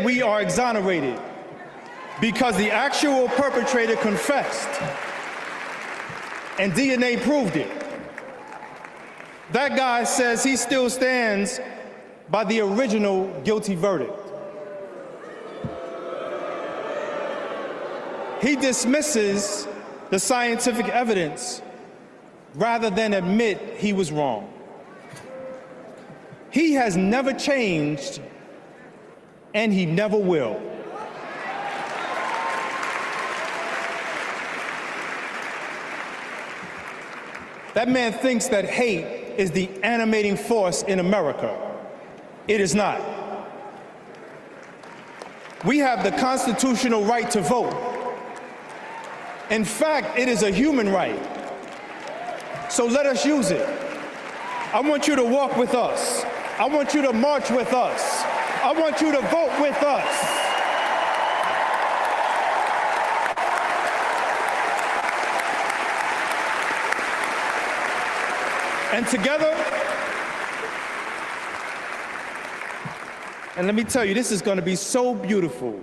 We are exonerated because the actual perpetrator confessed and DNA proved it. That guy says he still stands by the original guilty verdict. He dismisses the scientific evidence rather than admit he was wrong. He has never changed, and he never will. That man thinks that hate is the animating force in America. It is not. We have the constitutional right to vote. In fact, it is a human right. So let us use it. I want you to walk with us. I want you to march with us. I want you to vote with us. And together, and let me tell you, this is going to be so beautiful.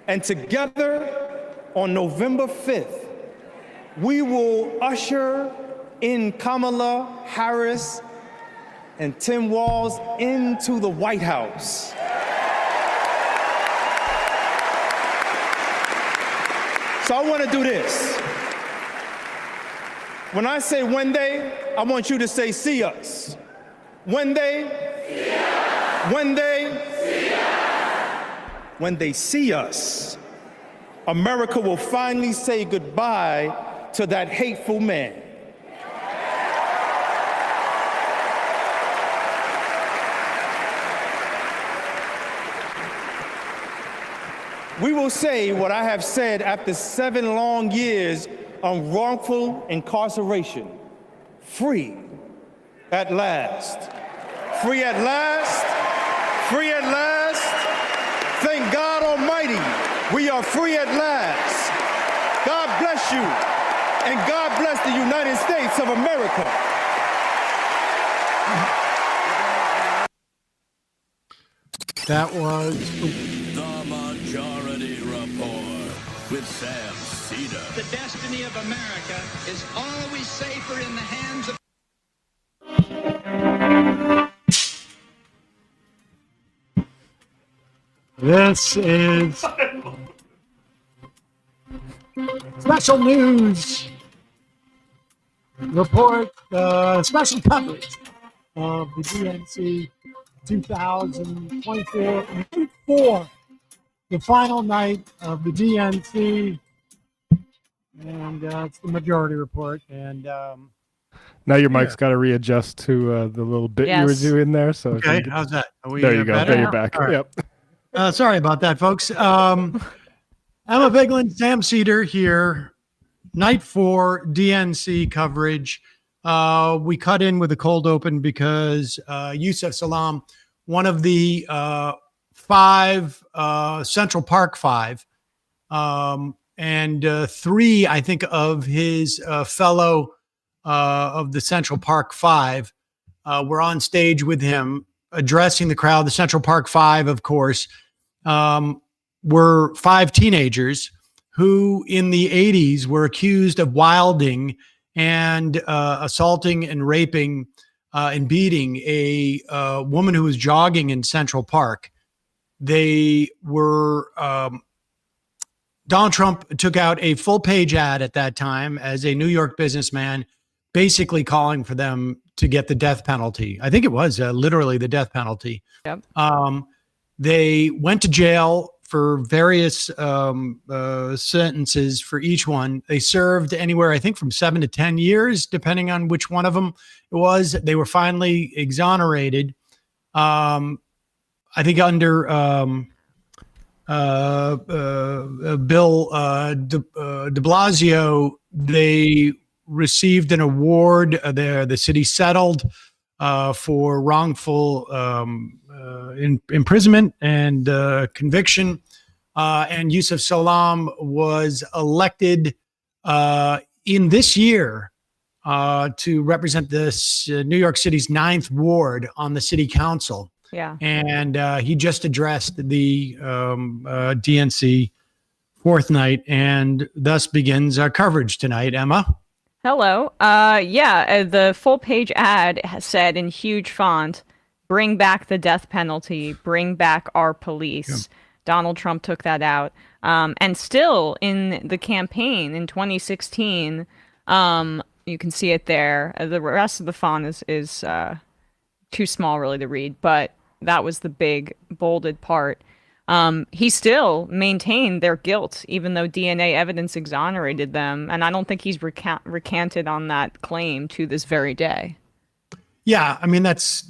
And together on November 5th, we will usher in Kamala Harris and Tim Walz into the White House. So I want to do this. When I say one day, I want you to say, see us. One day, see us. One day, see us. When they see us, America will finally say goodbye to that hateful man. We will say what I have said after 7 long years of wrongful incarceration. Free at last. Free at last. Free at last. Thank God Almighty, we are free at last. God bless you, and God bless the United States of America. That was The Majority Report with Sam Seder. The destiny of America is always safer in the hands of This is special news report, special coverage of the DNC 2024, for the final night of the DNC, and it's the Majority Report. And now your mic's got to readjust to the little bit you were doing there. So okay, how's that? Are we, there you go. better? There you're back. Right. Yep. Sorry about that, folks. Emma Vigeland, Sam Seder here. Night 4 DNC coverage. We cut in with a cold open because Yusuf Salaam, one of the 5 Central Park 5, and 3, I think, of his fellow of the Central Park 5 were on stage with him addressing the crowd. The Central Park 5, of course, were 5 teenagers who in the 80s were accused of wilding and assaulting and raping and beating a woman who was jogging in Central Park. They were, Donald Trump took out a full-page ad at that time as a New York businessman, basically calling for them to get the death penalty. I think it was literally the death penalty. Yep. They went to jail for various sentences for each one. They served anywhere, I think, from 7 to 10 years, depending on which one of them it was. They were finally exonerated. I think under Bill de Blasio, they received an award there. The city settled for wrongful imprisonment and conviction. And Yusuf Salaam was elected in this year to represent this New York City's 9th ward on the city council. Yeah. And he just addressed the DNC fourth night, and thus begins our coverage tonight. Emma? Hello. The full page ad has said in huge font, "Bring back the death penalty, bring back our police." Yeah. Donald Trump took that out. And still in the campaign in 2016, you can see it there. The rest of the font is too small really to read, but that was the big bolded part. He still maintained their guilt, even though DNA evidence exonerated them. And I don't think he's recanted on that claim to this very day. Yeah, I mean, that's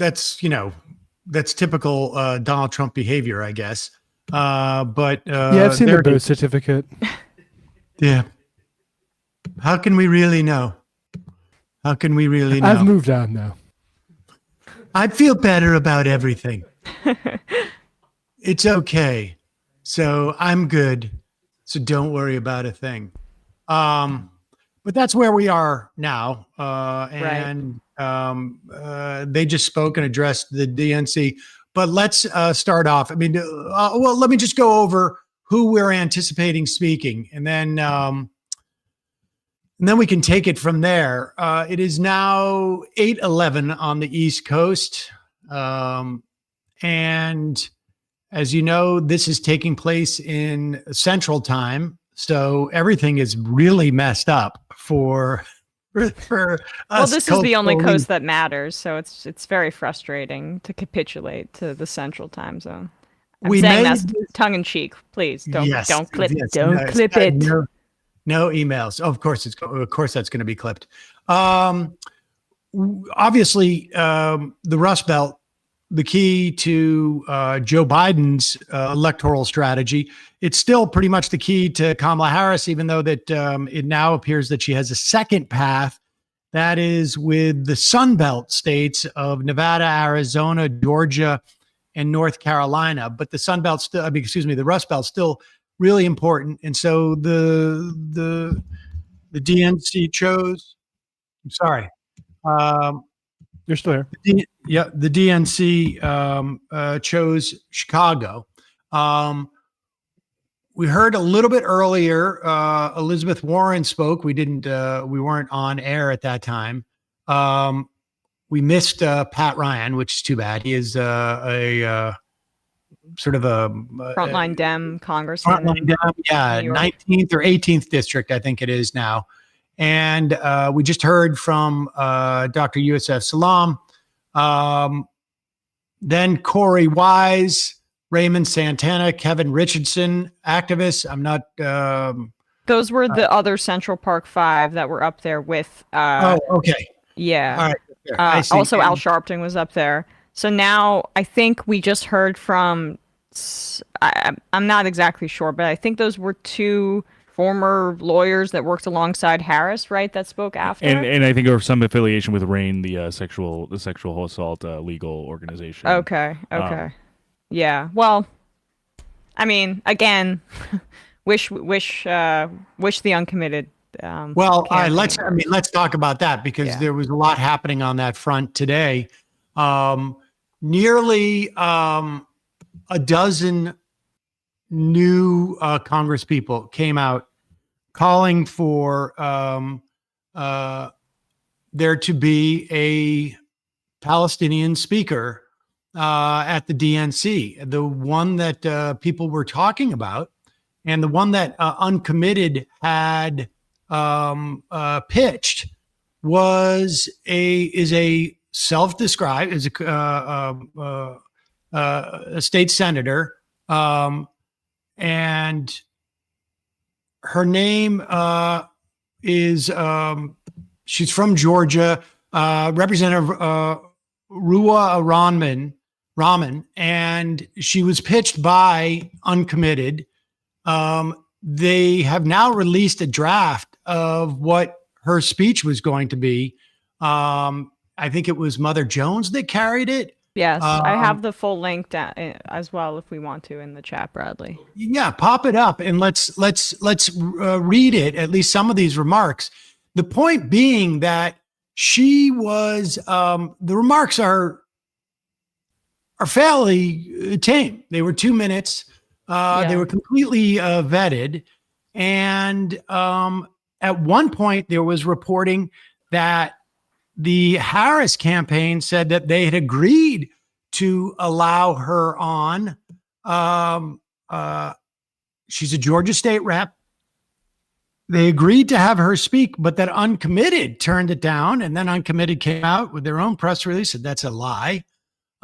typical Donald Trump behavior, I guess. But yeah, I've seen the birth certificate. Yeah. How can we really know? How can we really know? I've moved on now. I feel better about everything. It's okay. So I'm good. So don't worry about a thing. But that's where we are now. And they just spoke and addressed the DNC. But let's start off. I mean, let me just go over who we're anticipating speaking, and then we can take it from there. It is now 8:11 on the East Coast. And as you know, this is taking place in Central Time. So everything is really messed up for us. Well, this is the only coast that matters. So it's very frustrating to capitulate to the Central Time zone. I'm saying that's tongue in cheek. Please don't clip it. No emails. Oh, of course that's going to be clipped. Obviously, the Rust Belt, the key to Joe Biden's electoral strategy. It's still pretty much the key to Kamala Harris, even though that it now appears that she has a second path. That is with the Sun Belt states of Nevada, Arizona, Georgia, and North Carolina. But the Rust Belt still really important. And so the DNC chose. I'm sorry. You're still here. The DNC chose Chicago. We heard a little bit earlier. Elizabeth Warren spoke. We weren't on air at that time. We missed Pat Ryan, which is too bad. He is a sort of a frontline Dem congressman. Frontline Dem, yeah, 19th or 18th district, I think it is now. And we just heard from Dr. Yousef Salaam, then Corey Wise, Raymond Santana, Kevin Richardson, activists. I'm not. Those were the other Central Park Five that were up there with. Okay. Yeah. All right. Also, Al Sharpton was up there. So now I think we just heard from. I'm not exactly sure, but I think those were two former lawyers that worked alongside Harris, right? That spoke after. And I think there was some affiliation with RAIN, the sexual assault legal organization. Okay. Yeah. Well, I mean, again, wish the Uncommitted. Let's talk about that because there was a lot happening on that front today. Nearly a dozen new congresspeople came out calling for there to be a Palestinian speaker at the DNC. The one that people were talking about and the one that Uncommitted had pitched is a self-described as a state senator, and her name is she's from Georgia, Representative Ruwa Rahman, and she was pitched by Uncommitted. They have now released a draft of what her speech was going to be. I think it was Mother Jones that carried it. Yes, I have the full link as well if we want to in the chat, Bradley. Yeah, pop it up and let's read it, at least some of these remarks. The point being that she was, the remarks are are fairly tame. They were 2 minutes. They were completely vetted. And at one point, there was reporting that the Harris campaign said that they had agreed to allow her on. She's a Georgia state rep. They agreed to have her speak, but that Uncommitted turned it down. And then Uncommitted came out with their own press release, and that's a lie.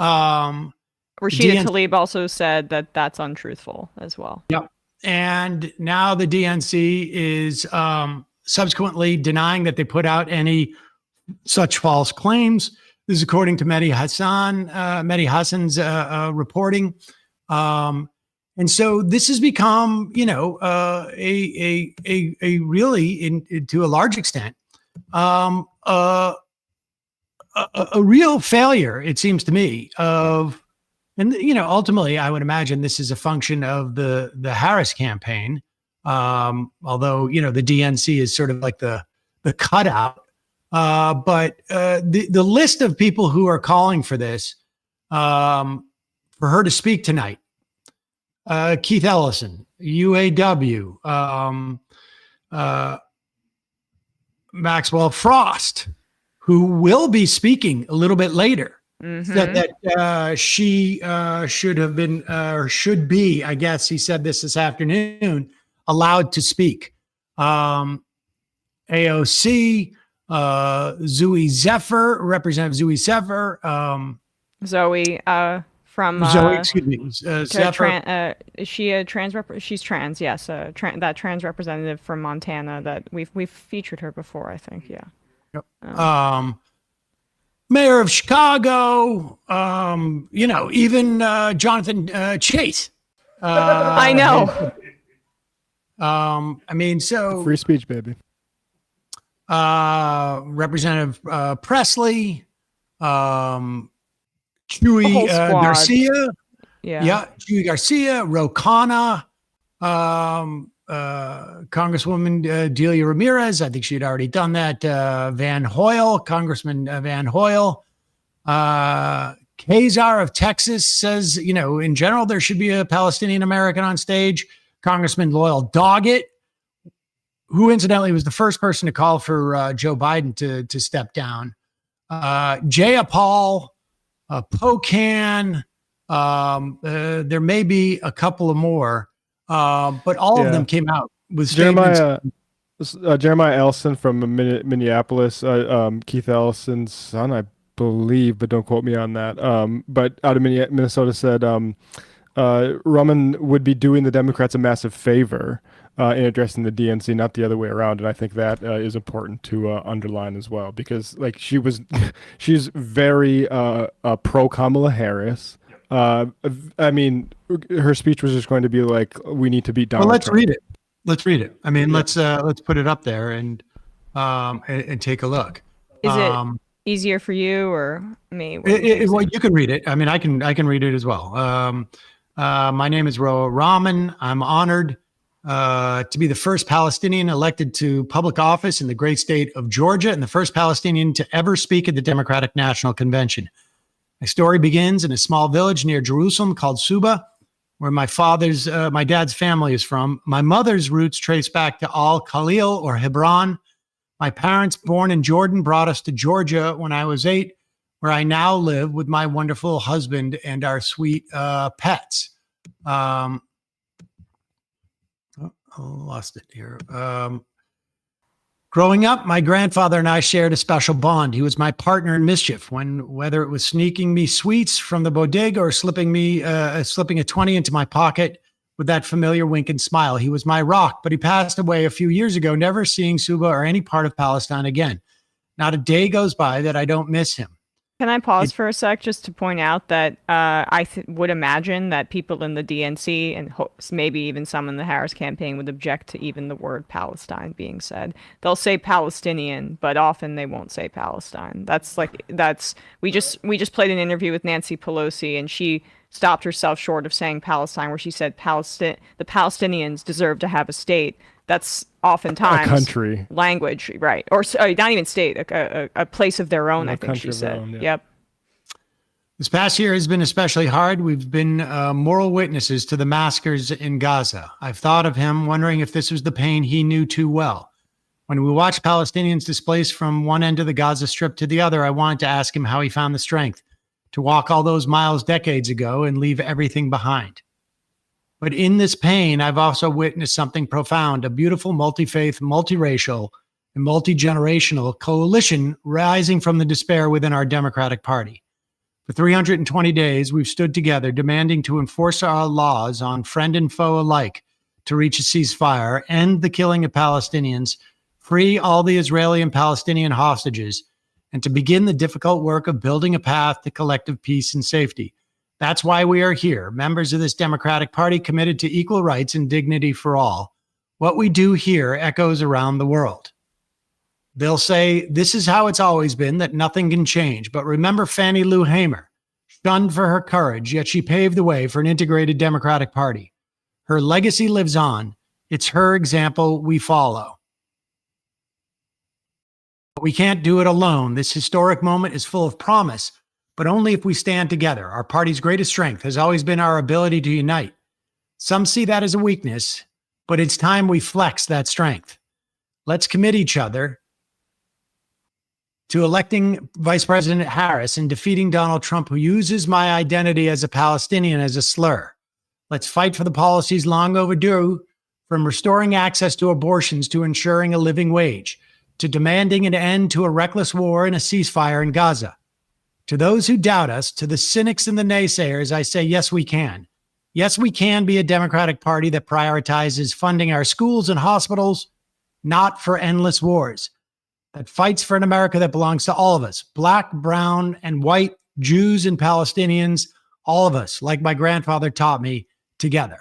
Rashida Tlaib also said that that's untruthful as well. Yep. And now the DNC is subsequently denying that they put out any such false claims. This is according to Mehdi Hassan's reporting. And so this has become, a really, to a large extent, a real failure, it seems to me, of, and ultimately, I would imagine this is a function of the Harris campaign. Although the DNC is sort of like the cutout. But the list of people who are calling for this, for her to speak tonight. Keith Ellison, UAW, Maxwell Frost, who will be speaking a little bit later, said that she should have been, or should be, I guess he said this afternoon, allowed to speak. AOC, Zooey Zephyr, Representative Zooey Zephyr. Zoe, from Zoe, excuse me, Zephyr. Is she a trans? She's trans, yes. That trans representative from Montana that we've featured her before, I think. Yeah. Yep. Mayor of Chicago. Even Jonathan Chase. I know. So free speech, baby. Representative Presley, Chewy Garcia, Chewy Garcia, Ro Khanna, Congresswoman Delia Ramirez. I think she had already done that. Van Hoyle, Congressman Van Hoyle. Kazar of Texas says, in general, there should be a Palestinian American on stage. Congressman Loyal Doggett, who incidentally was the first person to call for Joe Biden to step down. Jayapal, Pocan, there may be a couple of more, but all of them came out with statements. Jeremiah Ellison from Minneapolis, Keith Ellison's son, I believe, but don't quote me on that. But out of Minnesota said Roman would be doing the Democrats a massive favor in addressing the DNC, not the other way around. And I think that is important to underline as well, because she's very pro Kamala Harris. Her speech was just going to be like, we need to beat Donald Trump. Read it. Let's read it. Let's put it up there and take a look. Is it easier for you or me? Well, you can read it. I can read it as well. My name is Roa Rahman. I'm honored to be the first Palestinian elected to public office in the great state of Georgia and the first Palestinian to ever speak at the Democratic National Convention. My story begins in a small village near Jerusalem called Suba, where my dad's family is from. My mother's roots trace back to Al-Khalil or Hebron. My parents, born in Jordan, brought us to Georgia when I was 8, where I now live with my wonderful husband and our sweet pets. I lost it here. Growing up, my grandfather and I shared a special bond. He was my partner in mischief, whether it was sneaking me sweets from the bodega or slipping a 20 into my pocket with that familiar wink and smile. He was my rock, but he passed away a few years ago, never seeing Suba or any part of Palestine again. Not a day goes by that I don't miss him. Can I pause for a sec just to point out that I would imagine that people in the DNC and maybe even some in the Harris campaign would object to even the word Palestine being said. They'll say Palestinian, but often they won't say Palestine. We just played an interview with Nancy Pelosi, and she stopped herself short of saying Palestine, where she said the Palestinians deserve to have a state. That's oftentimes a country language, right? Or not even state, a place of their own. I think she said. Own, yeah. Yep. This past year has been especially hard. We've been moral witnesses to the massacres in Gaza. I've thought of him, wondering if this was the pain he knew too well. When we watched Palestinians displaced from one end of the Gaza Strip to the other, I wanted to ask him how he found the strength to walk all those miles decades ago and leave everything behind. But in this pain, I've also witnessed something profound, a beautiful multi-faith, multiracial, and multi-generational coalition rising from the despair within our Democratic Party. For 320 days, we've stood together, demanding to enforce our laws on friend and foe alike to reach a ceasefire, end the killing of Palestinians, free all the Israeli and Palestinian hostages, and to begin the difficult work of building a path to collective peace and safety. That's why we are here, members of this Democratic Party committed to equal rights and dignity for all. What we do here echoes around the world. They'll say, this is how it's always been, that nothing can change. But remember Fannie Lou Hamer, shunned for her courage, yet she paved the way for an integrated Democratic Party. Her legacy lives on. It's her example we follow. But we can't do it alone. This historic moment is full of promise, but only if we stand together. Our party's greatest strength has always been our ability to unite. Some see that as a weakness, but it's time we flex that strength. Let's commit each other to electing Vice President Harris and defeating Donald Trump, who uses my identity as a Palestinian as a slur. Let's fight for the policies long overdue, from restoring access to abortions to ensuring a living wage, to demanding an end to a reckless war and a ceasefire in Gaza. To those who doubt us, to the cynics and the naysayers, I say, yes, we can. Yes, we can be a Democratic Party that prioritizes funding our schools and hospitals, not for endless wars, that fights for an America that belongs to all of us, Black, brown, and white, Jews and Palestinians, all of us, like my grandfather taught me, together.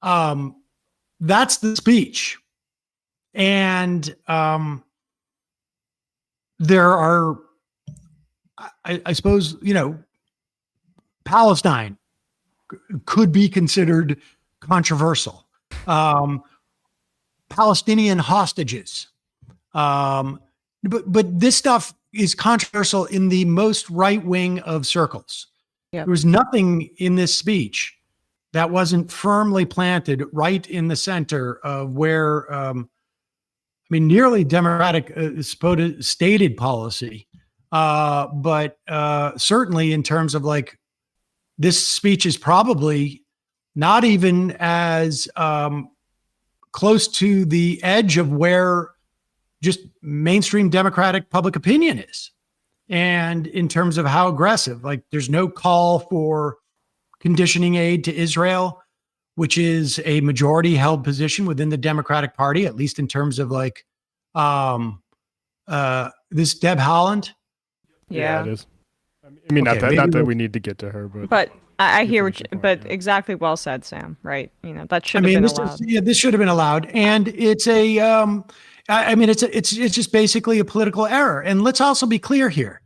That's the speech. And there are, I suppose, Palestine could be considered controversial. Palestinian hostages. But this stuff is controversial in the most right-wing of circles. Yep. There was nothing in this speech that wasn't firmly planted right in the center of where, nearly Democratic stated policy, but certainly in terms of like, this speech is probably not even as close to the edge of where just mainstream Democratic public opinion is. And in terms of how aggressive, like there's no call for conditioning aid to Israel, which is a majority held position within the Democratic Party, at least in terms of like this Deb Haaland. Yeah, it is. I mean, okay, not that we need to get to her, but I hear what but exactly well said, Sam, right? That should have been allowed. This should have been allowed. And it's a it's just basically a political error. And let's also be clear here.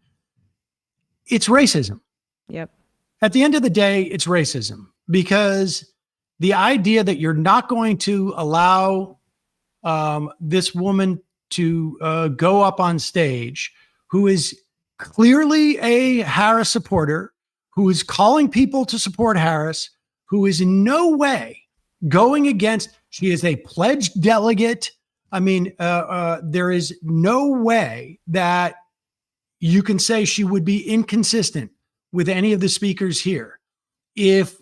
It's racism. Yep. At the end of the day, it's racism, because the idea that you're not going to allow this woman to go up on stage, who is clearly a Harris supporter, who is calling people to support Harris, who is in no way going against, she is a pledged delegate. There is no way that you can say she would be inconsistent with any of the speakers here. If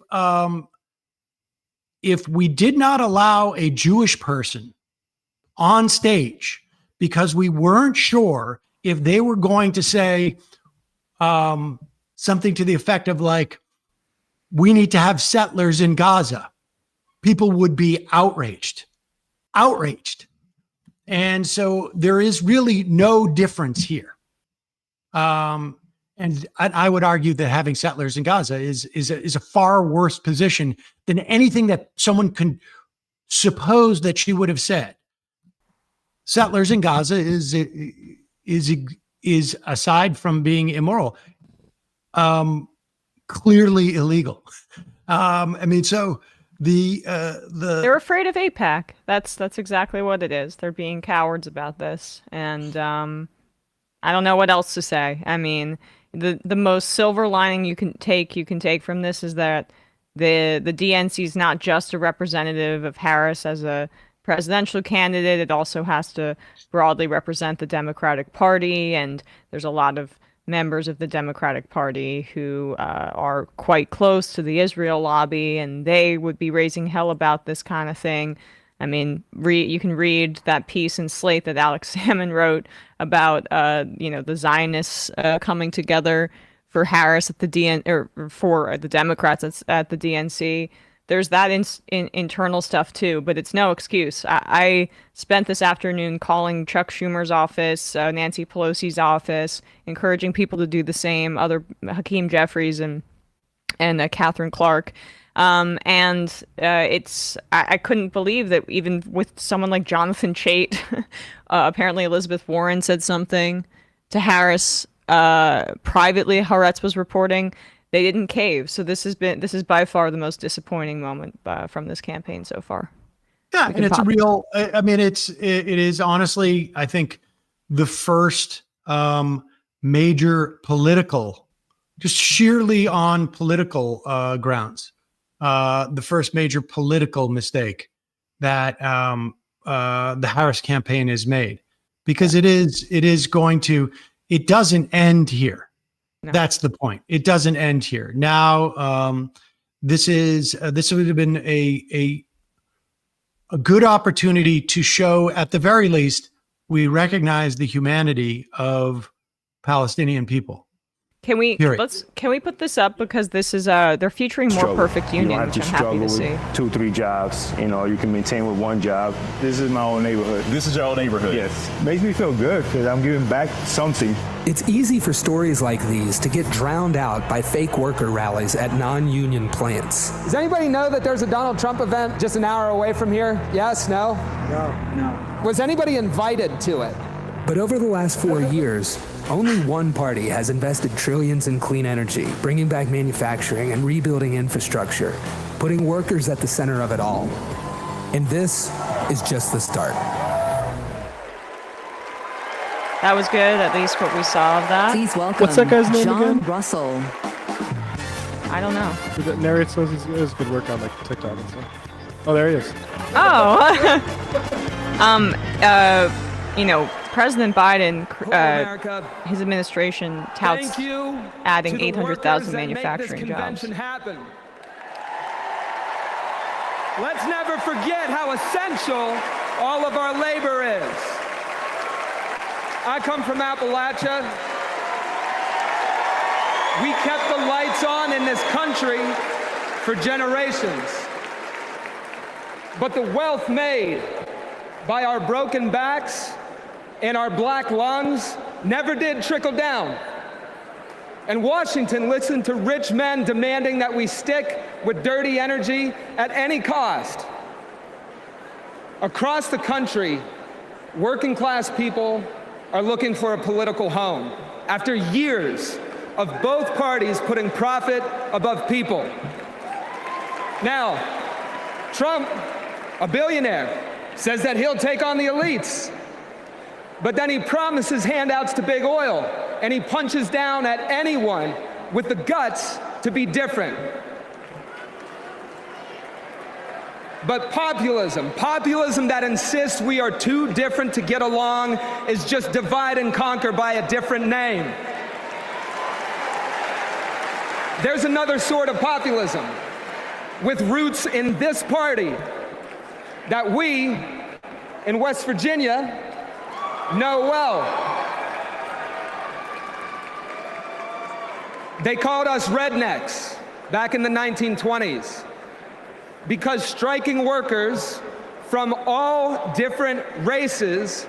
we did not allow a Jewish person on stage because we weren't sure if they were going to say something to the effect of like, we need to have settlers in Gaza, people would be outraged. And so there is really no difference here. And I would argue that having settlers in Gaza is a far worse position than anything that someone can suppose that she would have said. Settlers in Gaza is aside from being immoral, clearly illegal. So they're afraid of AIPAC. That's exactly what it is. They're being cowards about this, and I don't know what else to say. the most silver lining you can take from this is that the DNC is not just a representative of Harris as a presidential candidate. It also has to broadly represent the Democratic Party, and there's a lot of members of the Democratic Party who are quite close to the Israel lobby, and they would be raising hell about this kind of thing. I mean, you can read that piece in Slate that Alex Salmon wrote about, the Zionists coming together for Harris at the or for the Democrats at the DNC. There's that internal stuff too, but it's no excuse. I spent this afternoon calling Chuck Schumer's office, Nancy Pelosi's office, encouraging people to do the same. Other Hakeem Jeffries and Catherine Clark. I couldn't believe that even with someone like Jonathan Chait, apparently Elizabeth Warren said something to Harris privately, Haaretz was reporting, they didn't cave. So this is by far the most disappointing moment from this campaign so far. Yeah, and it's a real, I mean, it is honestly, I think, the first major political, just sheerly on political grounds, the first major political mistake that the Harris campaign has made, because it doesn't end here. No. That's the point. It doesn't end here. Now, this would have been a good opportunity to show, at the very least, we recognize the humanity of Palestinian people. Can we put this up, because this is they're featuring More Perfect Union, which I'm happy to see. 2-3 jobs, you can maintain with one job. This is my own neighborhood. This is your own neighborhood. Yes. Makes me feel good because I'm giving back something. It's easy for stories like these to get drowned out by fake worker rallies at non-union plants. Does anybody know that there's a Donald Trump event just an hour away from here? Yes? No? No. Was anybody invited to it? But over the last 4 years, only one party has invested trillions in clean energy, bringing back manufacturing and rebuilding infrastructure, putting workers at the center of it all. And this is just the start. That was good, at least what we saw of that. Please welcome What's that guy's name John again? Russell. I don't know. That narrates those is good work on like TikTok and stuff. Oh, there he is. Oh. President Biden, his administration touts adding 800,000 manufacturing jobs. Happen. Let's never forget how essential all of our labor is. I come from Appalachia. We kept the lights on in this country for generations. But the wealth made by our broken backs and our black lungs never did trickle down. And Washington listened to rich men demanding that we stick with dirty energy at any cost. Across the country, working class people are looking for a political home after years of both parties putting profit above people. Now, Trump, a billionaire, says that he'll take on the elites. But then he promises handouts to big oil, and he punches down at anyone with the guts to be different. But populism that insists we are too different to get along, is just divide and conquer by a different name. There's another sort of populism with roots in this party that we in West Virginia know well. They called us rednecks back in the 1920s because striking workers from all different races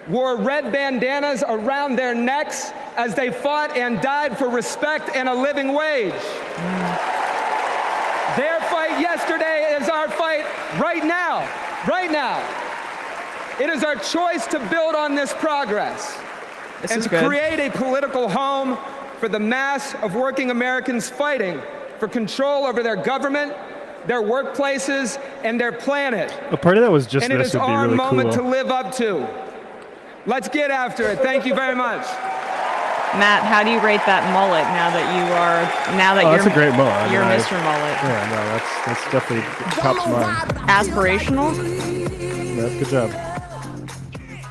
wore red bandanas around their necks as they fought and died for respect and a living wage. Their fight yesterday is our fight right now. Right now. It is our choice to build on this progress and to create a political home for the mass of working Americans fighting for control over their government, their workplaces, and their planet. A part of that was just and it this is would be our really moment cool. to live up to. Let's get after it. Thank you very much. Matt, how do you rate that mullet now that That's a great mullet. You're Mr. Mullet. Yeah, no, that's definitely tops mine. Aspirational? Yeah, good job.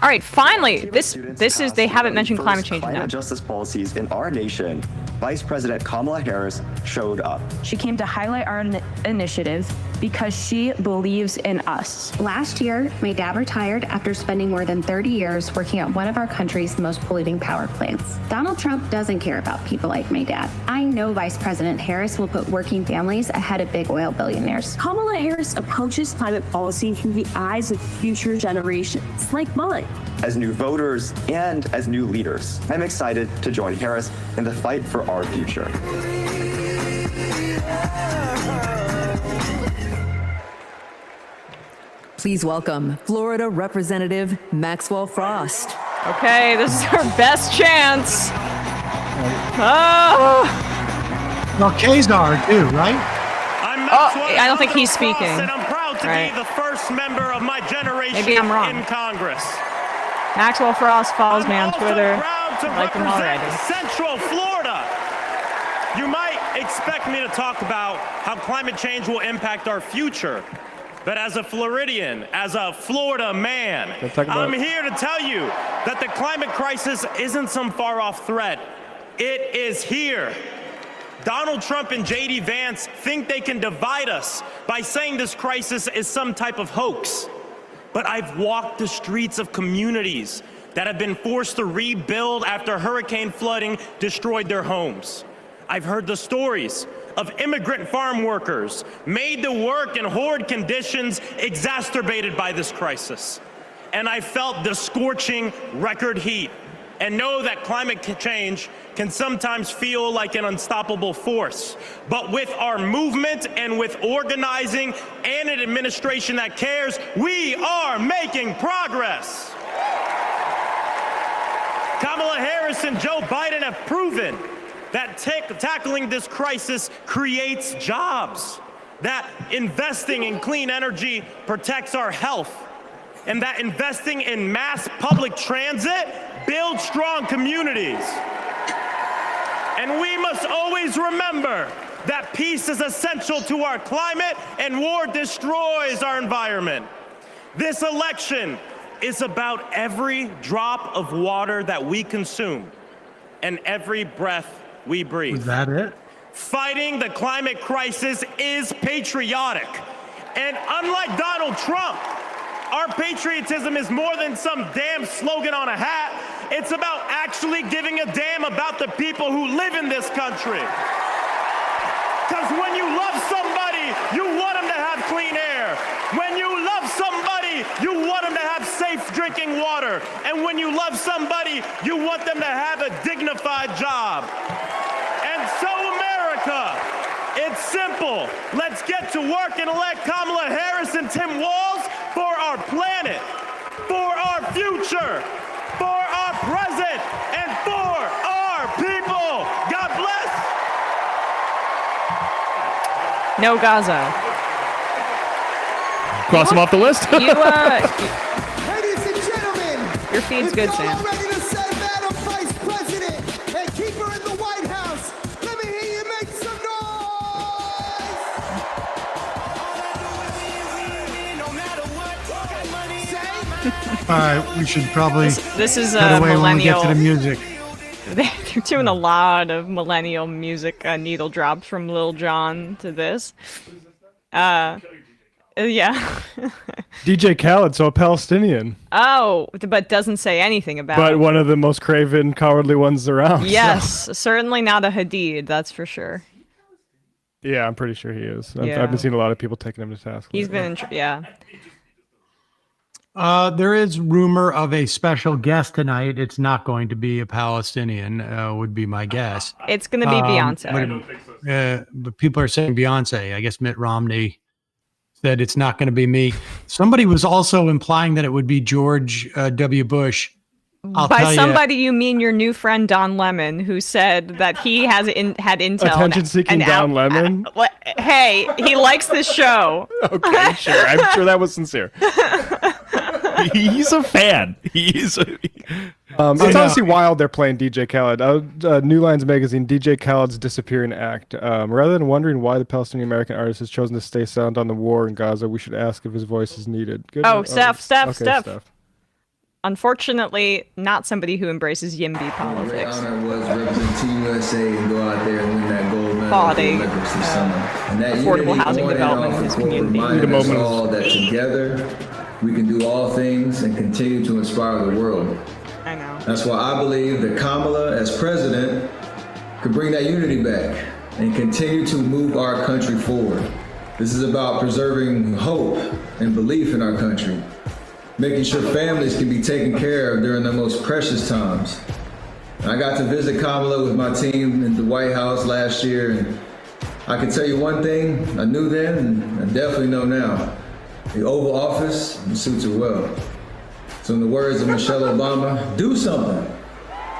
All right, finally, this is, they haven't mentioned climate change enough. Justice policies in our nation, Vice President Kamala Harris showed up. She came to highlight our initiatives because she believes in us. Last year, my dad retired after spending more than 30 years working at one of our country's most polluting power plants. Donald Trump doesn't care about people like my dad. I know Vice President Harris will put working families ahead of big oil billionaires. Kamala Harris approaches climate policy through the eyes of future generations, like mine. As new voters and as new leaders, I'm excited to join Harris in the fight for our future. Please welcome Florida Representative Maxwell Frost. Okay, this is our best chance. Oh. Well, Kazar too, right? I don't think he's speaking. And I'm proud to be the first member of my generation Maybe I'm wrong. in Congress. Maxwell Frost follows me on Twitter. Proud to I like him already. Central Florida. You might expect me to talk about how climate change will impact our future. But as a Floridian, as a Florida man, I'm here to tell you that the climate crisis isn't some far-off threat. It is here. Donald Trump and J.D. Vance think they can divide us by saying this crisis is some type of hoax. But I've walked the streets of communities that have been forced to rebuild after hurricane flooding destroyed their homes. I've heard the stories of immigrant farm workers made to work in horrid conditions exacerbated by this crisis. And I felt the scorching record heat and know that climate change can sometimes feel like an unstoppable force. But with our movement and with organizing and an administration that cares, we are making progress. Kamala Harris and Joe Biden have proven that tackling this crisis creates jobs, that investing in clean energy protects our health, and that investing in mass public transit builds strong communities. And we must always remember that peace is essential to our climate and war destroys our environment. This election is about every drop of water that we consume and every breath we breathe. Is that it? Fighting the climate crisis is patriotic. And unlike Donald Trump, our patriotism is more than some damn slogan on a hat. It's about actually giving a damn about the people who live in this country. Because when you love somebody, you want them to have clean air. When you love somebody, you want them to have safe drinking water. And when you love somebody, you want them to have a dignified job. And so, America, it's simple. Let's get to work and elect Kamala Harris and Tim Walz for our planet, for our future, for our present, and for our people. God bless. No Gaza. Cross him off the list. You, Ladies and gentlemen, your feed's good, Sam. If y'all are ready to send Madam Vice President and keep her in the White House, let me hear you make some noise. All right, we should probably This is cut away when we get millennial. to the music. They're doing a lot of millennial music needle drops from Lil Jon to this. Yeah. DJ Khaled, so a Palestinian. Oh, but doesn't say anything about But it. one of the most craven, cowardly ones around. Yes, certainly not a Hadid, that's for sure. Yeah, I'm pretty sure he is. Yeah. I've been seeing a lot of people taking him to task. He's lately. been, yeah. There is rumor of a special guest tonight. It's not going to be a Palestinian, would be my guess. It's going to be Beyonce. But people are saying Beyonce. I guess Mitt Romney said it's not going to be me. Somebody was also implying that it would be George W. Bush. By somebody, you mean your new friend Don Lemon, who said that he has had intel. Attention-seeking Don Lemon? Hey, he likes this show. Okay, sure. I'm sure that was sincere. He's a fan. He's a... It's honestly wild they're playing DJ Khaled. New Lines magazine, DJ Khaled's disappearing act. Rather than wondering why the Palestinian American artist has chosen to stay silent on the war in Gaza, we should ask if his voice is needed. Good. Steph. Steph. Unfortunately, not somebody who embraces YIMBY politics. Great honor was represent Team USA and go out there and win that gold medal at the Olympics this summer. And that affordable housing development in his community. Reminded us all that together we can do all things and continue to inspire the world. I know. That's why I believe that Kamala, as president, could bring that unity back and continue to move our country forward. This is about preserving hope and belief in our country, making sure families can be taken care of during their most precious times. I got to visit Kamala with my team in the White House last year, and I can tell you one thing I knew then, and I definitely know now. The Oval Office suits her well. So in the words of Michelle Obama, do something.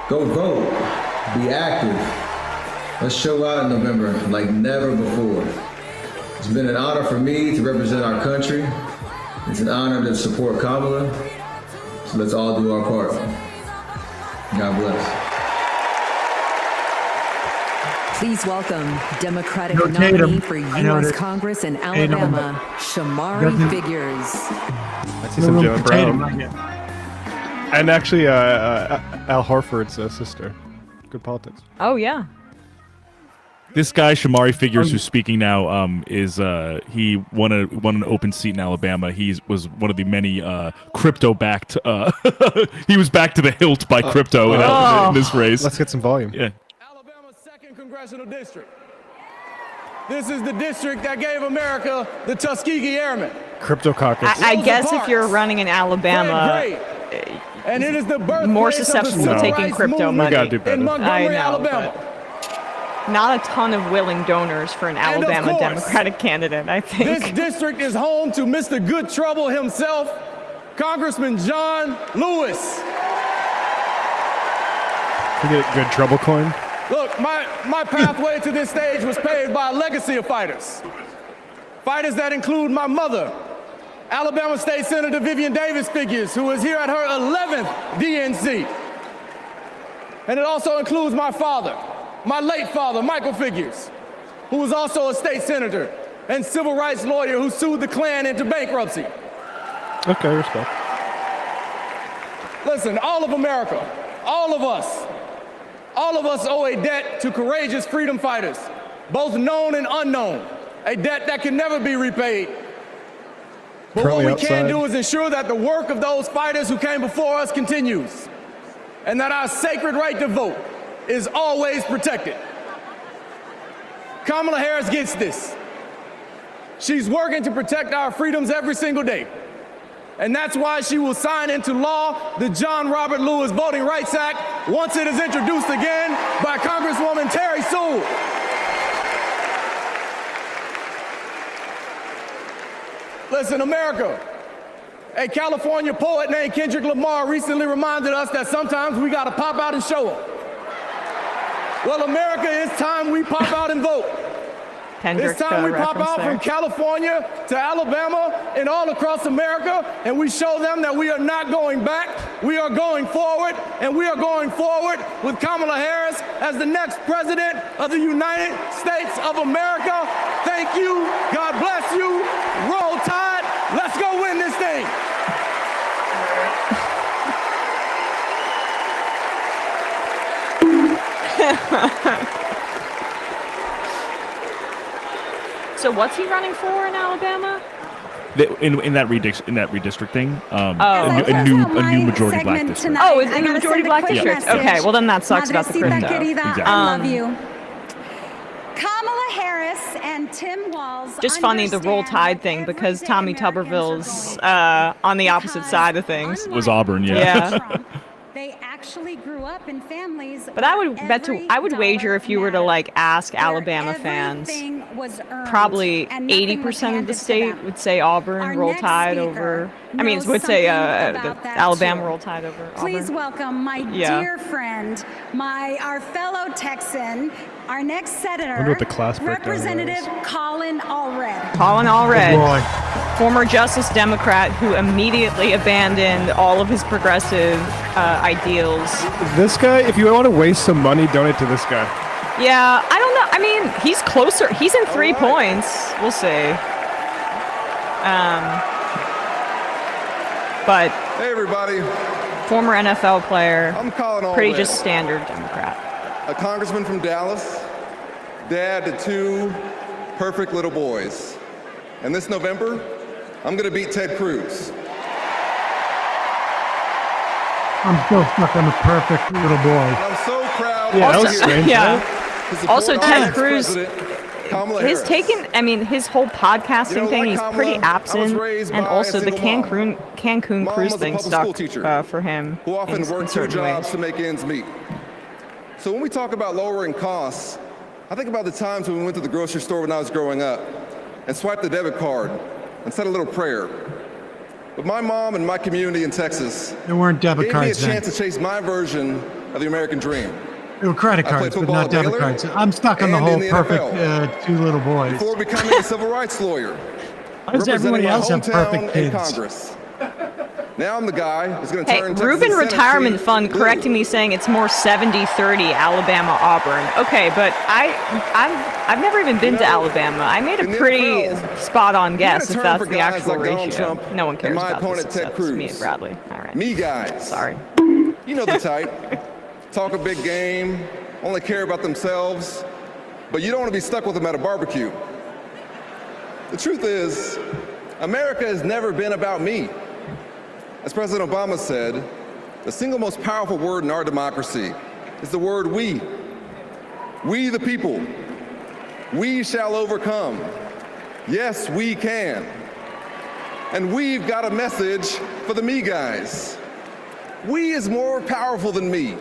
Go vote. Be active. Let's show out in November like never before. It's been an honor for me to represent our country. It's an honor to support Kamala. So let's all do our part. God bless. Please welcome Democratic nominee for U.S. Congress in Alabama, Shamari Figures. I see some Jim Brown. And actually, Al Horford's sister. Good politics. Oh, yeah. This guy, Shamari Figures, who's speaking now, is he won an open seat in Alabama. He was one of the many crypto-backed. He was backed to the hilt by crypto in this race. Let's get some volume. Yeah. Alabama's 2nd congressional district. This is the district that gave America the Tuskegee Airmen. Crypto caucus. I guess if you're running in Alabama, and it is the more susceptible to taking crypto money. We gotta do better. In Montgomery, I know, Alabama. Not a ton of willing donors for an Alabama Democratic candidate, I think. This district is home to Mr. Good Trouble himself, Congressman John Lewis. You get Good Trouble coin? Look, my pathway to this stage was paved by a legacy of fighters. Fighters that include my mother, Alabama State Senator Vivian Davis Figures, who is here at her 11th DNC. And it also includes my father, my late father, Michael Figures, who was also a state senator and civil rights lawyer who sued the Klan into bankruptcy. Okay, respect. Listen, all of America, all of us owe a debt to courageous freedom fighters, both known and unknown, a debt that can never be repaid. But what we can do is ensure that the work of those fighters who came before us continues, and that our sacred right to vote is always protected. Kamala Harris gets this. She's working to protect our freedoms every single day. And that's why she will sign into law the John Robert Lewis Voting Rights Act once it is introduced again by Congresswoman Terry Sewell. Listen, America, a California poet named Kendrick Lamar recently reminded us that sometimes we gotta pop out and show up. Well, America, it's time we pop out and vote. It's time we pop out from California to Alabama and all across America, and we show them that we are not going back. We are going forward, and we are going forward with Kamala Harris as the next president of the United States of America. Thank you. God bless you. Roll Tide. Let's go win this thing. So what's he running for in Alabama? In that redistricting, a new majority black district. Oh, it's a new majority black district. Okay, well then that sucks about the crypto. Exactly. I love you. Kamala Harris and Tim Walz. Just funny the Roll Tide thing because Tommy Tuberville's on the opposite side of things. Was Auburn, yeah. They actually grew up in families. But I would wager if you were to like ask Alabama fans, probably 80% of the state would say Auburn Roll Tide over. I mean, would say Alabama Roll Tide over Auburn. Please welcome my dear friend, our fellow Texan, our next senator, Representative Colin Allred. Colin Allred, former Justice Democrat who immediately abandoned all of his progressive ideals. This guy, if you want to waste some money, donate to this guy. Yeah, I don't know. I mean, he's closer. He's in 3 points. We'll see. But hey, everybody. Former NFL player. I'm Colin Allred. Pretty just standard Democrat. A congressman from Dallas, dad to 2 perfect little boys. And this November, I'm going to beat Ted Cruz. I'm still stuck on the perfect little boy. I'm so proud. Yeah, that was strange. Yeah. Right? Also, Ted Cruz, Harris. his whole podcasting thing, he's Kamala, pretty absent, and also the Cancun Mom cruise was a thing public stuck school teacher for him. who often in worked 2 certain jobs ways. to make ends meet. So when we talk about lowering costs, I think about the times when we went to the grocery store when I was growing up and swiped the debit card and said a little prayer. But my mom and my community in Texas There weren't debit gave me a cards then. chance to chase my version of the American dream. There were credit I played cards, but football not at debit Baylor cards. I'm stuck on the and whole in the perfect NFL. 2 little boys. Before becoming a civil rights lawyer. Why does everybody else have perfect in kids? Congress. Now I'm the guy who's going to Hey, turn Reuben Texas Senate Retirement seat Fund blue. correcting me, saying it's more 70-30 Alabama-Auburn. Okay, but I've never even been to Alabama. I made a pretty spot-on guess if that's the actual ratio. No one cares my about opponent this Ted except Cruz. me and Bradley. All right. Me guys. Sorry. You know the type. Talk a big game, only care about themselves, but you don't want to be stuck with them at a barbecue. The truth is, America has never been about me. As President Obama said, the single most powerful word in our democracy is the word we. We the people. We shall overcome. Yes, we can. And we've got a message for the me guys. We is more powerful than me.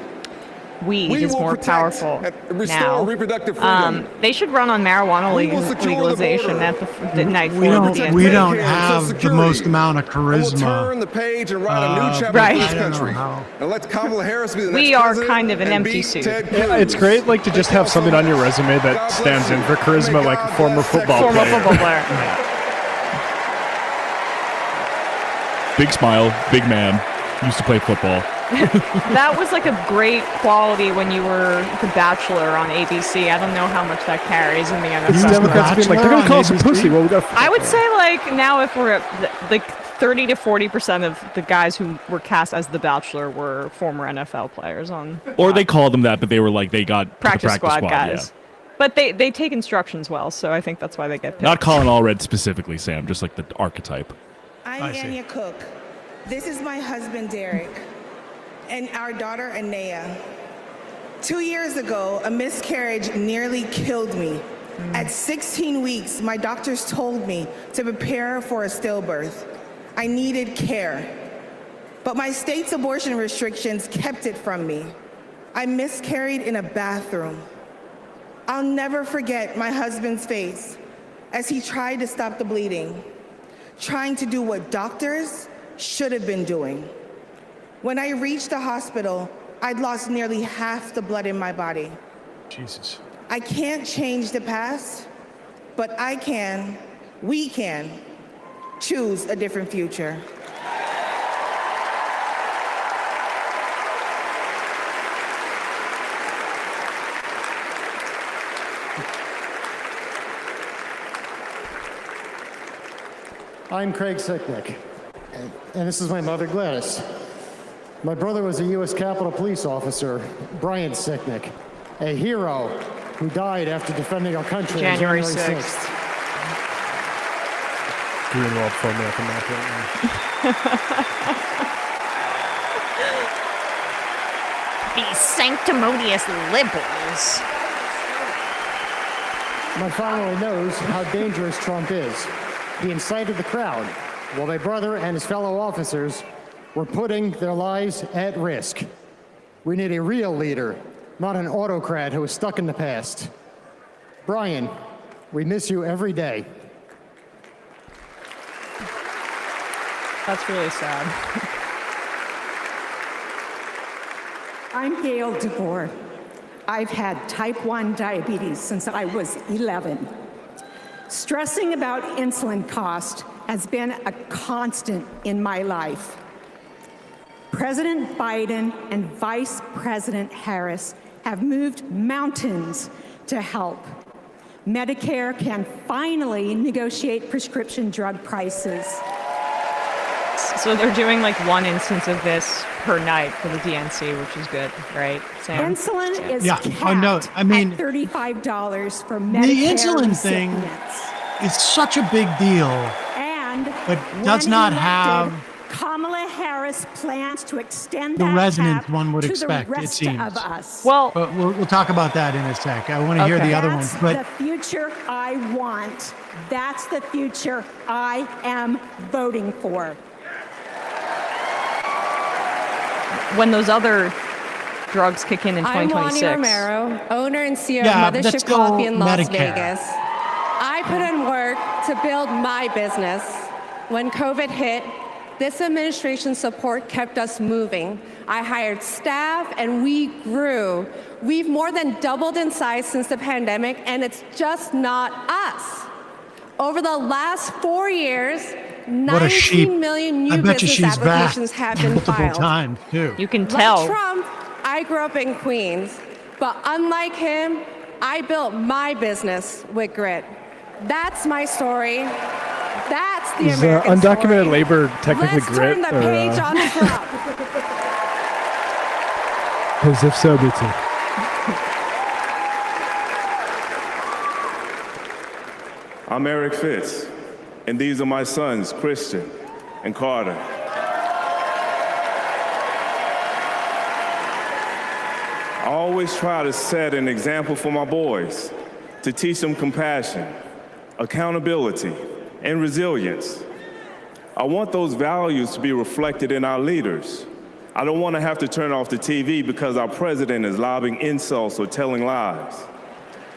Weed is more powerful restore now. reproductive freedom. They should run on marijuana legalization at the night We don't have the most amount of charisma. We'll turn the page and write a new chapter right. for this country. And let Kamala Harris be the next We are president kind of an and empty beat suit. Ted Cruz. Yeah, it's great, like to just have something on your resume that stands in for charisma, like a former football player. Football player. Big smile, big man. Used to play football. That was like a great quality when you were The Bachelor on ABC. I don't know how much that carries in the NFL. These Democrats being like, they're going to call us a pussy. Well, we got. I would say like now if we're at like 30 to 40% of the guys who were cast as The Bachelor were former NFL players on. Or they called them that, but they were like, they got Practice the squad Yeah. guys. But they take instructions well, so I think that's why they get picked. Not Colin Allred specifically, Sam, just like the archetype. I'm Anya Cook. This is my husband, Derek, and our daughter, Anaya. 2 years ago, a miscarriage nearly killed me. At 16 weeks, my doctors told me to prepare for a stillbirth. I needed care. But my state's abortion restrictions kept it from me. I miscarried in a bathroom. I'll never forget my husband's face as he tried to stop the bleeding, trying to do what doctors should have been doing. When I reached the hospital, I'd lost nearly half the blood in my body. Jesus. I can't change the past, but I can, we can, choose a different future. I'm Craig Sicknick, and this is my mother, Gladys. My brother was a U.S. Capitol Police officer, Brian Sicknick, a hero who died after defending our country on January January 6th. 6th. Greenwald phone me up in that These sanctimonious liberals. My family knows how dangerous Trump is. He incited the crowd, while my brother and his fellow officers were putting their lives at risk. We need a real leader, not an autocrat who is stuck in the past. Brian, we miss you every day. That's really sad. I'm Gail DeVore. I've had type 1 diabetes since I was 11. Stressing about insulin cost has been a constant in my life. President Biden and Vice President Harris have moved mountains to help. Medicare can finally negotiate prescription drug prices. So they're doing like one instance of this per night for the DNC, which is good, right, Sam? Insulin is Yeah. capped Oh, no. I mean, at $35 for Medicare the insulin thing recipients. is such a big deal, And but when does not elected, have Kamala Harris plans to extend the that resonance cap one would to expect, the it rest seems. of us. Well, But we'll talk about that in a sec. I want to hear the other ones. That's But the future I want. That's the future I am voting for. when those other drugs kick in I'm 2026. Lonnie Romero, owner and CEO Yeah, of but Mothership that's still Coffee in Las Medicare. Vegas. I put in work to build my business. When COVID hit, this administration's support kept us moving. I hired staff and we grew. We've more than doubled in size since the pandemic, and it's just not us. Over the last 4 years, what a sheep. 19 million new I bet you business she's back applications have been multiple filed. times, too. You can tell. Like Trump, I grew up in Queens, but unlike him, I built my business with grit. That's my story. That's the Is American undocumented story. labor technically Let's grit? turn the or, page on Trump. As if so, BT. I'm Eric Fitz, and these are my sons, Christian and Carter. I always try to set an example for my boys, to teach them compassion, accountability, and resilience. I want those values to be reflected in our leaders. I don't want to have to turn off the TV because our president is lobbing insults or telling lies.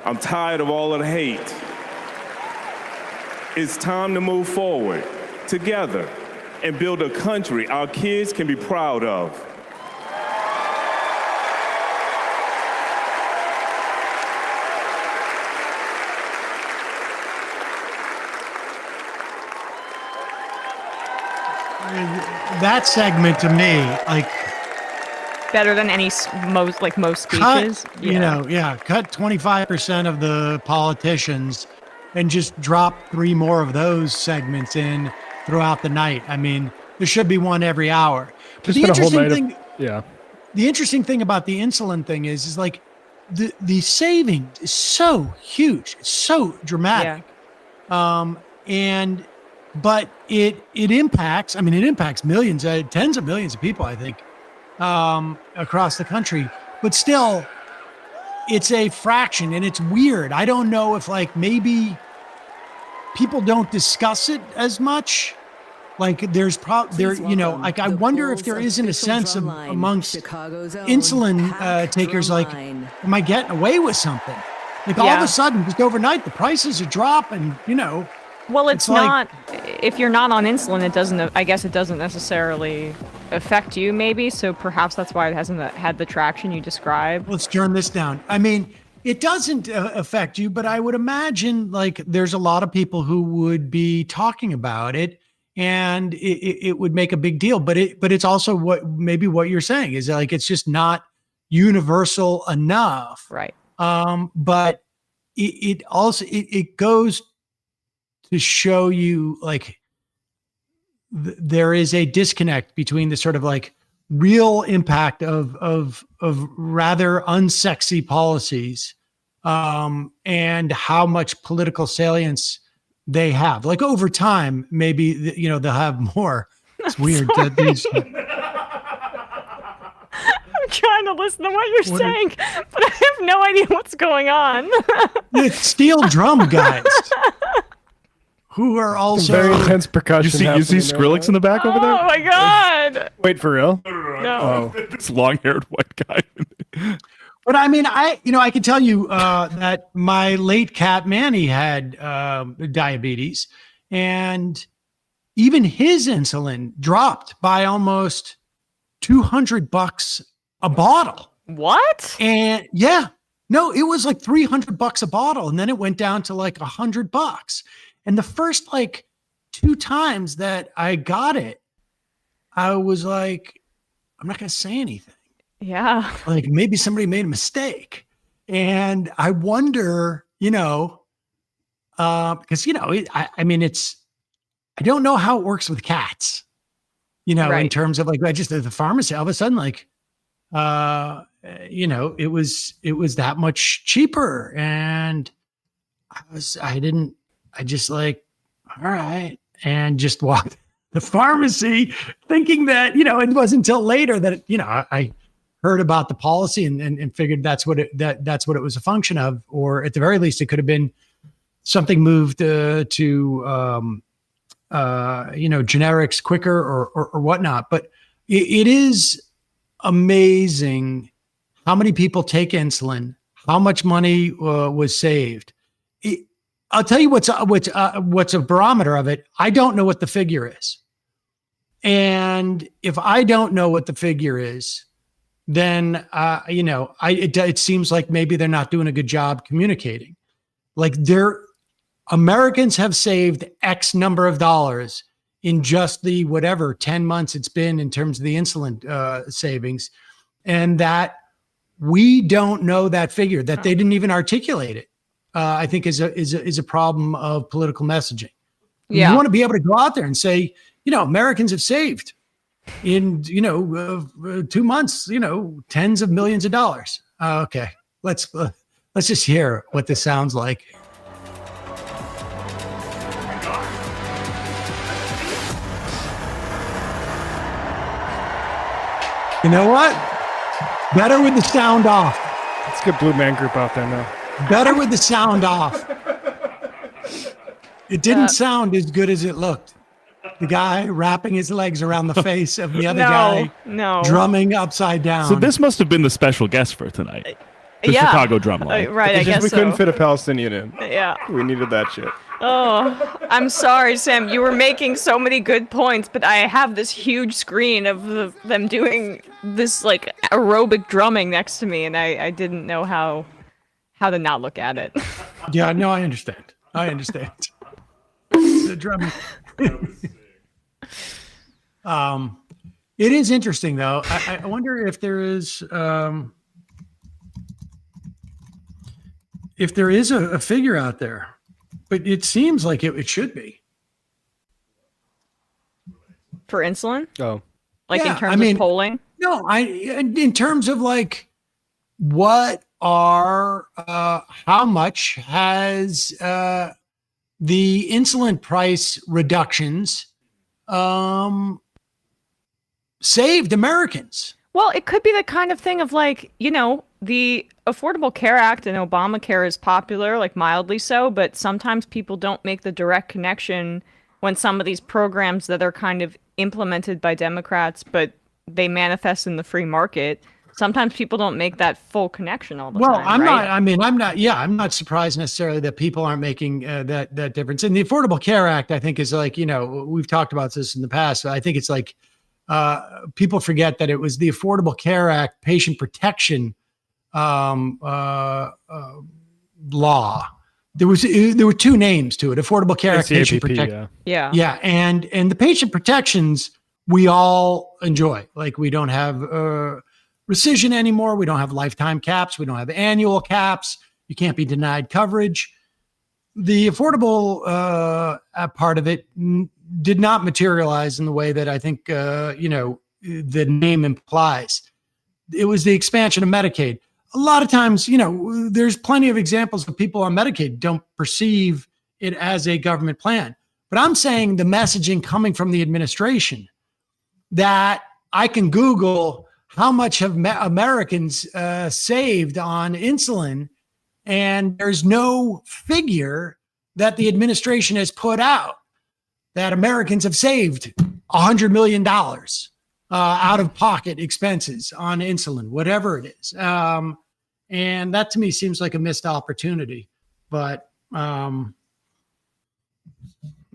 I'm tired of all of the hate. It's time to move forward together and build a country our kids can be proud of. That segment to me, like, Better than any most speeches. cut, cut 25% of the politicians and just drop 3 more of those segments in throughout the night. I mean, there should be one every hour. But Just been a whole night of, yeah. The interesting thing about the insulin thing is like the savings is so huge, it's so dramatic. But it impacts millions, tens of millions of people, I think, across the country. But still, it's a fraction, and it's weird. I don't know if maybe people don't discuss it as much. Like there's I wonder if there isn't a sense of amongst insulin takers, am I getting away with something? All of a sudden, just overnight, the prices are dropping, Well, it's not, if you're not on insulin, it doesn't necessarily affect you, maybe. So perhaps that's why it hasn't had the traction you described. Let's turn this down. I mean, it doesn't affect you, but I would imagine there's a lot of people who would be talking about it, and it would make a big deal. But it's also what you're saying is it's just not universal enough. Right. But it also goes to show you there is a disconnect between the sort of real impact of rather unsexy policies and how much political salience they have. Over time, maybe they'll have more. It's weird that these. I'm trying to listen to what you're saying, but I have no idea what's going on. It's steel drum guys. Who are also very intense percussion. You see Skrillex in the back over there? Oh my god! Wait, for real? No. This long-haired white guy. But I mean, I can tell you that my late cat Manny had diabetes, and even his insulin dropped by almost $200 a bottle. What? And it was $300 a bottle, and then it went down to $100. And the first 2 times that I got it, I was like, I'm not going to say anything. Yeah. Like maybe somebody made a mistake. And I wonder, because, I mean, I don't know how it works with cats, in terms of like, I just at the pharmacy, all of a sudden, like, it was that much cheaper. And I just like, all right. And just walked the pharmacy thinking that, it wasn't until later that, I heard about the policy and figured that's what it was a function of, or at the very least, it could have been something moved to generics quicker or whatnot. But it is amazing how many people take insulin, how much money was saved. I'll tell you what's a barometer of it. I don't know what the figure is. And if I don't know what the figure is, then, it seems like maybe they're not doing a good job communicating. Like Americans have saved X number of dollars in just the 10 months it's been in terms of the insulin savings, and that we don't know that figure, that they didn't even articulate it. I think is a problem of political messaging. Yeah. You want to be able to go out there and say, Americans have saved in 2 months, tens of millions of dollars. Okay, let's just hear what this sounds like. You know what? Better with the sound off. Let's get Blue Man Group out there now. Better with the sound off. It didn't sound as good as it looked. The guy wrapping his legs around the face of the other guy, drumming upside down. So this must have been the special guest for tonight. The Chicago drum line. Right, I guess we couldn't fit a Palestinian in. Yeah. We needed that shit. Oh, I'm sorry, Sam. You were making so many good points, but I have this huge screen of them doing this like aerobic drumming next to me, and I didn't know how to not look at it. Yeah, no, I understand. The drumming. It is interesting though. I wonder if there is a figure out there, but it seems like it should be for insulin. Oh, like in terms of polling. No, in terms of like how much has the insulin price reductions saved Americans? Well, it could be the kind of thing of like, the Affordable Care Act and Obamacare is popular, like mildly so, but sometimes people don't make the direct connection when some of these programs that are kind of implemented by Democrats, but they manifest in the free market. Sometimes people don't make that full connection all the time. Well, I'm not surprised necessarily that people aren't making that difference. And the Affordable Care Act, I think, is like, we've talked about this in the past. I think it's like people forget that it was the Affordable Care Act patient protection law. There were two names to it: Affordable Care Act, patient protection. Yeah. And the patient protections we all enjoy. Like we don't have rescission anymore. We don't have lifetime caps. We don't have annual caps. You can't be denied coverage. The affordable part of it did not materialize in the way that I think, the name implies. It was the expansion of Medicaid. A lot of times, there's plenty of examples of people on Medicaid don't perceive it as a government plan. But I'm saying the messaging coming from the administration that I can Google how much have Americans saved on insulin, and there's no figure that the administration has put out that Americans have saved $100 million out of pocket expenses on insulin, whatever it is. And that to me seems like a missed opportunity, but I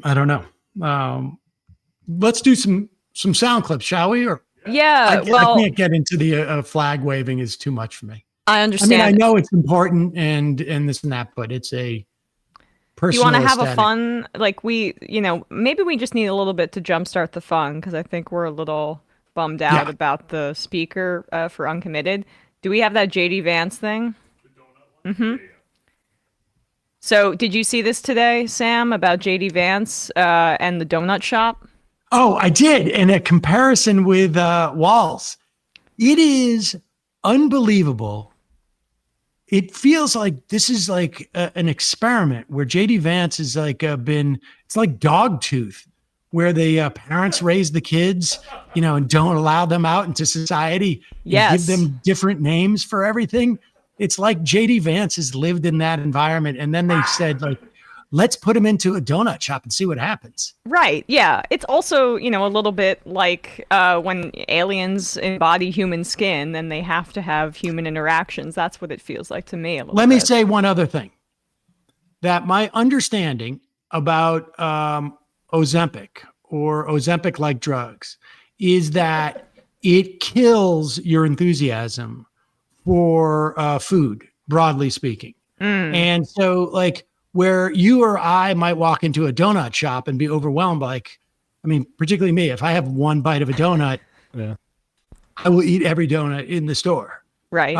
don't know. Let's do some sound clips, shall we? Or yeah, I can't get into the flag waving is too much for me. I understand. I mean, I know it's important and this and that, but it's a personal. You want to have aesthetic. a fun, like maybe we just need a little bit to jumpstart the fun because I think we're a little bummed out about the speaker for Uncommitted. Do we have that JD Vance thing? Mm-hmm. So did you see this today, Sam, about JD Vance and the donut shop? Oh, I did. And a comparison with Walls. It is unbelievable. It feels like this is like an experiment where JD Vance is like it's like Dogtooth, where the parents raise the kids, and don't allow them out into society. Yes. Give them different names for everything. It's like JD Vance has lived in that environment. And then they said, like, let's put him into a donut shop and see what happens. Right. Yeah. It's also, a little bit like when aliens embody human skin, then they have to have human interactions. That's what it feels like to me. Let me say one other thing. That my understanding about Ozempic or Ozempic-like drugs is that it kills your enthusiasm for food, broadly speaking. And so, like, where you or I might walk into a donut shop and be overwhelmed, particularly me, if I have one bite of a donut, I will eat every donut in the store. Right.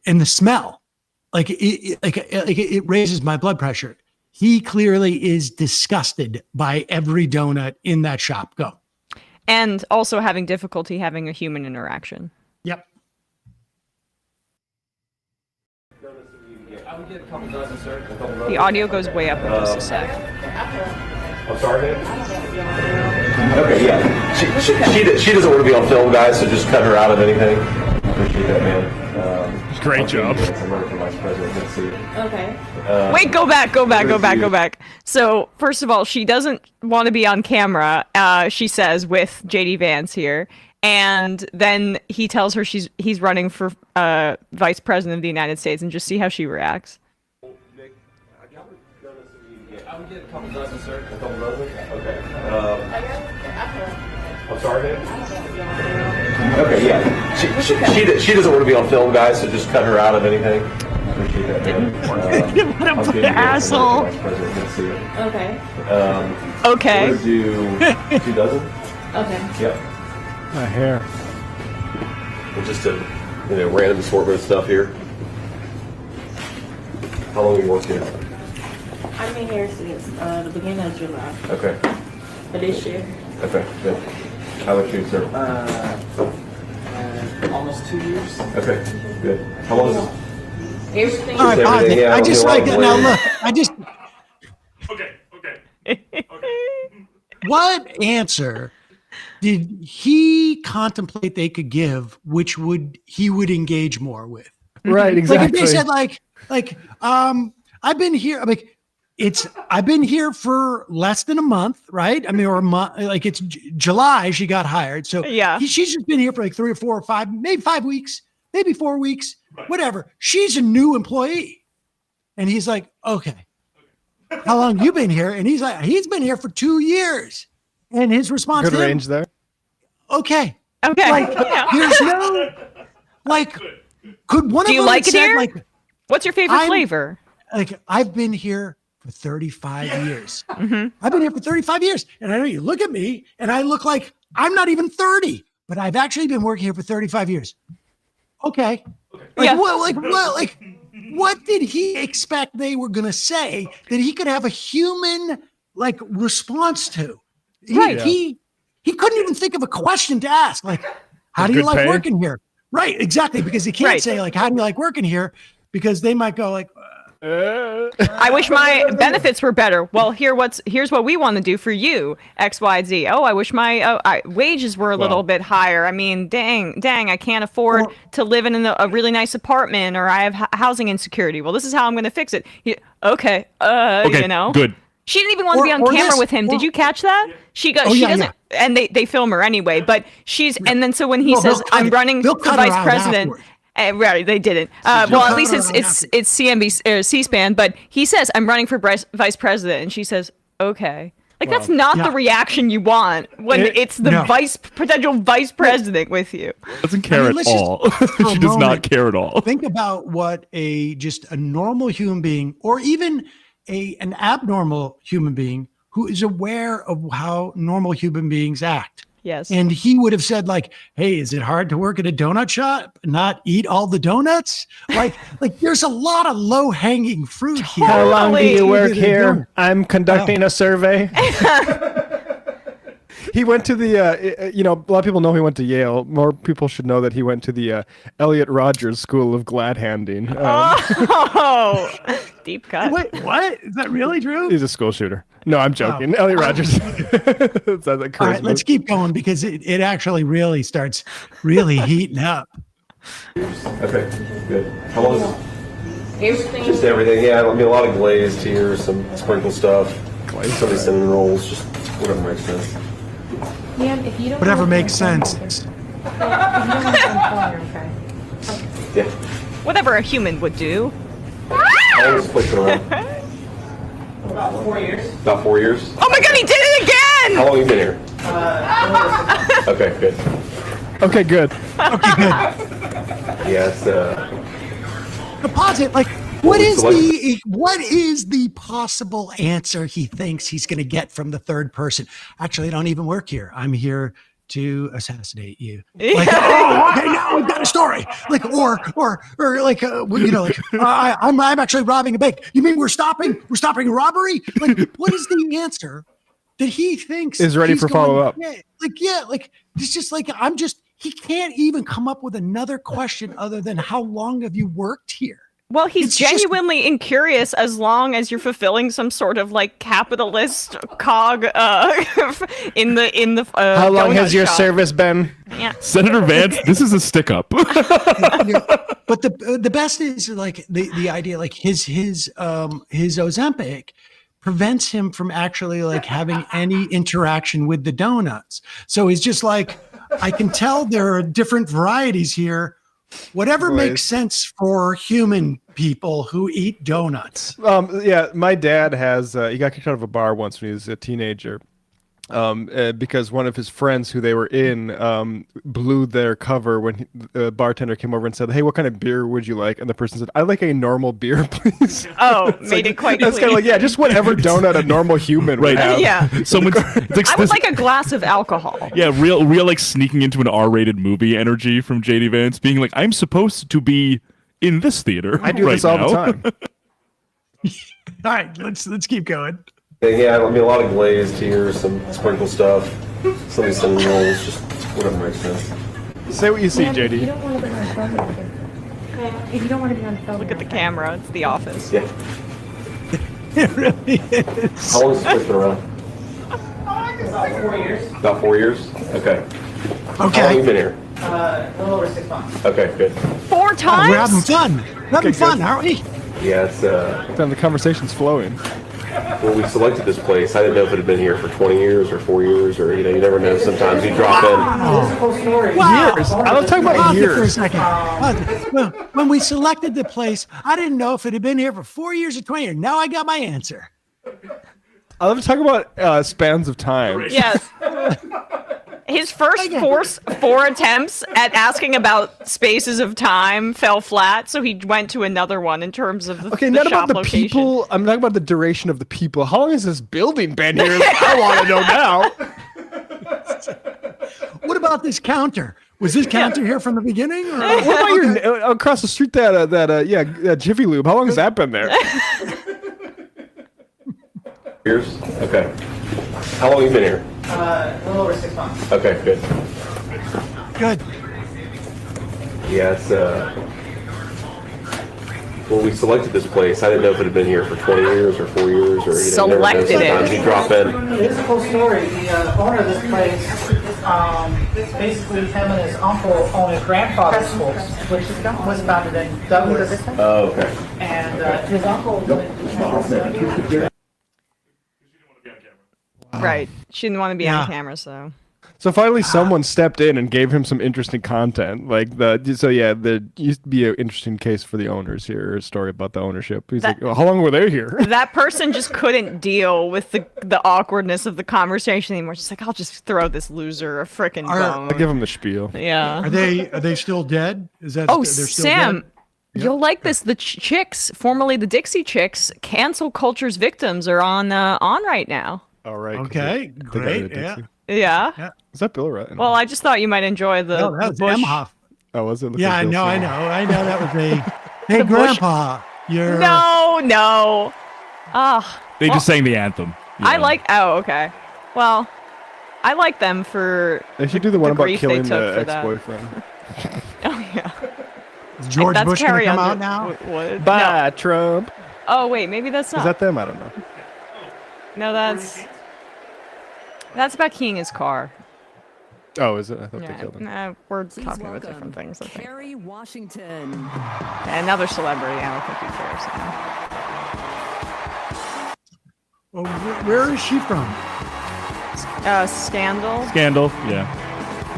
And the smell, it raises my blood pressure. He clearly is disgusted by every donut in that shop. Go. And also having difficulty having a human interaction. Yep. I would get a couple dozen, sir. The audio goes way up in just a sec. I'm sorry, okay, yeah. She doesn't want to be on film, guys, so just cut her out of anything. Appreciate that, man. Great job. I'm running for vice president. Let's see. Okay. Wait, go back. So, first of all, she doesn't want to be on camera, she says, with JD Vance here. And then he tells her he's running for vice president of the United States, and just see how she reacts. I would get a couple dozen, sir. A couple dozen? Okay. I'm sorry, man. Okay, yeah. She doesn't want to be on film, guys, so just cut her out of anything. Appreciate that, man. What an asshole. Okay. Okay. We'll do 2 dozen. Okay. Yep. My hair. And just a random assortment of stuff here. How long have you worked here? I've been here since the beginning of July. Okay. For this year. Okay, good. How about you, sir? Almost 2 years. Okay, good. How long is this? Everything. All right, pause it. I just like it. Now look, Okay. What answer did he contemplate they could give, which he would engage more with? Right, exactly. Like if they said I've been here, I've been here for less than a month, right? Or a month, it's July she got hired. So yeah, she's just been here for like 3 or 4 or 5, maybe 5 weeks, maybe 4 weeks, whatever. She's a new employee. And he's like, okay, how long you been here? And he's like, he's been here for 2 years. And his response Good to him, range there. Okay. Yeah. There's no, could one of them Do you like it said, here? What's your favorite flavor? I've been here for 35 years. Mm-hmm. I've been here for 35 years. And I know you look at me and I look like I'm not even 30, but I've actually been working here for 35 years. Okay. What did he expect they were going to say that he could have a human response to? He couldn't even think of a question to ask. How do you like working here? Right. Exactly. Because he can't say how do you like working here? Because they might go I wish my benefits were better. Well, here's what we want to do for you, X, Y, Z. Oh, I wish my wages were a little bit higher. Dang, I can't afford to live in a really nice apartment, or I have housing insecurity. Well, this is how I'm going to fix it. Okay, Good. She didn't even want to be on camera with him. Did you catch that? She goes. She doesn't, and they film her anyway. But and then so when he says, "I'm running for vice president." Right, they didn't. Well, at least it's CNBC, C-SPAN. But he says, "I'm running for vice president," and she says, "Okay." That's not the reaction you want when it's the potential vice president with you. Doesn't care at all. She does not care at all. Think about what just a normal human being, or even an abnormal human being who is aware of how normal human beings act. Yes. And he would have said like, hey, is it hard to work at a donut shop and not eat all the donuts? Like there's a lot of low hanging fruit here. How long do you work here? I'm conducting a survey. He went to the, a lot of people know he went to Yale. More people should know that he went to the Elliot Rodgers School of Glad Handing. Deep cut. Wait, what? Is that really true? He's a school shooter. No, I'm joking. Elliot Rodgers. That's a All right, let's move. keep going because it actually really starts really heating up. Okay, good. How long is Everything. Just everything, yeah. I mean, a lot of glazed here, some sprinkle stuff, some of these cinnamon rolls, just whatever makes sense. Yeah, if you don't Whatever want makes to- sense. If you don't want to okay. Yeah. Whatever a human would do. How long is this place been around? About 4 years. About 4 years? Oh my God, he did it again! How long have you been here? Okay, good. Okay, good. Okay, good. Yeah, it's, Deposit, like, what is the possible answer he thinks he's going to get from the third person? Actually, I don't even work here. I'm here to assassinate you. Like, oh, okay, now we've got a story. Like, or like, I'm actually robbing a bank. You mean we're stopping a robbery? Like, what is the answer that he thinks Is ready he's for going to follow-up. get? Like, it's just like, he can't even come up with another question other than how long have you worked here? Well, he's It's just- genuinely incurious as long as you're fulfilling some sort of like capitalist cog in the How long donut has your shop. service been? Yeah. Senator Vance, this is a stick up. But the best is like the idea, like his Ozempic prevents him from actually like having any interaction with the donuts. So he's just like, I can tell there are different varieties here. Whatever makes sense for human people who eat donuts. Yeah, my dad has, he got kicked out of a bar once when he was a teenager. Because one of his friends who they were in blew their cover when the bartender came over and said, "Hey, what kind of beer would you like?" And the person said, "I like a normal beer, please." Oh, made it quite That's kind of like, yeah, just whatever donut a normal human would have. Yeah. Someone, I would like a glass of alcohol. Yeah, real like sneaking into an R-rated movie energy from JD Vance, being like, I'm supposed to be in this theater. I do this all the time. All right, let's keep going. yeah, I mean, a lot of glazed here, some sprinkle stuff, some of these cinnamon rolls, just whatever makes sense. Say what you see, If you JD. don't want to be on film, if you don't want to be on film, Look at the camera. It's The Office. Yeah. It really is. How long has this place been around? About 4 years. About 4 years? Okay. How long have you been here? A little over 6 months. Okay, good. 4 times? We're having fun. We're having fun, aren't we? Yeah, it's, Then the conversation's flowing. when we selected this place, I didn't know if it had been here for 20 years or 4 years, or, you never know. Sometimes you drop in. This whole story. Years. I was talking about Pause it for a years. second. Well, when we selected the place, I didn't know if it had been here for 4 years or 20 years. Now I got my answer. I love to talk about spans of time. Yes. His first four attempts at asking about spaces of time fell flat, so he went to another one in terms of the, Okay, the not shop about the location. people. I'm talking about the duration of the people. How long has this building been here? I want to know now. What about this counter? Was this counter here from the beginning? Or? What about your across the street that Jiffy Lube? How long has that been there? Years? Okay. How long have you been here? A little over 6 months. Okay, good. Good. Yeah, it's, when we selected this place, I didn't know if it had been here for 20 years or 4 years, or, never know. Selected it. Sometimes you drop in. This whole story, the owner of this place, basically him and his uncle own his grandfather's school, which was founded in Douglas. Oh, okay. And his uncle. Right. She didn't want to be Yeah. on camera, so. So finally, someone stepped in and gave him some interesting content. There used to be an interesting case for the owners here, a story about the ownership. He's like, well, how long were they here? That person just couldn't deal with the awkwardness of the conversation anymore. She's like, I'll just throw this loser a frickin' I'll bone. give him the spiel. Yeah. Are they still dead? Is that? Oh, they're still Sam, dead? you'll like this. The Chicks, formerly the Dixie Chicks, cancel culture's victims are on right now. All right. Okay, They got rid great. of Yeah. Dixie. Yeah. Is that Bill O'Reilly? Well, I just thought you might enjoy the, No, that the was Bush. Emhoff. Oh, was it? Yeah, I know. I know. That was a. Hey, The Bush- Grandpa, you're. No. They just sang the anthem. I like. Oh, okay. Well, I like them for. They should do the one about grief they killing took the for that. ex-boyfriend. Oh yeah. Is George That's Bush going to Carrie come out Under- now? What? Bye, Trump. Oh wait, maybe that's not. Is that them? I don't know. No, that's about keying his car. Oh, is it? I thought they Yeah, killed him. nah, we're talking about different things. I think. Kerry Washington. Another celebrity. I don't think he cares. Well, where is she from? Scandal. Scandal, yeah.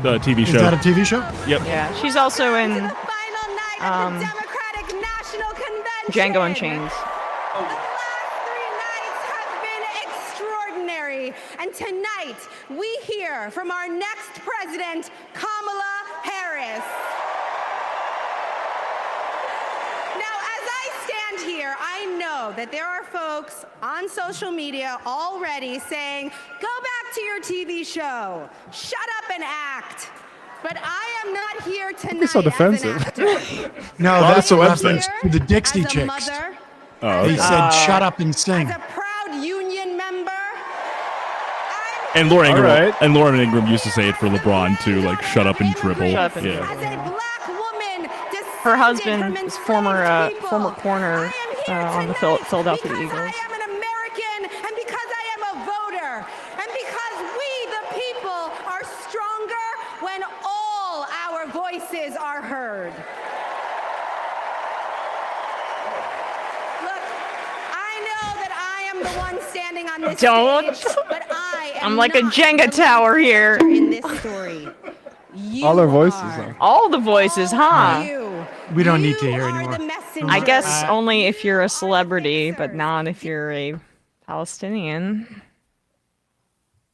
The TV show. Is that a TV show? Yep. Yeah, she's also in Django Unchained. Extraordinary. And tonight, we hear from our next president, Kamala Harris. Now, as I stand here, I know that there are folks on social media already saying, go back to your TV show, shut up and act. But I am not here tonight You're so defensive. as an actor. No, Well, that's that's a reference website. to the Dixie as a Chicks. mother, Oh, They okay. said, "Shut up and sing." as a proud union member. And Laura Ingram, right. and Lauren Ingram used to say it for LeBron too, like "shut up and dribble." Shut up and yeah. As a black woman, Her husband from is former people, corner on the Philadelphia because Eagles. I am an American and because I am a voter and because we, the people, are stronger when all our voices are heard. Look, I know that I am the one standing on this Don't. stage, but I am I'm like a not Jenga the tower here. in this story. You All their voices. are. Huh? All the voices, huh? You. We don't need to You hear are anymore. the messenger. I guess only if you're a celebrity, but not if you're a Palestinian.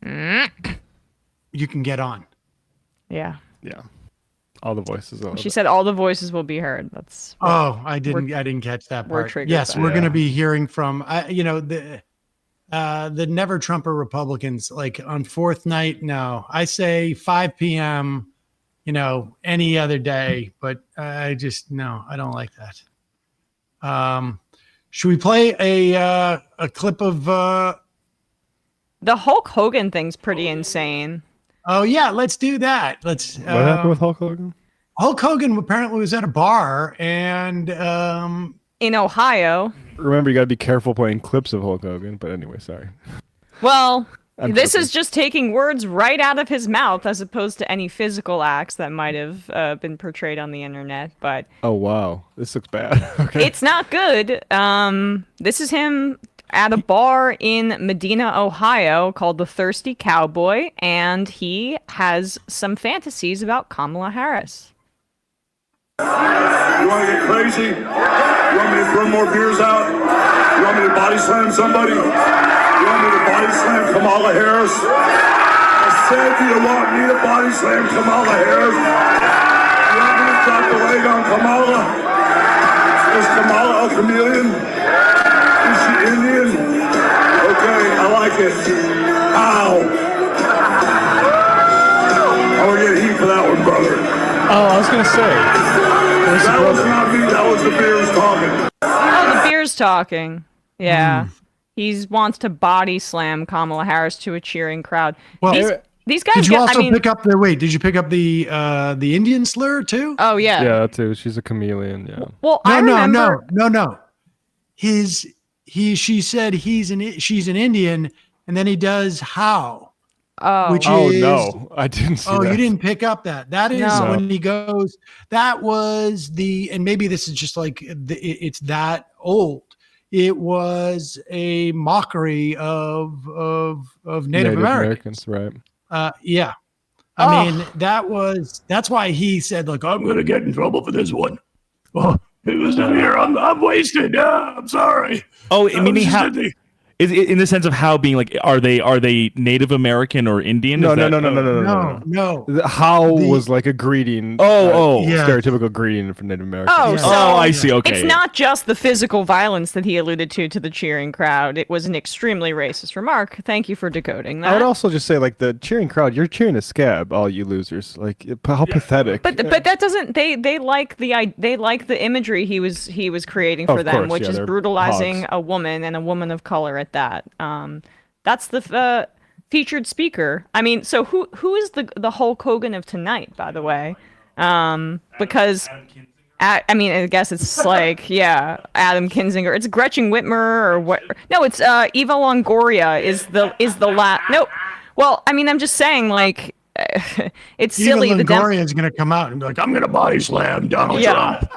You can get on. Yeah. Yeah. All the voices. She said all the voices will be heard. That's Oh, I didn't catch that we're part. triggered Yes, by we're that. going to be hearing from the never Trumper Republicans. Like on fourth night, no, I say 5 p.m. Any other day, but I just no, I don't like that. Should we play a clip of? the Hulk Hogan thing's pretty insane. Oh yeah, let's do that. Let's. What happened with Hulk Hogan? Hulk Hogan apparently was at a bar and In Ohio. Remember, you got to be careful playing clips of Hulk Hogan. But anyway, sorry. Well, I'm this joking. is just taking words right out of his mouth as opposed to any physical acts that might have been portrayed on the internet. But Oh wow, this looks bad. Okay. it's not good. This is him at a bar in Medina, Ohio called the Thirsty Cowboy, and he has some fantasies about Kamala Harris. You want to get crazy? You want me to throw more beers out? You want me to body slam somebody? You want me to body slam Kamala Harris? I said, do you want me to body slam Kamala Harris? You want me to drop the leg on Kamala? Is Kamala a chameleon? Is she Indian? Okay, I like it. Ow. I'm gonna get heat for that one, brother. Oh, I was gonna say. That was not me, that was the beers talking. Oh, the beer's talking. Yeah. He wants to body slam Kamala Harris to a cheering crowd. Well, these guys did you get, also I mean, pick up the wait? Did you pick up the Indian slur too? Oh yeah. Yeah, that too. She's a chameleon. Yeah. Well, I remember. No. She said she's an Indian, and then he does how. Oh. Which Oh is, no, I didn't see Oh, that. you didn't pick up that. That is No. when he goes. That was and maybe this is just like it's that old. It was a mockery of Native Americans. right? Yeah. I mean, that's why he said, like, I'm going to get in trouble for this one. Oh, it was not here. I'm wasted. I'm sorry. Oh, I mean, Is in the sense of how being like, are they Native American or Indian? No, Is no, that- no. The how was like a greeting. Stereotypical greeting for Native Americans. Oh, so I see. Okay, it's not just the physical violence that he alluded to the cheering crowd. It was an extremely racist remark. Thank you for decoding that. I would also just say, like, the cheering crowd, you're cheering a scab, all you losers. Like, how pathetic. But that doesn't they like the imagery he was creating for Of them, course, which yeah, is they're brutalizing hogs. a woman and a woman of color at that. That's the featured speaker. I mean, so who is the Hulk Hogan of tonight, by the way? Because I mean, I guess it's like Adam Kinzinger. It's Gretchen Whitmer or what? No, it's Eva Longoria is the last. No, well, I mean, I'm just saying, like, it's silly. Eva Longoria is going to come out and be like, I'm going to body slam Donald Trump.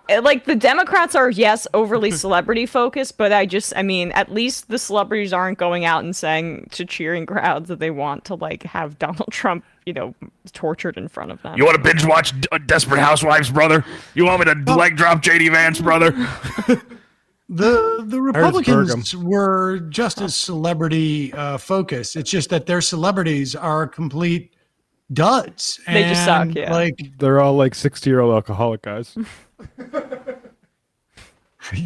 Like, the Democrats are, yes, overly celebrity focused, but I mean, at least the celebrities aren't going out and saying to cheering crowds that they want to, like, have Donald Trump, tortured in front of them. You want to binge watch Desperate Housewives, brother? You want me to leg drop JD Vance, brother? The Republicans were just as celebrity focused. It's just that their celebrities are complete duds. They just suck, yeah. Like, they're all like 60-year-old alcoholic guys.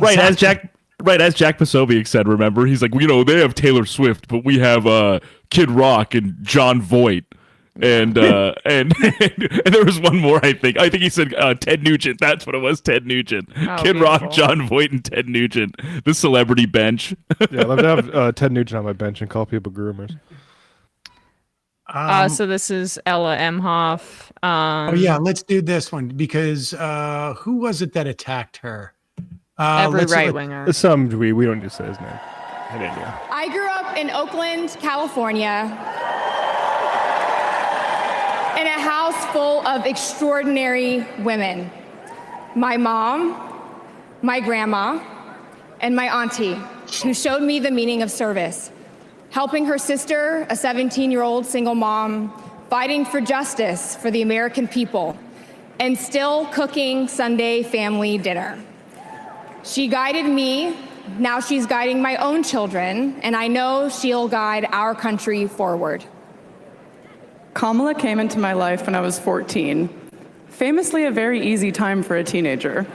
Right, as Jack Posobiec said, remember? He's like, they have Taylor Swift, but we have Kid Rock and John Voight. And and there was one more, I think. I think he said Ted Nugent. That's what it was, Ted Nugent. Kid Rock, John Voight, and Ted Nugent. The celebrity bench. Yeah, I'd love to have Ted Nugent on my bench and call people groomers. So this is Ella Emhoff. Let's do this one because who was it that attacked her? Every right-winger. We don't just say his name. I grew up in Oakland, California, in a house full of extraordinary women. My mom, my grandma, and my auntie, who showed me the meaning of service. Helping her sister, a 17-year-old single mom, fighting for justice for the American people, and still cooking Sunday family dinner. She guided me, now she's guiding my own children, and I know she'll guide our country forward. Kamala came into my life when I was 14. Famously a very easy time for a teenager.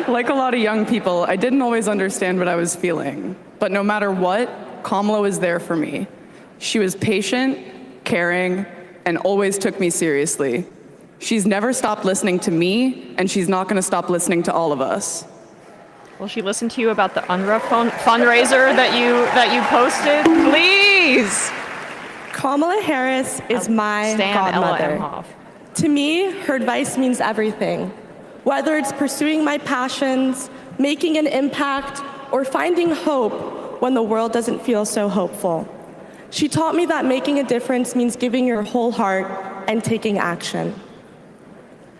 Like a lot of young people, I didn't always understand what I was feeling. But no matter what, Kamala was there for me. She was patient, caring, and always took me seriously. She's never stopped listening to me, and she's not going to stop listening to all of us. Will she listen to you about the UNRWA fundraiser that you posted? Please! Kamala Harris is my godmother. To me, her advice means everything. Whether it's pursuing my passions, making an impact, or finding hope when the world doesn't feel so hopeful. She taught me that making a difference means giving your whole heart and taking action.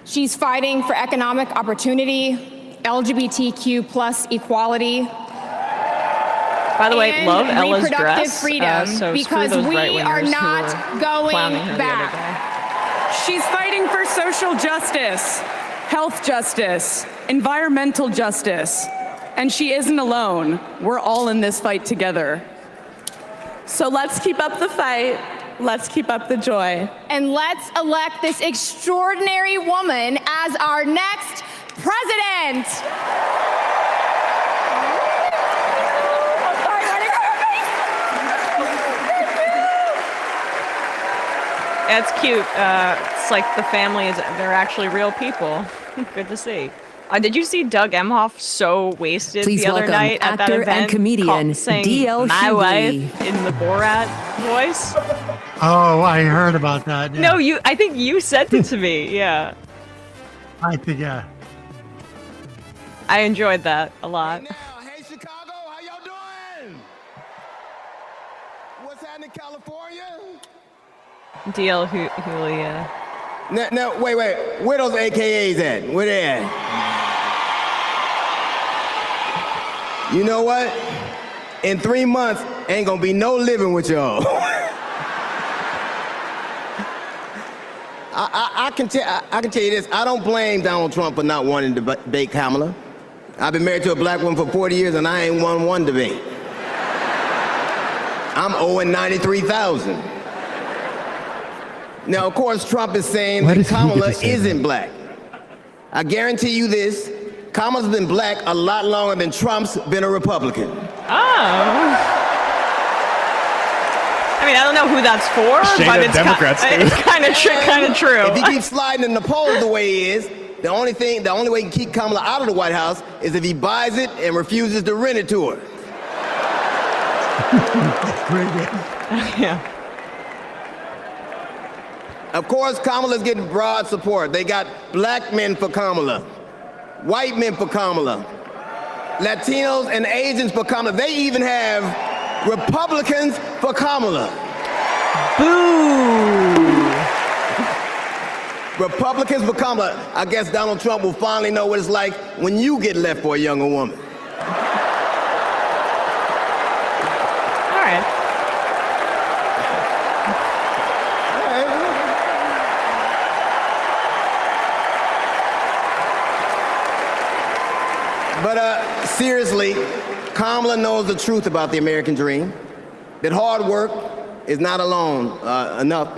She's fighting for economic opportunity, LGBTQ plus equality. By the way, love Ella's reproductive dress. freedom, So because screw those we right-wingers are who not were going clowning her the other back. She's fighting for social justice, health justice, environmental justice. And she isn't alone. We're all in this fight together. So let's keep up the fight. Let's keep up the joy. And let's elect this extraordinary woman as our next president. It's cute. It's like the family they're actually real people. Good to see. Did you see Doug Emhoff so wasted Please the other welcome night at that actor event? and comedian saying D.L. my Hughley. wife in the Borat voice? Oh, I heard about that. Yeah. No, I think you sent it to me. Yeah. I think, yeah. I enjoyed that a lot. Hey, Chicago, how y'all doing? What's happening in California? D.L. Hughley. No, wait. Where those AKAs at? Where they at? You know what? In 3 months, ain't gonna be no living with y'all. I can tell you this. I don't blame Donald Trump for not wanting to debate Kamala. I've been married to a black woman for 40 years and I ain't won one debate. I'm owing $93,000. Now, of course, Trump is saying that Kamala isn't black. I guarantee you this, Kamala's been black a lot longer than Trump's been a Republican. Oh. I mean, I don't know who that's for, but it's kind of true. If he keeps sliding in the polls the way he is, the only way he can keep Kamala out of the White House is if he buys it and refuses to rent it to her. Yeah. Of course, Kamala's getting broad support. They got black men for Kamala, white men for Kamala, Latinos and Asians for Kamala. They even have Republicans for Kamala. Boo! Republicans for Kamala. I guess Donald Trump will finally know what it's like when you get left for a younger woman. All right. But seriously, Kamala knows the truth about the American dream, that hard work is not enough.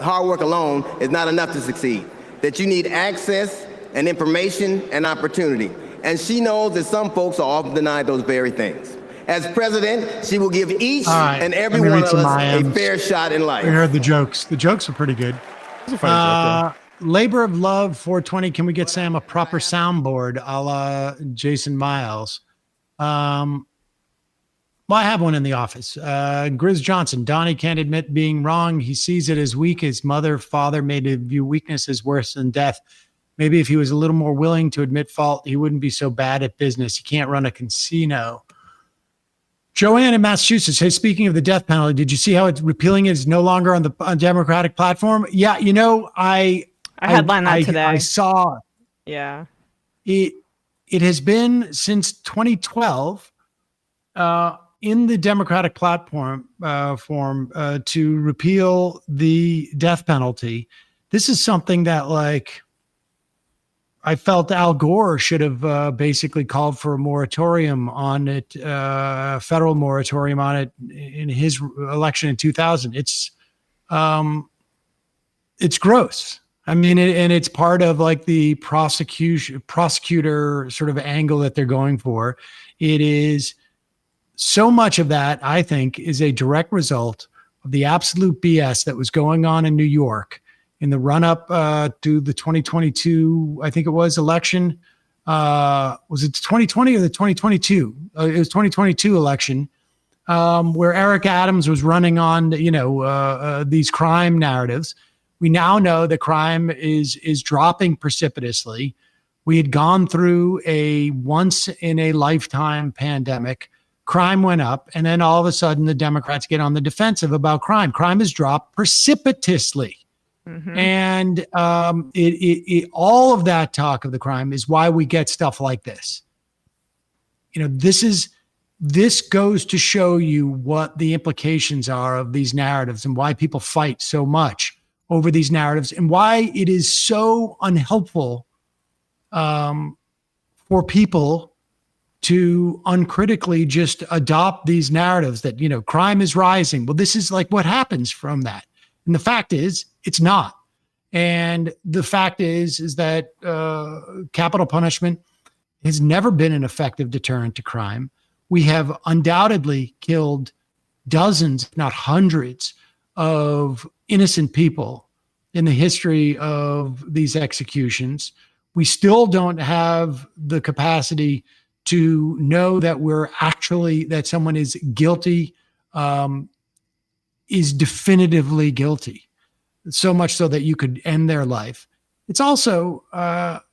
Hard work alone is not enough to succeed. That you need access and information and opportunity. And she knows that some folks are often denied those very things. As president, she will give each and every one of us a fair shot in life. We heard the jokes. The jokes are pretty good. Labor of Love 420. Can we get Sam a proper soundboard a la Jason Miles? Well, I have one in the office. Grizz Johnson. Donnie can't admit being wrong. He sees it as weak. His father made him view weakness as worse than death. Maybe if he was a little more willing to admit fault, he wouldn't be so bad at business. He can't run a casino. Joanne in Massachusetts. Hey, speaking of the death penalty, did you see how it's repealing it is no longer on the Democratic platform? Yeah, you know, I headlined that today. I saw. Yeah. It has been since 2012 in the Democratic platform form to repeal the death penalty. This is something that, like, I felt Al Gore should have basically called for a moratorium on it, federal moratorium on it in his election in 2000. It's gross. I mean, and it's part of like the prosecutor sort of angle that they're going for. It is so much of that, I think, is a direct result of the absolute BS that was going on in New York in the run-up to the 2022, I think it was, election. Was it 2020 or the 2022? It was 2022 election, where Eric Adams was running on, these crime narratives. We now know that crime is dropping precipitously. We had gone through a once-in-a-lifetime pandemic. Crime went up, and then all of a sudden the Democrats get on the defensive about crime. Crime has dropped precipitously. Mm-hmm. And all of that talk of the crime is why we get stuff like this. You know, this goes to show you what the implications are of these narratives and why people fight so much over these narratives and why it is so unhelpful for people to uncritically just adopt these narratives that, crime is rising. Well, this is like what happens from that. And the fact is, it's not. And the fact is that capital punishment has never been an effective deterrent to crime. We have undoubtedly killed dozens, if not hundreds, of innocent people in the history of these executions. We still don't have the capacity to know that that someone is guilty, is definitively guilty, so much so that you could end their life. It's also, from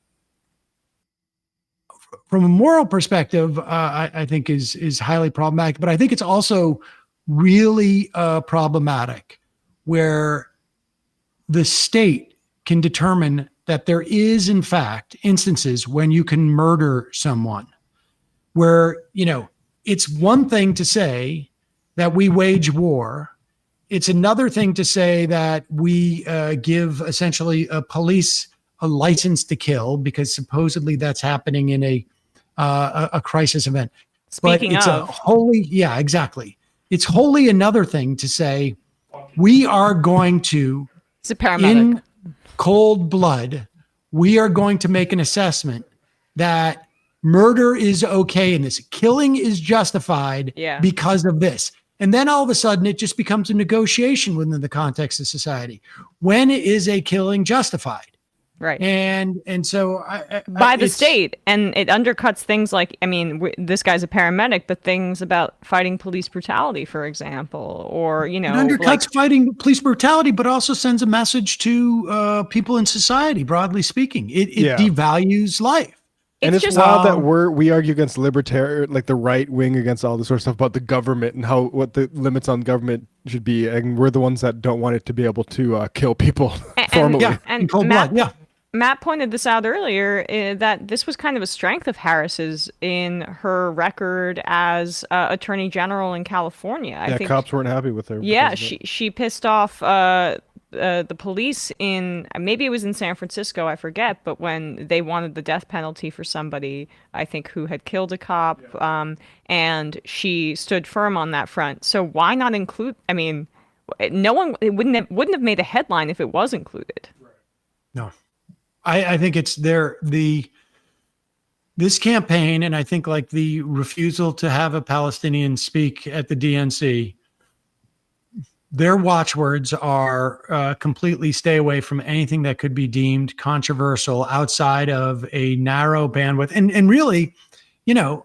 a moral perspective, I think is highly problematic, but I think it's also really problematic where the state can determine that there is, in fact, instances when you can murder someone where, it's one thing to say that we wage war. It's another thing to say that we give essentially a police a license to kill, because supposedly that's happening in a a crisis event. Speaking but it's of. a wholly, yeah, exactly. It's wholly another thing to say, we are going to, It's a paramedic. in cold blood, we are going to make an assessment that murder is okay in this. Killing is justified because of this. And then all of a sudden it just becomes a negotiation within the context of society. When is a killing justified? Right. And so by the state, and it undercuts things like, I mean, this guy's a paramedic, but things about fighting police brutality, for example, or, you know, it undercuts fighting police brutality, but also sends a message to people in society, broadly speaking. It devalues life. And it's just wild that we argue against libertarian, like the right wing, against all this sort of stuff about the government and what the limits on government should be, and we're the ones that don't want it to be able to kill people formally. And cold blood, Matt pointed this out earlier, that this was kind of a strength of Harris's in her record as Attorney General in California. I think cops weren't happy with her. Yeah, she pissed off the police in, maybe it was in San Francisco, I forget, but when they wanted the death penalty for somebody, I think, who had killed a cop, and she stood firm on that front. So why not include? I mean, it wouldn't have made a headline if it was included. No. I think it's this campaign, and I think like the refusal to have a Palestinian speak at the DNC, their watchwords are completely stay away from anything that could be deemed controversial outside of a narrow bandwidth. And really, you know,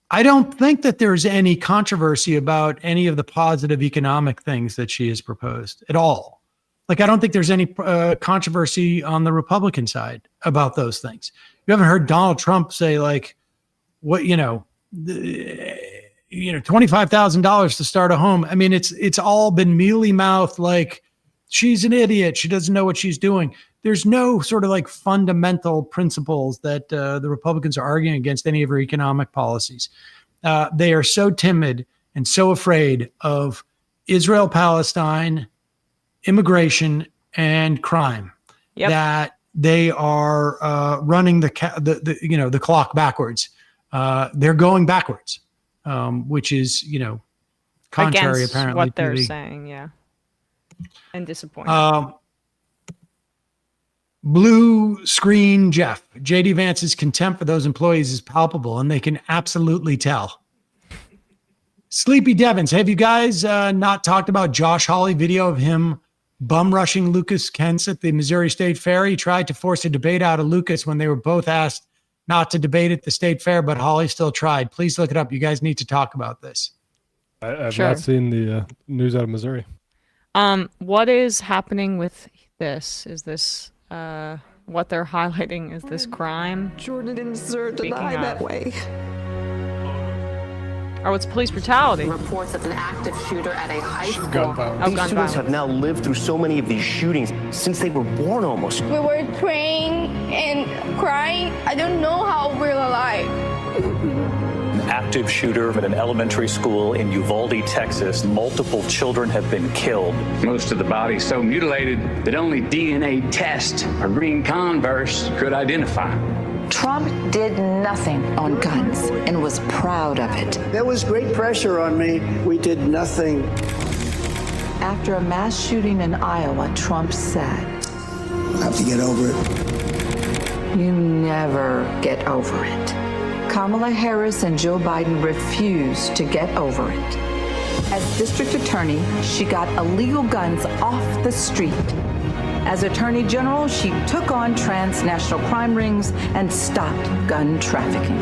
I don't think that there's any controversy about any of the positive economic things that she has proposed at all. Like, I don't think there's any controversy on the Republican side about those things. You haven't heard Donald Trump say, like, what, $25,000 to start a home. I mean, it's all been mealy mouthed, like, she's an idiot, she doesn't know what she's doing. There's no sort of like fundamental principles that the Republicans are arguing against any of her economic policies. They are so timid and so afraid of Israel, Palestine, immigration, and crime that they are running the clock backwards. They're going backwards, which is, contrary against apparently what they're to saying, and disappointing. Blue screen Jeff. JD Vance's contempt for those employees is palpable, and they can absolutely tell. Sleepy Devins, have you guys not talked about Josh Hawley video of him bum rushing Lucas Kentz at the Missouri State Fair? He tried to force a debate out of Lucas when they were both asked not to debate at the state fair, but Hawley still tried. Please look it up. You guys need to talk about this. I've not seen the news out of Missouri. What is happening with this? Is this what they're highlighting? Is this crime? Jordan didn't deserve to die that way. Oh, it's police brutality. Reports of an active shooter at a high school. Gun violence. These students have now lived through so many of these shootings since they were born almost. We were praying and crying. I don't know how we're alive. An active shooter at an elementary school in Uvalde, Texas. Multiple children have been killed. Most of the body so mutilated that only DNA tests or green Converse could identify. Trump did nothing on guns and was proud of it. There was great pressure on me. We did nothing. After a mass shooting in Iowa, Trump said, I'll have to get over it. "You never get over it." Kamala Harris and Joe Biden refused to get over it. As district attorney, she got illegal guns off the street. As Attorney General, she took on transnational crime rings and stopped gun trafficking.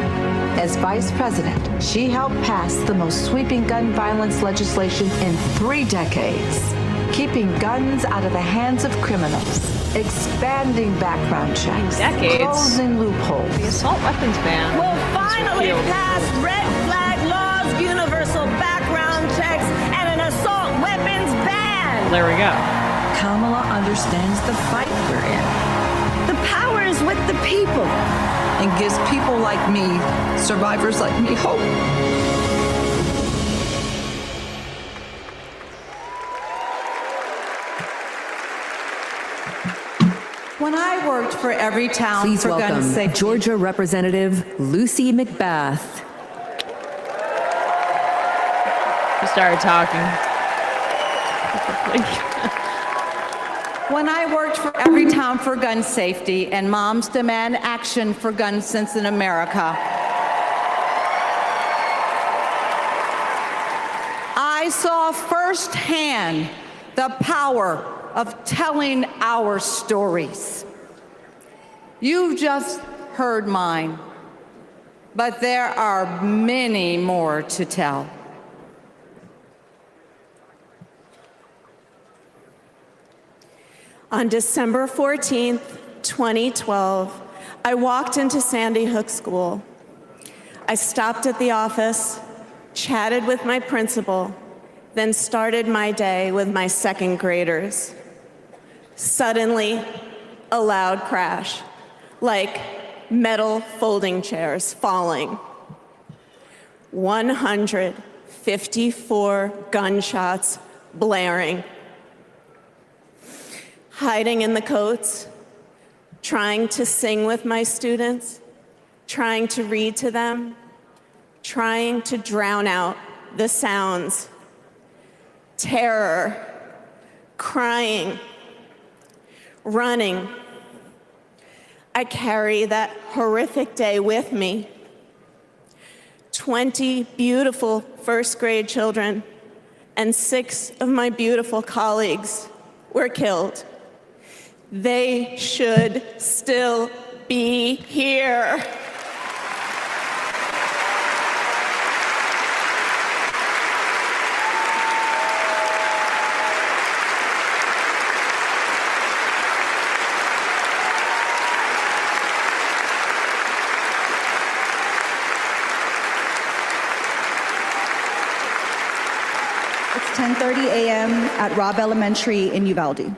As Vice President, she helped pass the most sweeping gun violence legislation in 3 decades, keeping guns out of the hands of criminals, expanding background checks, closing loopholes. The assault weapons ban. We'll finally pass red flag laws, universal background checks, and an assault weapons ban. There we go. Kamala understands the fight we're in. The power is with the people. And gives people like me, survivors like me, hope. When I worked for every town Please for gun welcome safety. Georgia Representative Lucy McBath. She started talking. When I worked for every town for gun safety and moms demand action for gun sense in America, I saw firsthand the power of telling our stories. You've just heard mine, but there are many more to tell. On December 14th, 2012, I walked into Sandy Hook School. I stopped at the office, chatted with my principal, then started my day with my second graders. Suddenly, a loud crash, like metal folding chairs falling. 154 gunshots blaring. Hiding in the coats, trying to sing with my students, trying to read to them, trying to drown out the sounds. Terror, crying, running. I carry that horrific day with me. 20 beautiful first grade children and 6 of my beautiful colleagues were killed. They should still be here. It's 10:30 a.m. at Robb Elementary in Uvalde.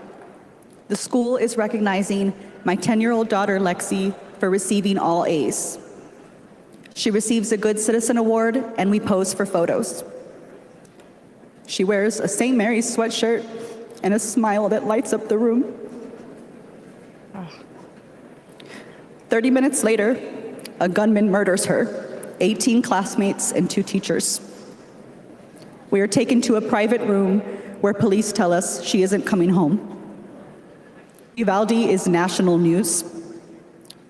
The school is recognizing my 10-year-old daughter, Lexi, for receiving all A's. She receives a Good Citizen Award, and we pose for photos. She wears a St. Mary's sweatshirt and a smile that lights up the room. 30 minutes later, a gunman murders her, 18 classmates and 2 teachers. We are taken to a private room where police tell us she isn't coming home. Uvalde is national news.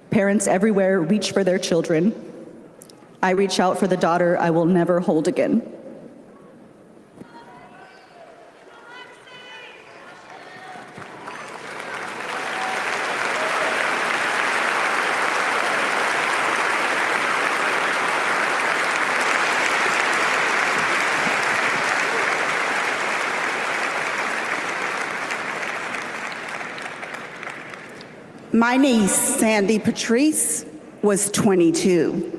Parents everywhere reach for their children. I reach out for the daughter I will never hold again. My niece, Sandy Patrice, was 22.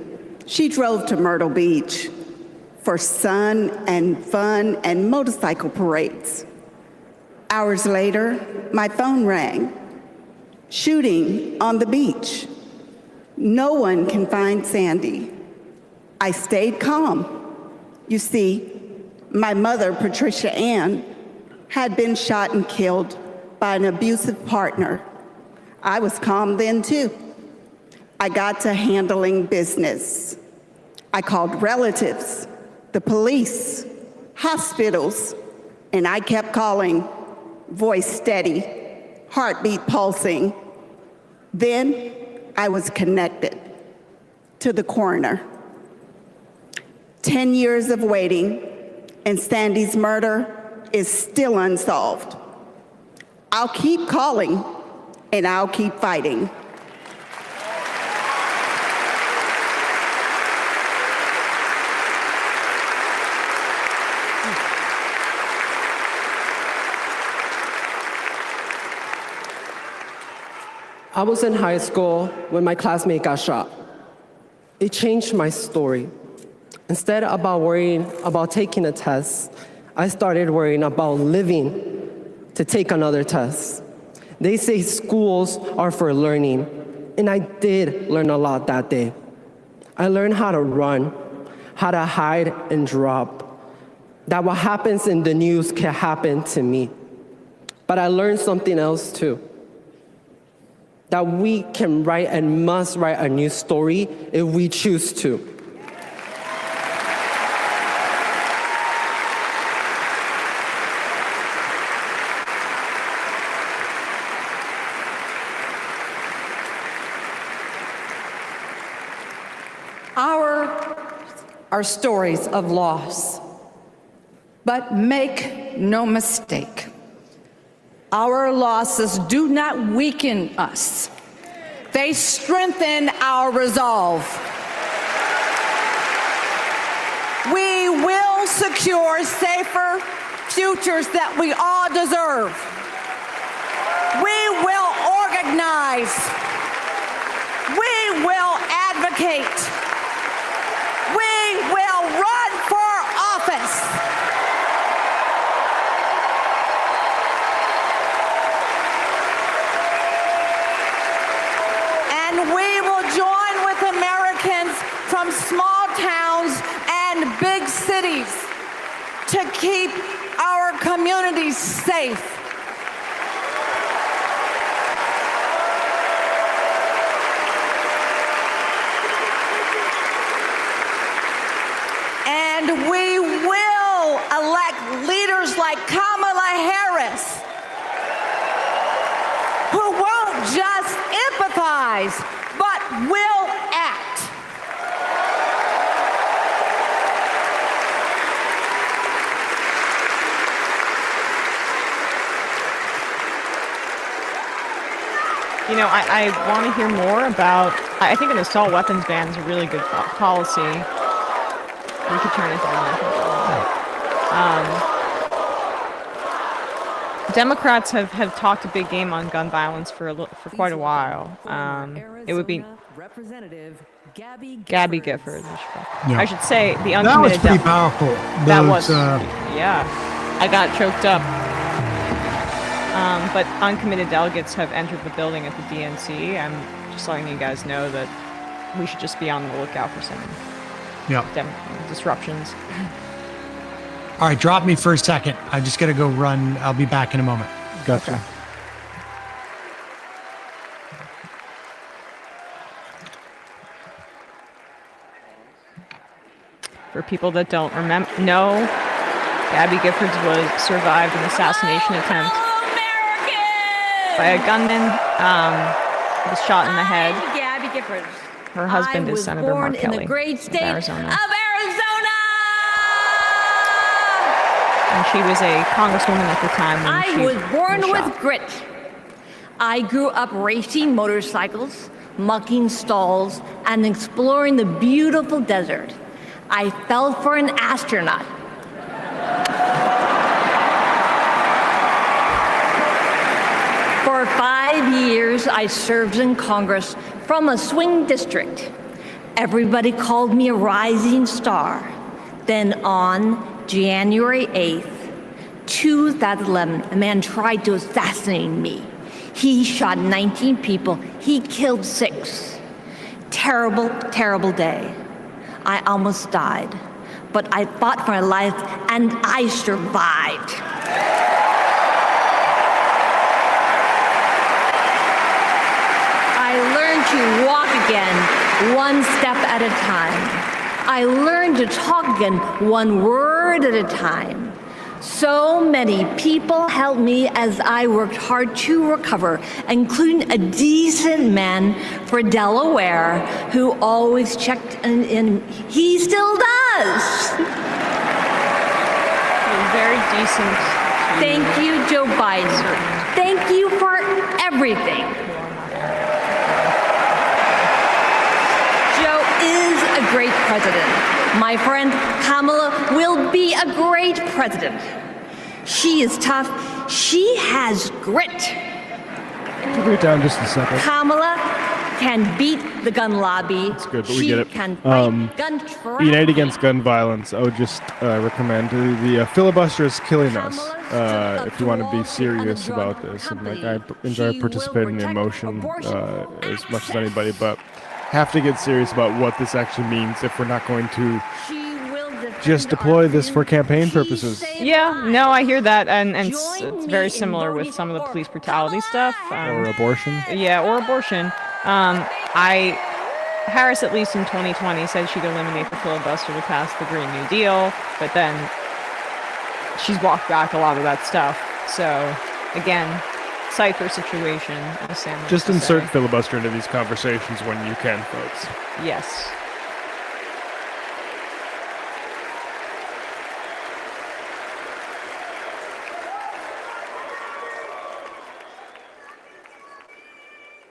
She drove to Myrtle Beach for sun and fun and motorcycle parades. Hours later, my phone rang. Shooting on the beach. No one can find Sandy. I stayed calm. You see, my mother, Patricia Ann, had been shot and killed by an abusive partner. I was calm then too. I got to handling business. I called relatives, the police, hospitals, and I kept calling, voice steady, heartbeat pulsing. Then I was connected to the coroner. 10 years of waiting, and Sandy's murder is still unsolved. I'll keep calling, and I'll keep fighting. I was in high school when my classmate got shot. It changed my story. Instead of worrying about taking a test, I started worrying about living to take another test. They say schools are for learning, and I did learn a lot that day. I learned how to run, how to hide and drop, that what happens in the news can happen to me. But I learned something else too. that we can write and must write a new story if we choose to. Are stories of loss. But make no mistake, our losses do not weaken us. They strengthen our resolve. We will secure safer futures that we all deserve. We will organize. We will advocate. We will run for office. And we will join with Americans from small towns and big cities to keep our communities safe. And we will elect leaders like Kamala Harris, who won't just empathize, but will act. You know, I want to hear more about, I think an assault weapons ban is a really good policy. We could turn it down. Democrats have talked a big game on gun violence for quite a while. It would be Representative Gabby Gifford. Yeah. I should say the That was uncommitted. pretty powerful. That Those, was, yeah. I got choked up. But uncommitted delegates have entered the building at the DNC. I'm just letting you guys know that we should just be on the lookout for some disruptions. All right, drop me for a second. I just got to go run. I'll be back in a moment. Gotcha. Okay. For people that don't know, Gabby Giffords survived an assassination attempt by a gunman. Was shot in the head. Gabby Giffords. Her husband is Senator Mark Kelly in the great state of Arizona. Arizona. And she was a congresswoman at the time when I she was born was with shot. grit. I grew up racing motorcycles, mucking stalls, and exploring the beautiful desert. I fell for an astronaut. For 5 years, I served in Congress from a swing district. Everybody called me a rising star. Then on January 8th, 2011, a man tried to assassinate me. He shot 19 people. He killed 6. Terrible, terrible day. I almost died, but I fought for my life and I survived. I learned to walk again, one step at a time. I learned to talk again, one word at a time. So many people helped me as I worked hard to recover, including a decent man for Delaware who always checked in. He still does. Very decent. Thank you, Joe Biden. Thank you for everything. Joe is a great president. My friend Kamala will be a great president. She is tough. She has grit. Bring it down just a second. Kamala can beat the gun lobby. It's good, but she we get it. Can fight gun Unite against gun violence. I would just recommend the filibuster is killing us. If you want to be serious about this, and like I enjoy participating in the emotion as much as anybody, but have to get serious about what this actually means if we're not going to just deploy this for campaign purposes. Yeah, no, I hear that, and it's very similar with some of the police brutality stuff. Or abortion. Yeah, or abortion. Harris, at least in 2020, said she'd eliminate the filibuster to pass the Green New Deal, but then she's walked back a lot of that stuff. So, again, cipher situation, as Sam likes Just to insert say. filibuster into these conversations when you can, folks. Yes.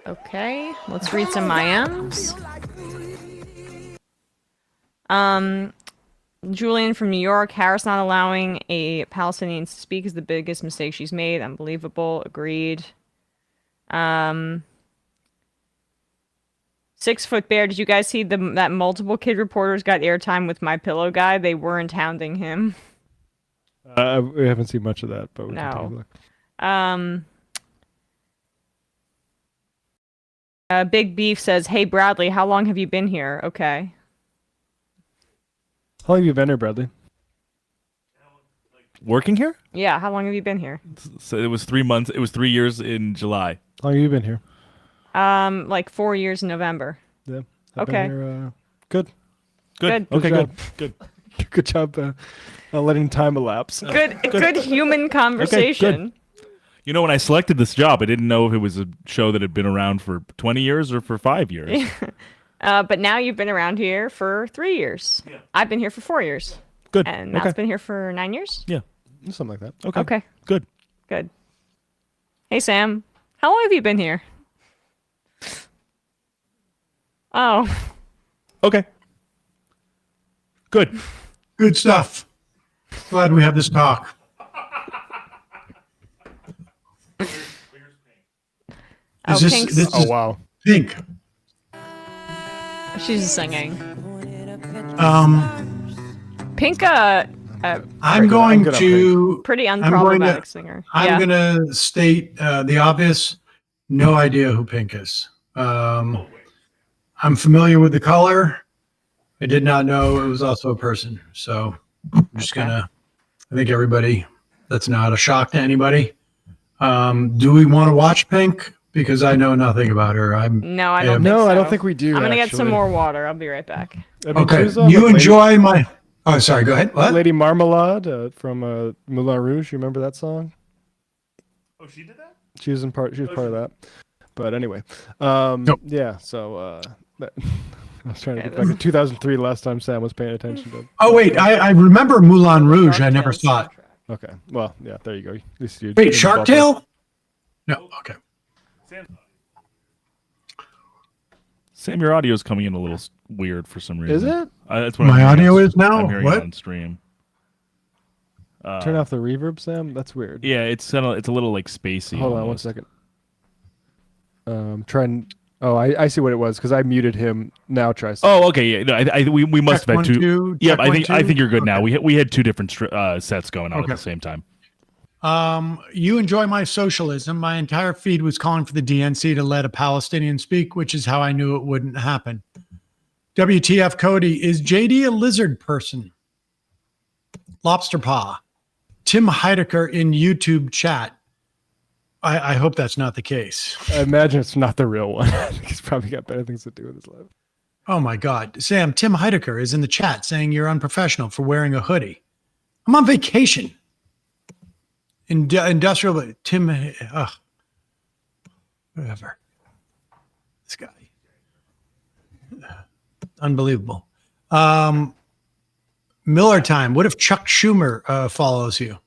Okay, let's read some IMs. Julian from New York, Harris not allowing a Palestinian to speak is the biggest mistake she's made. Unbelievable. Agreed. 6 Foot Bear, did you guys see that multiple kid reporters got airtime with My Pillow guy? They weren't hounding him. We haven't seen much of that, but we can take a No. look. Big Beef says, "Hey Bradley, how long have you been here?" Okay. How long have you been here, Bradley? Working here? Yeah, how long have you been here? So it was 3 months. It was 3 years in July. How long have you been here? Like 4 years in November. Yeah. I've been Okay. here, good. Good. Okay, job. good. Good job letting time elapse. Good human conversation. You know, when I selected this job, I didn't know if it was a show that had been around for 20 years or for 5 years. But now you've been around here for 3 years. Yeah. I've been here for 4 years. Good. And Matt's been here for 9 years? Yeah. Something like that. Okay. Good. Good. Hey, Sam. How long have you been here? Oh. Okay. Good. Good stuff. Glad we have this talk. Oh, Pink's- Oh, wow. Pink. She's singing. Pink. Pink, I'm going to pretty I'm unproblematic going to- singer. I'm going to state the obvious. No idea who Pink is. I'm familiar with the color. I did not know it was also a person. So I'm just gonna. I think everybody. That's not a shock to anybody. Do we want to watch Pink? Because I know nothing about her. No, I don't think No, so. I don't think we do. I'm going to get some actually. more water. I'll be right back. I mean, Okay. she was on You with enjoy my. Oh, sorry. Go ahead. What? Lady Marmalade from Moulin Rouge. You remember that song? Oh, she did that? She was part of that. But anyway, yeah. So I was trying to get back to 2003. Last time Sam was paying attention to. Oh wait, I remember Moulin Rouge. I never saw it. Okay. Well, yeah. There you go. At least you. Wait, Shark Tale? No. Okay. Sam, your audio is coming in a little weird for some reason. Is it? That's what My I'm hearing audio on- is now? I'm hearing What? it on stream. Turn off the reverb, Sam. That's weird. Yeah, it's a little like spacey. Hold on 1 almost. second. Try and. Oh, I see what it was because I muted him. Now try. Oh, okay. Yeah, no, we must Check have had one, two. two, Yeah, check I one, think two. you're good now. Okay. We had two different sets going on Okay. at the same time. You enjoy my socialism. My entire feed was calling for the DNC to let a Palestinian speak, which is how I knew it wouldn't happen. WTF Cody, is JD a lizard person? Lobster Paw. Tim Heidecker in YouTube chat. I hope that's not the case. I imagine it's not the real one. He's probably got better things to do with his life. Oh my God. Sam, Tim Heidecker is in the chat saying you're unprofessional for wearing a hoodie. I'm on vacation. Industrial, Tim, whatever. This guy. Unbelievable. Miller time. What if Chuck Schumer follows you?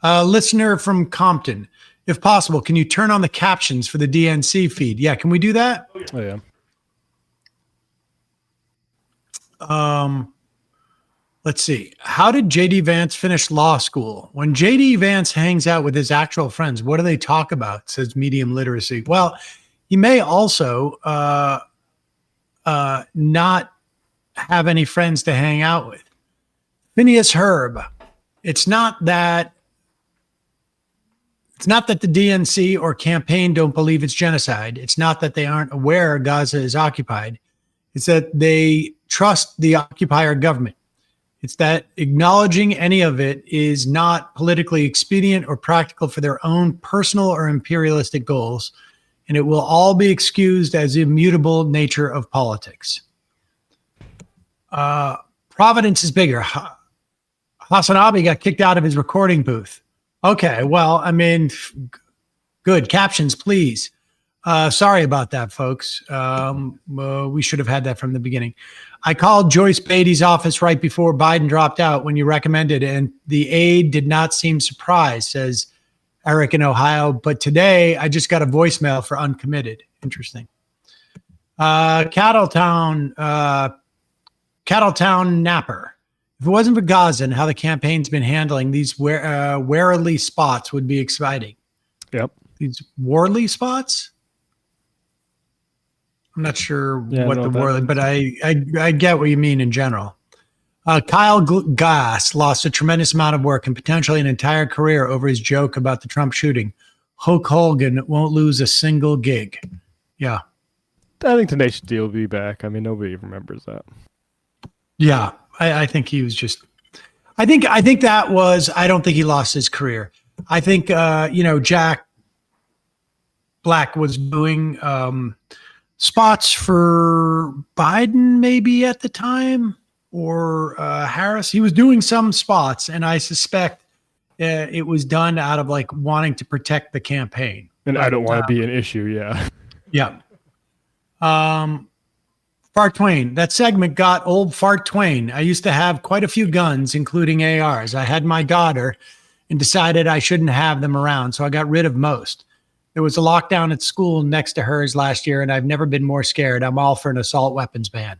Listener from Compton. If possible, can you turn on the captions for the DNC feed? Yeah, can we do that? Oh yeah. Let's see. How did JD Vance finish law school? When JD Vance hangs out with his actual friends, what do they talk about? Says medium literacy. Well, he may also not have any friends to hang out with. Phineas Herb. It's not that the DNC or campaign don't believe it's genocide. It's not that they aren't aware Gaza is occupied. It's that they trust the occupier government. It's that acknowledging any of it is not politically expedient or practical for their own personal or imperialistic goals, and it will all be excused as the immutable nature of politics. Providence is bigger. Hasanabi got kicked out of his recording booth. Okay, well, I mean, good. Captions, please. Sorry about that, folks. We should have had that from the beginning. I called Joyce Beatty's office right before Biden dropped out when you recommended it, and the aide did not seem surprised, says Eric in Ohio. But today, I just got a voicemail for Uncommitted. Interesting. Cattletown Napper. If it wasn't for Gaza and how the campaign's been handling these warily spots would be exciting. Yep. These warily spots? I'm not sure what the word, but I get what you mean in general. Kyle Gass lost a tremendous amount of work and potentially an entire career over his joke about the Trump shooting. Hulk Hogan won't lose a single gig. Yeah. I think Tenacious D will be back. I mean, nobody remembers that. Yeah. I think he was just, I think that was, I don't think he lost his career. I think, Jack Black was doing, spots for Biden maybe at the time, or Harris. He was doing some spots, and I suspect it was done out of like wanting to protect the campaign. And I don't want to be an issue. Yeah. Yeah. Fart Twain. That segment got old. Fart Twain. I used to have quite a few guns, including ARs. I had my daughter and decided I shouldn't have them around, so I got rid of most. There was a lockdown at school next to hers last year, and I've never been more scared. I'm all for an assault weapons ban.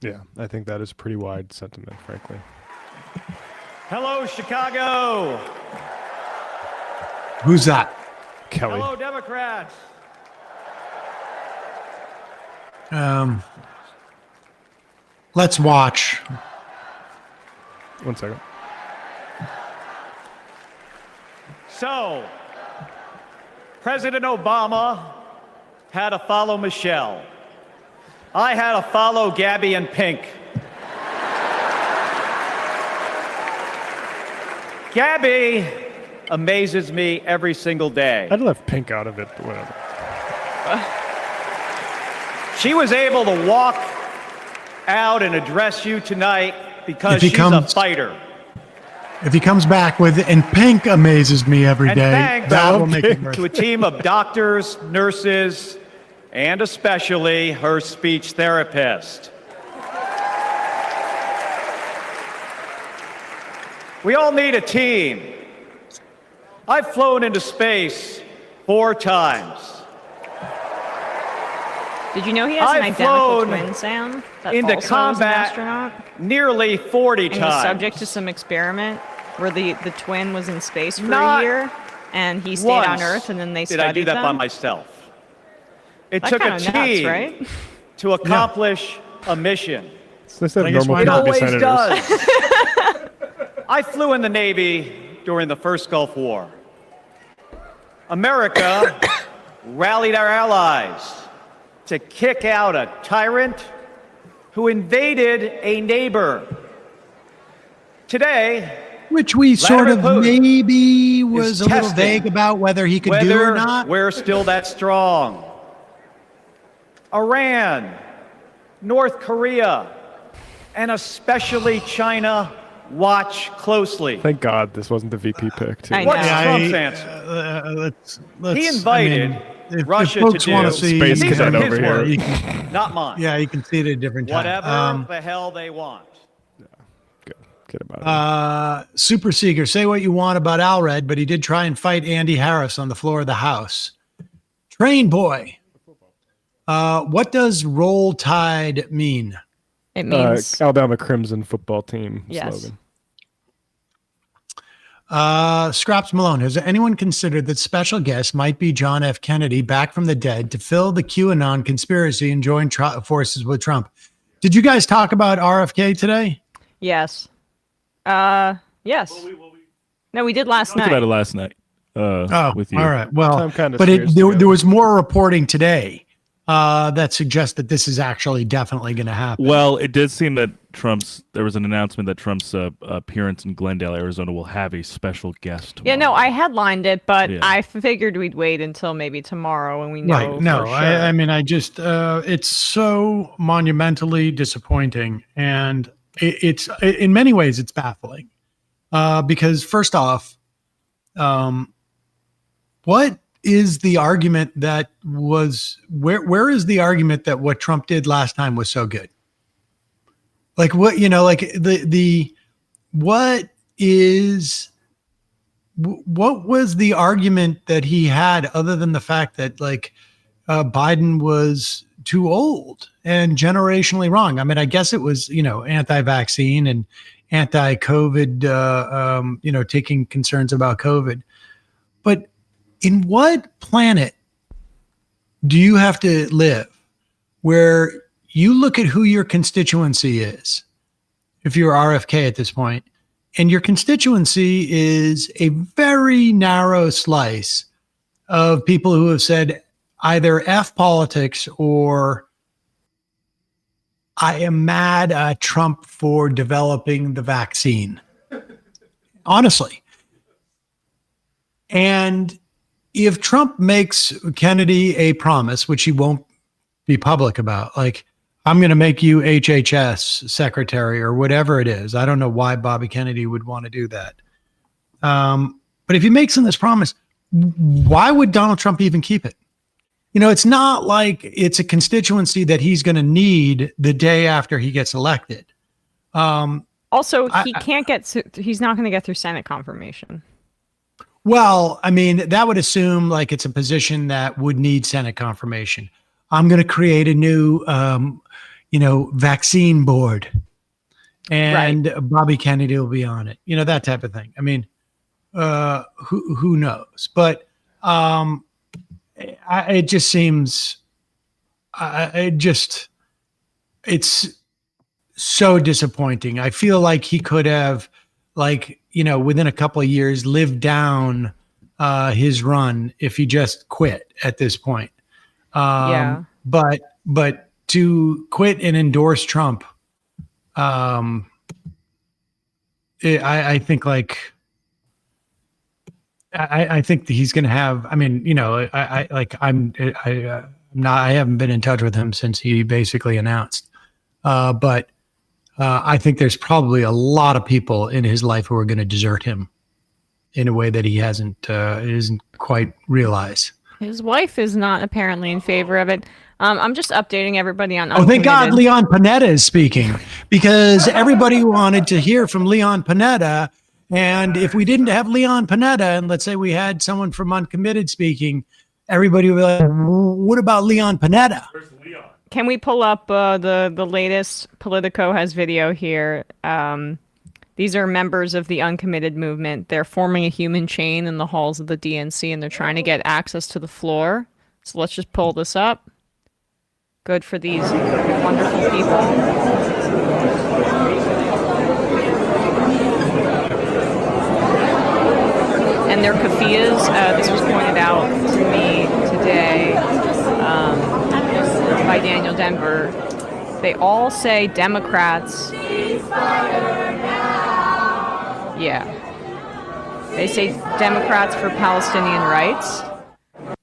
Yeah, I think that is pretty wide sentiment, frankly. Hello, Chicago. Who's that? Kelly. Hello, Democrats. Let's watch. 1 second. So, President Obama had to follow Michelle. I had to follow Gabby and Pink. Gabby amazes me every single day. I'd left Pink out of it, but whatever. She was able to walk out and address you tonight because she's a fighter. If he comes back with, and Pink amazes me every And day, thanks that will make it worth to a team of doctors, nurses, and especially her speech therapist. We all need a team. I've flown into space 4 times. Did you know he has an identical twin, Sam? That into also combat was an astronaut? Nearly 40 And times. was subject to some experiment where the twin was in space for Not a year, and he stayed on once Earth, and then they did studied I do that by them. myself. It That took a kinda nuts, team right? to accomplish a mission. Let's have I guess normal why It not? people be always senators. does. I flew in the Navy during the first Gulf War. America rallied our allies to kick out a tyrant who invaded a neighbor. Today, Which we sort of Vladimir Putin maybe was is a little testing vague about whether he could do or not. we're still that strong. Iran, North Korea, and especially China watch closely. Thank God this wasn't the VP pick, too. I What's know. Trump's answer? Let's, He invited if Russia folks to want do to see, Space these Cadet are over his here. words, you can, not mine. yeah, you can see it at a different time. Whatever the hell they want. Get about it. Super Seeker, say what you want about Alred, but he did try and fight Andy Harris on the floor of the House. Train Boy, what does Roll Tide mean? It means Alabama Crimson football team Yes. slogan. Scraps Malone, has anyone considered that special guest might be John F. Kennedy back from the dead to fill the QAnon conspiracy and join forces with Trump? Did you guys talk about RFK today? yes. Yes. No, we did last Talked night. about it last night. Oh, with you. all right. Well, I'm kinda but serious there to go. was more reporting today. that suggest that this is actually definitely going to happen. Well, it did seem that there was an announcement that Trump's appearance in Glendale, Arizona will have a special guest. Yeah, no, I headlined it, but Yeah. I figured we'd wait until maybe tomorrow when we know. Right. No, for sure. I mean, I just, it's so monumentally disappointing. And it's in many ways, it's baffling. Because first off, what is the argument that where is the argument that what Trump did last time was so good? Like what, like what was the argument that he had other than the fact that Biden was too old and generationally wrong? I mean, I guess it was, anti-vaccine and anti-COVID, taking concerns about COVID. But in what planet do you have to live where you look at who your constituency is, if you're RFK at this point, and your constituency is a very narrow slice of people who have said either F politics or I am mad at Trump for developing the vaccine. Honestly. And if Trump makes Kennedy a promise, which he won't be public about, like, I'm going to make you HHS secretary or whatever it is. I don't know why Bobby Kennedy would want to do that. But if he makes him this promise, why would Donald Trump even keep it? It's not like it's a constituency that he's going to need the day after he gets elected. Also, he's not going to get through Senate confirmation. Well, I mean, that would assume it's a position that would need Senate confirmation. I'm going to create a new, vaccine board, and Bobby Kennedy will be on it. That type of thing. I mean, who knows? But it just seems, it's so disappointing. I feel like he could have, within a couple of years, lived down his run if he just quit at this point. Yeah. But to quit and endorse Trump, I think I think that he's going to have. I mean, I haven't been in touch with him since he basically announced, but. I think there's probably a lot of people in his life who are going to desert him in a way that he isn't quite realized. His wife is not apparently in favor of it. I'm just updating everybody on. Oh, thank God Leon Panetta is speaking, because everybody wanted to hear from Leon Panetta. And if we didn't have Leon Panetta, and let's say we had someone from Uncommitted speaking, everybody would be like, what about Leon Panetta? Can we pull up the latest? Politico has video here. These are members of the Uncommitted movement. They're forming a human chain in the halls of the DNC, and they're trying to get access to the floor. So let's just pull this up. Good for these wonderful people. And their keffiyehs, this was pointed out to me today by Daniel Denver. They all say Democrats. Yeah. They say Democrats for Palestinian rights.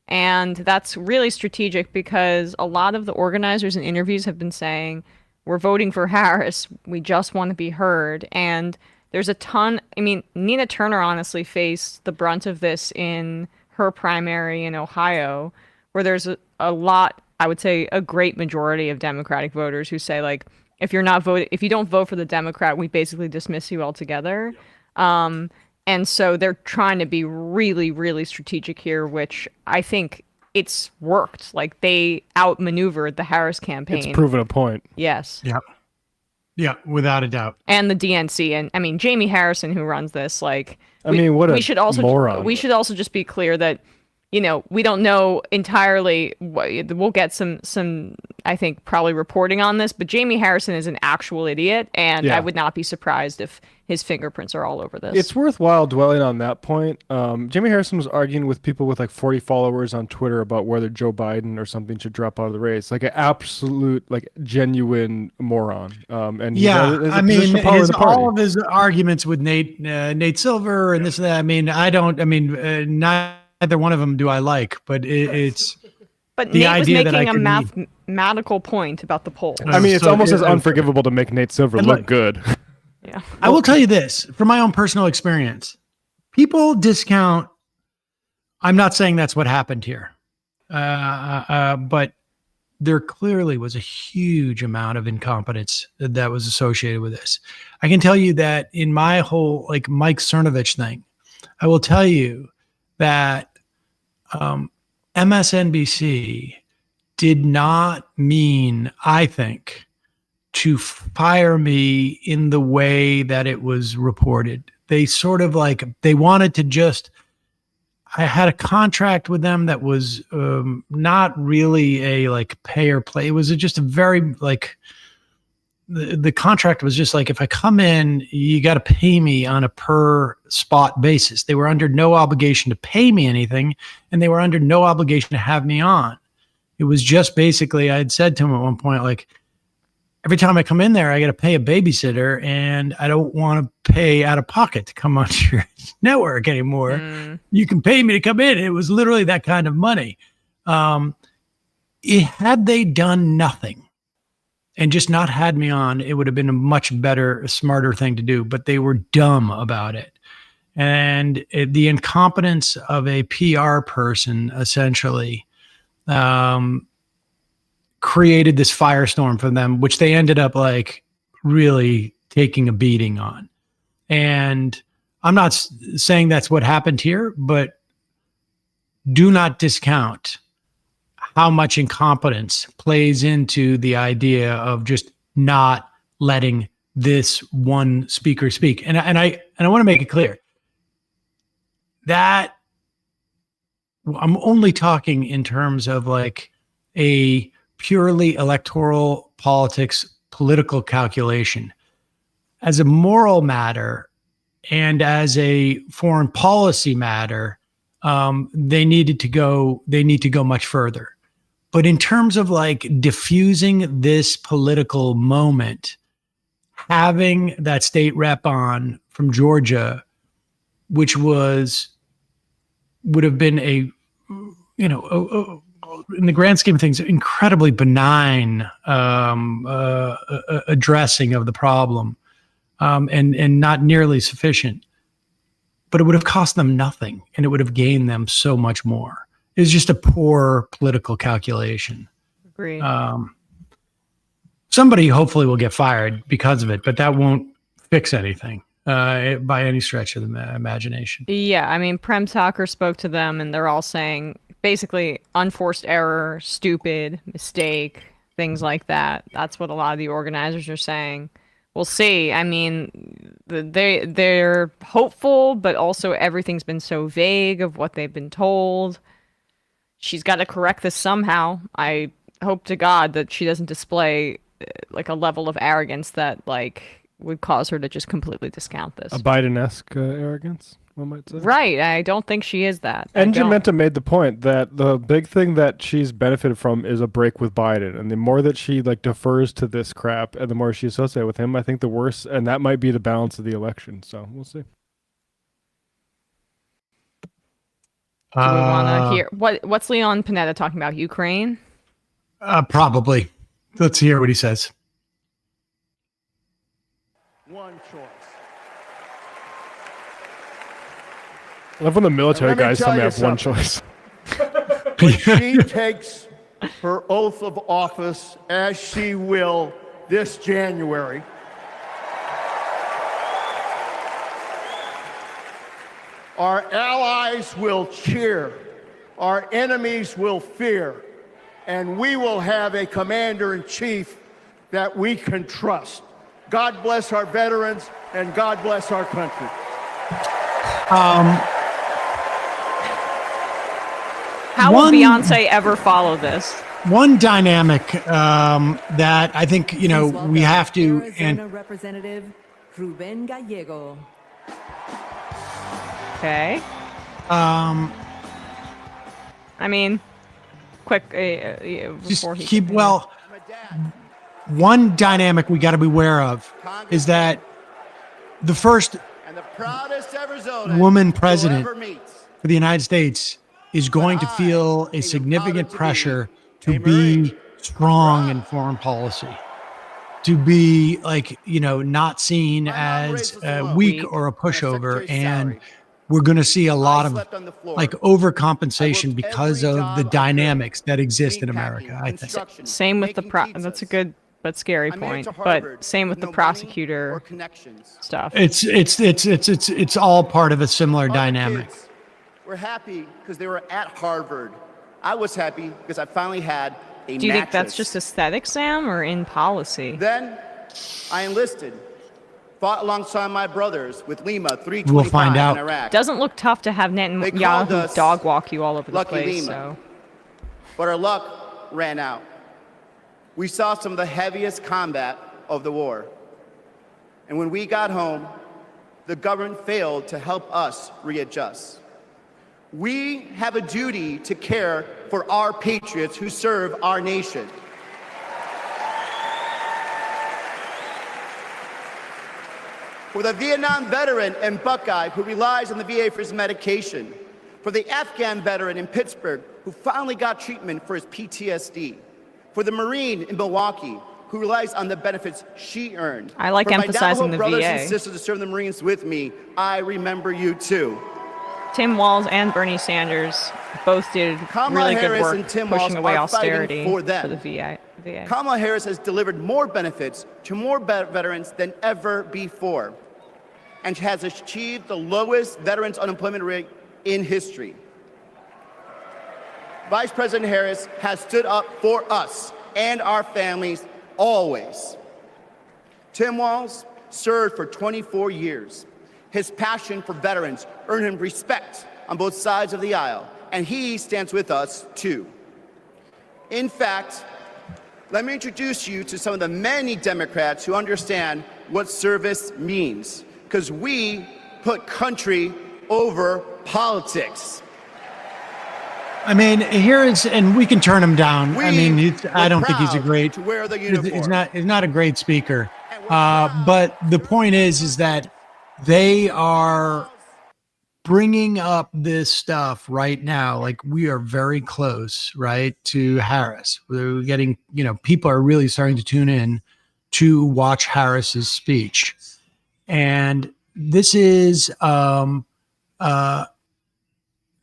And that's really strategic because a lot of the organizers in interviews have been saying, we're voting for Harris. We just want to be heard. And there's a ton. I mean, Nina Turner honestly faced the brunt of this in her primary in Ohio, where there's a lot, I would say a great majority of Democratic voters who say, like, if you don't vote for the Democrat, we basically dismiss you altogether. And so they're trying to be really, really strategic here, which I think it's worked. Like, they outmaneuvered the Harris campaign. It's proven a point. Yes. Yeah. Yeah, without a doubt. And the DNC. And I mean, Jamie Harrison, who runs this, like, what a moron. We should also just be clear that, we don't know entirely. We'll get some, I think, probably reporting on this. But Jamie Harrison is an actual idiot, and I would not be surprised if his fingerprints are all over this. It's worthwhile dwelling on that point. Jamie Harrison was arguing with people with like 40 followers on Twitter about whether Joe Biden or something should drop out of the race. Like an absolute, like genuine moron. And yeah, he's I mean, all of of his arguments with Nate Silver and this and that. I mean, neither one of them do I like, but it's. But the Nate was idea that making I a could mathematical point about the polls. I mean, it's almost as unforgivable to make Nate Silver look good. Yeah. I will tell you this from my own personal experience. People discount. I'm not saying that's what happened here, but there clearly was a huge amount of incompetence that was associated with this. I can tell you that in my whole like Mike Cernovich thing, I will tell you that MSNBC did not mean, I think, to fire me in the way that it was reported. They sort of like, they wanted to just, I had a contract with them that was not really a like pay or play. It was just a very like, the contract was just like, if I come in, you got to pay me on a per spot basis. They were under no obligation to pay me anything, and they were under no obligation to have me on. It was just basically, I had said to him at one point, like, every time I come in there, I got to pay a babysitter, and I don't want to pay out of pocket to come on your network anymore. You can pay me to come in. It was literally that kind of money. Had they done nothing and just not had me on, it would have been a much better, smarter thing to do, but they were dumb about it. And the incompetence of a PR person essentially created this firestorm for them, which they ended up like really taking a beating on. And I'm not saying that's what happened here, but do not discount how much incompetence plays into the idea of just not letting this one speaker speak. And I want to make it clear that I'm only talking in terms of like a purely electoral politics, political calculation. As a moral matter and as a foreign policy matter, they need to go much further. But in terms of like diffusing this political moment, having that state rep on from Georgia, which would have been a in the grand scheme of things, incredibly benign addressing of the problem, and not nearly sufficient. But it would have cost them nothing, and it would have gained them so much more. It's just a poor political calculation. Agreed. Somebody hopefully will get fired because of it, but that won't fix anything by any stretch of the imagination. Yeah, I mean, Prem Tucker spoke to them, and they're all saying basically unforced error, stupid, mistake, things like that. That's what a lot of the organizers are saying. We'll see. I mean, they're hopeful, but also everything's been so vague of what they've been told. She's got to correct this somehow. I hope to God that she doesn't display like a level of arrogance that like would cause her to just completely discount this. A Biden-esque arrogance, one might say. Right. I don't think she is that. And Jamenta made the point that the big thing that she's benefited from is a break with Biden. And the more that she like defers to this crap and the more she associates with him, I think the worse. And that might be the balance of the election. So we'll see. Do we want to hear what's Leon Panetta talking about? Ukraine? Probably. Let's hear what he says. One choice. I love when the military Let me guys tell tell me I you have one something. choice. When she takes her oath of office, as she will this January, our allies will cheer, our enemies will fear, and we will have a commander-in-chief that we can trust. God bless our veterans, and God bless our country. How will Beyonce ever follow this? One dynamic that I think, we have to. Arizona Representative Ruben Gallego. Okay. I mean, quick before he keep well. One dynamic we got to be aware of is that the first woman president for the United States is going to feel a significant pressure to be strong in foreign policy, to be like, not seen as weak or a pushover. And we're going to see a lot of like overcompensation because of the dynamics that exist in America, I think. Same with that's a good but scary point. But same with the prosecutor stuff. It's all part of a similar dynamic. We're happy because they were at Harvard. I was happy because I finally had a Do you think that's just aesthetic, Sam, or in policy? Then I enlisted, fought alongside my brothers with Lima 325 we'll find out. in Iraq. Doesn't look tough to have Netanyahu dog walk you all over the place. So. But our luck ran out. We saw some of the heaviest combat of the war. And when we got home, the government failed to help us readjust. We have a duty to care for our patriots who serve our nation. For the Vietnam veteran and Buckeye who relies on the VA for his medication. For the Afghan veteran in Pittsburgh who finally got treatment for his PTSD. For the Marine in Milwaukee who relies on the benefits she earned. I like emphasizing the VA. For my Navajo brothers VA. and sisters who serve the Marines with me, I remember you too. Tim Walz and Bernie Sanders both did really good work pushing away austerity for the VA. Kamala Harris has delivered more benefits to more veterans than ever before and has achieved the lowest veterans unemployment rate in history. Vice President Harris has stood up for us and our families always. Tim Walz served for 24 years. His passion for veterans earned him respect on both sides of the aisle, and he stands with us too. In fact, let me introduce you to some of the many Democrats who understand what service means, because we put country over politics. I mean, and we can turn him down. I mean, I don't think he's a great. He's not a great speaker. But the point is that they are bringing up this stuff right now. Like, we are very close, right, to Harris. We're getting, people are really starting to tune in to watch Harris's speech, and this is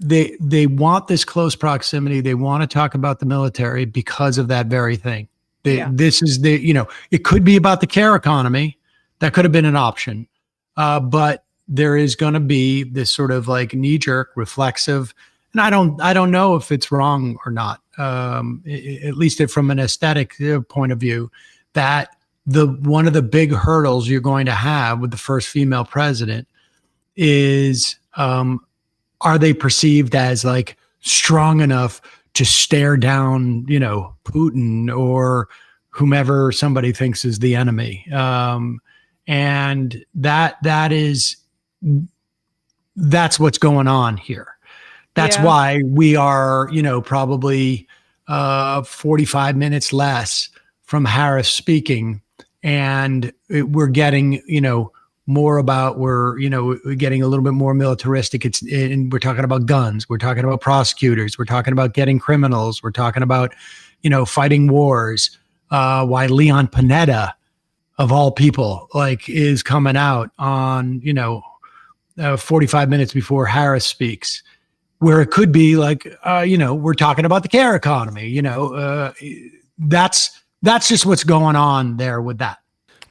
they want this close proximity. They want to talk about the military because of that very thing. This is it could be about the care economy. That could have been an option. But there is going to be this sort of like knee-jerk, reflexive, and I don't know if it's wrong or not. At least from an aesthetic point of view, that one of the big hurdles you're going to have with the first female president is, are they perceived as like strong enough to stare down, Putin or whomever somebody thinks is the enemy? And that's what's going on here. That's why we are, probably 45 minutes less from Harris speaking, and we're getting, more about we're getting a little bit more militaristic. And we're talking about guns. We're talking about prosecutors. We're talking about getting criminals. We're talking about, fighting wars. Why Leon Panetta, of all people, is coming out on, 45 minutes before Harris speaks, where it could be like, we're talking about the care economy. That's just what's going on there with that.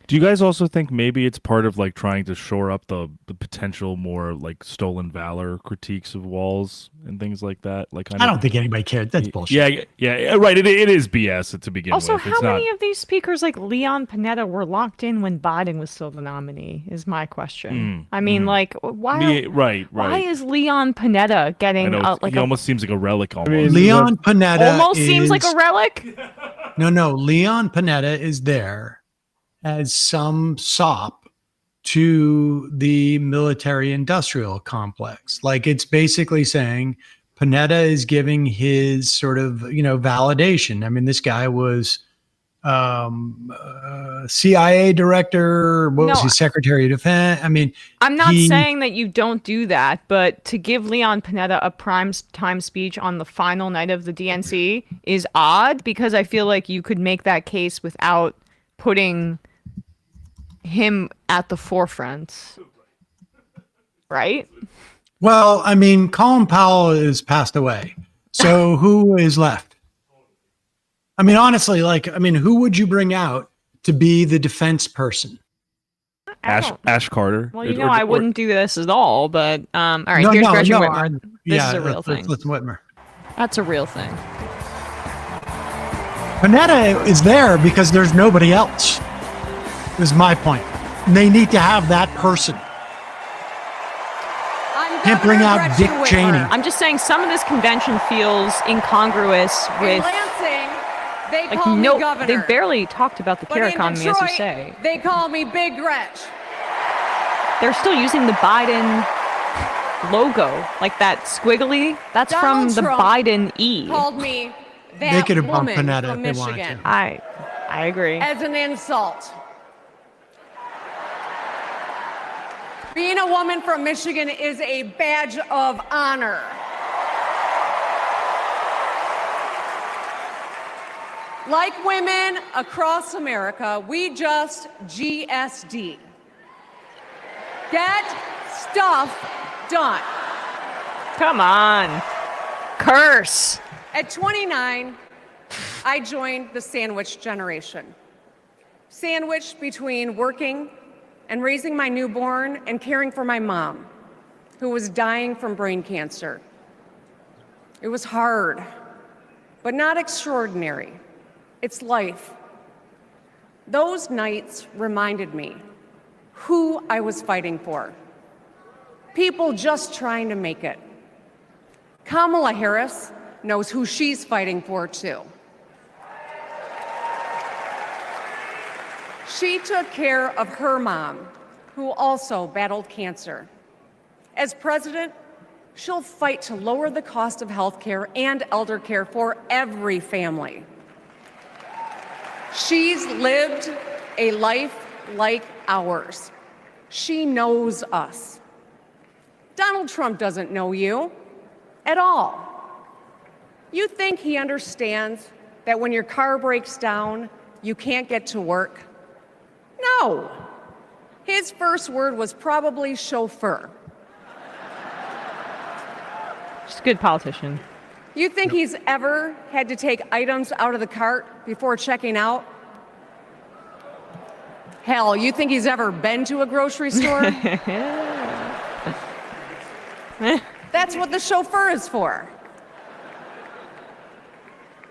Do you guys also think maybe it's part of like trying to shore up the potential more like stolen valor critiques of Walz and things like that? I don't think anybody cared. That's bullshit. Yeah, right. It is BS to begin Also, with. how many of these speakers like Leon Panetta were locked in when Biden was still the nominee is my question. I mean, why? Why is Leon Panetta getting he almost seems like a relic almost. Leon Panetta almost seems like a relic? No. Leon Panetta is there as some sop to the military-industrial complex. Like, it's basically saying Panetta is giving his sort of, validation. I mean, this guy was CIA director, was he Secretary of Defense? I mean, I'm not saying that you don't do that, but to give Leon Panetta a prime time speech on the final night of the DNC is odd, because I feel like you could make that case without putting him at the forefront, right? Well, I mean, Colin Powell has passed away, so who is left? I mean, honestly, who would you bring out to be the defense person? Ash Carter. Well, I wouldn't do this at all, but all right, here's Gretchen Whitmer. This is a real thing. Listen, Whitmer. That's a real thing. Panetta is there because there's nobody else, is my point. And they need to have that person. Can't bring out Dick Cheney. I'm just saying some of this convention feels incongruous with... They call me governor. They barely talked about the care economy, Detroit, as you say. They call me Big Gretch. They're still using the Biden logo, like that squiggly. That's Donald from the Trump Biden E. Called me that they could have bumped woman Panetta from if they Michigan. wanted to. I agree. As an insult. Being a woman from Michigan is a badge of honor. Like women across America, we just GSD. Get stuff done. Come on. Curse. At 29, I joined the sandwich generation. Sandwiched between working and raising my newborn and caring for my mom, who was dying from brain cancer. It was hard, but not extraordinary. It's life. Those nights reminded me who I was fighting for. People just trying to make it. Kamala Harris knows who she's fighting for, too. She took care of her mom, who also battled cancer. As president, she'll fight to lower the cost of health care and elder care for every family. She's lived a life like ours. She knows us. Donald Trump doesn't know you at all. You think he understands that when your car breaks down, you can't get to work? No. His first word was probably chauffeur. Just a good politician. You think he's ever had to take items out of the cart before checking out? Hell, you think he's ever been to a grocery store? That's what the chauffeur is for.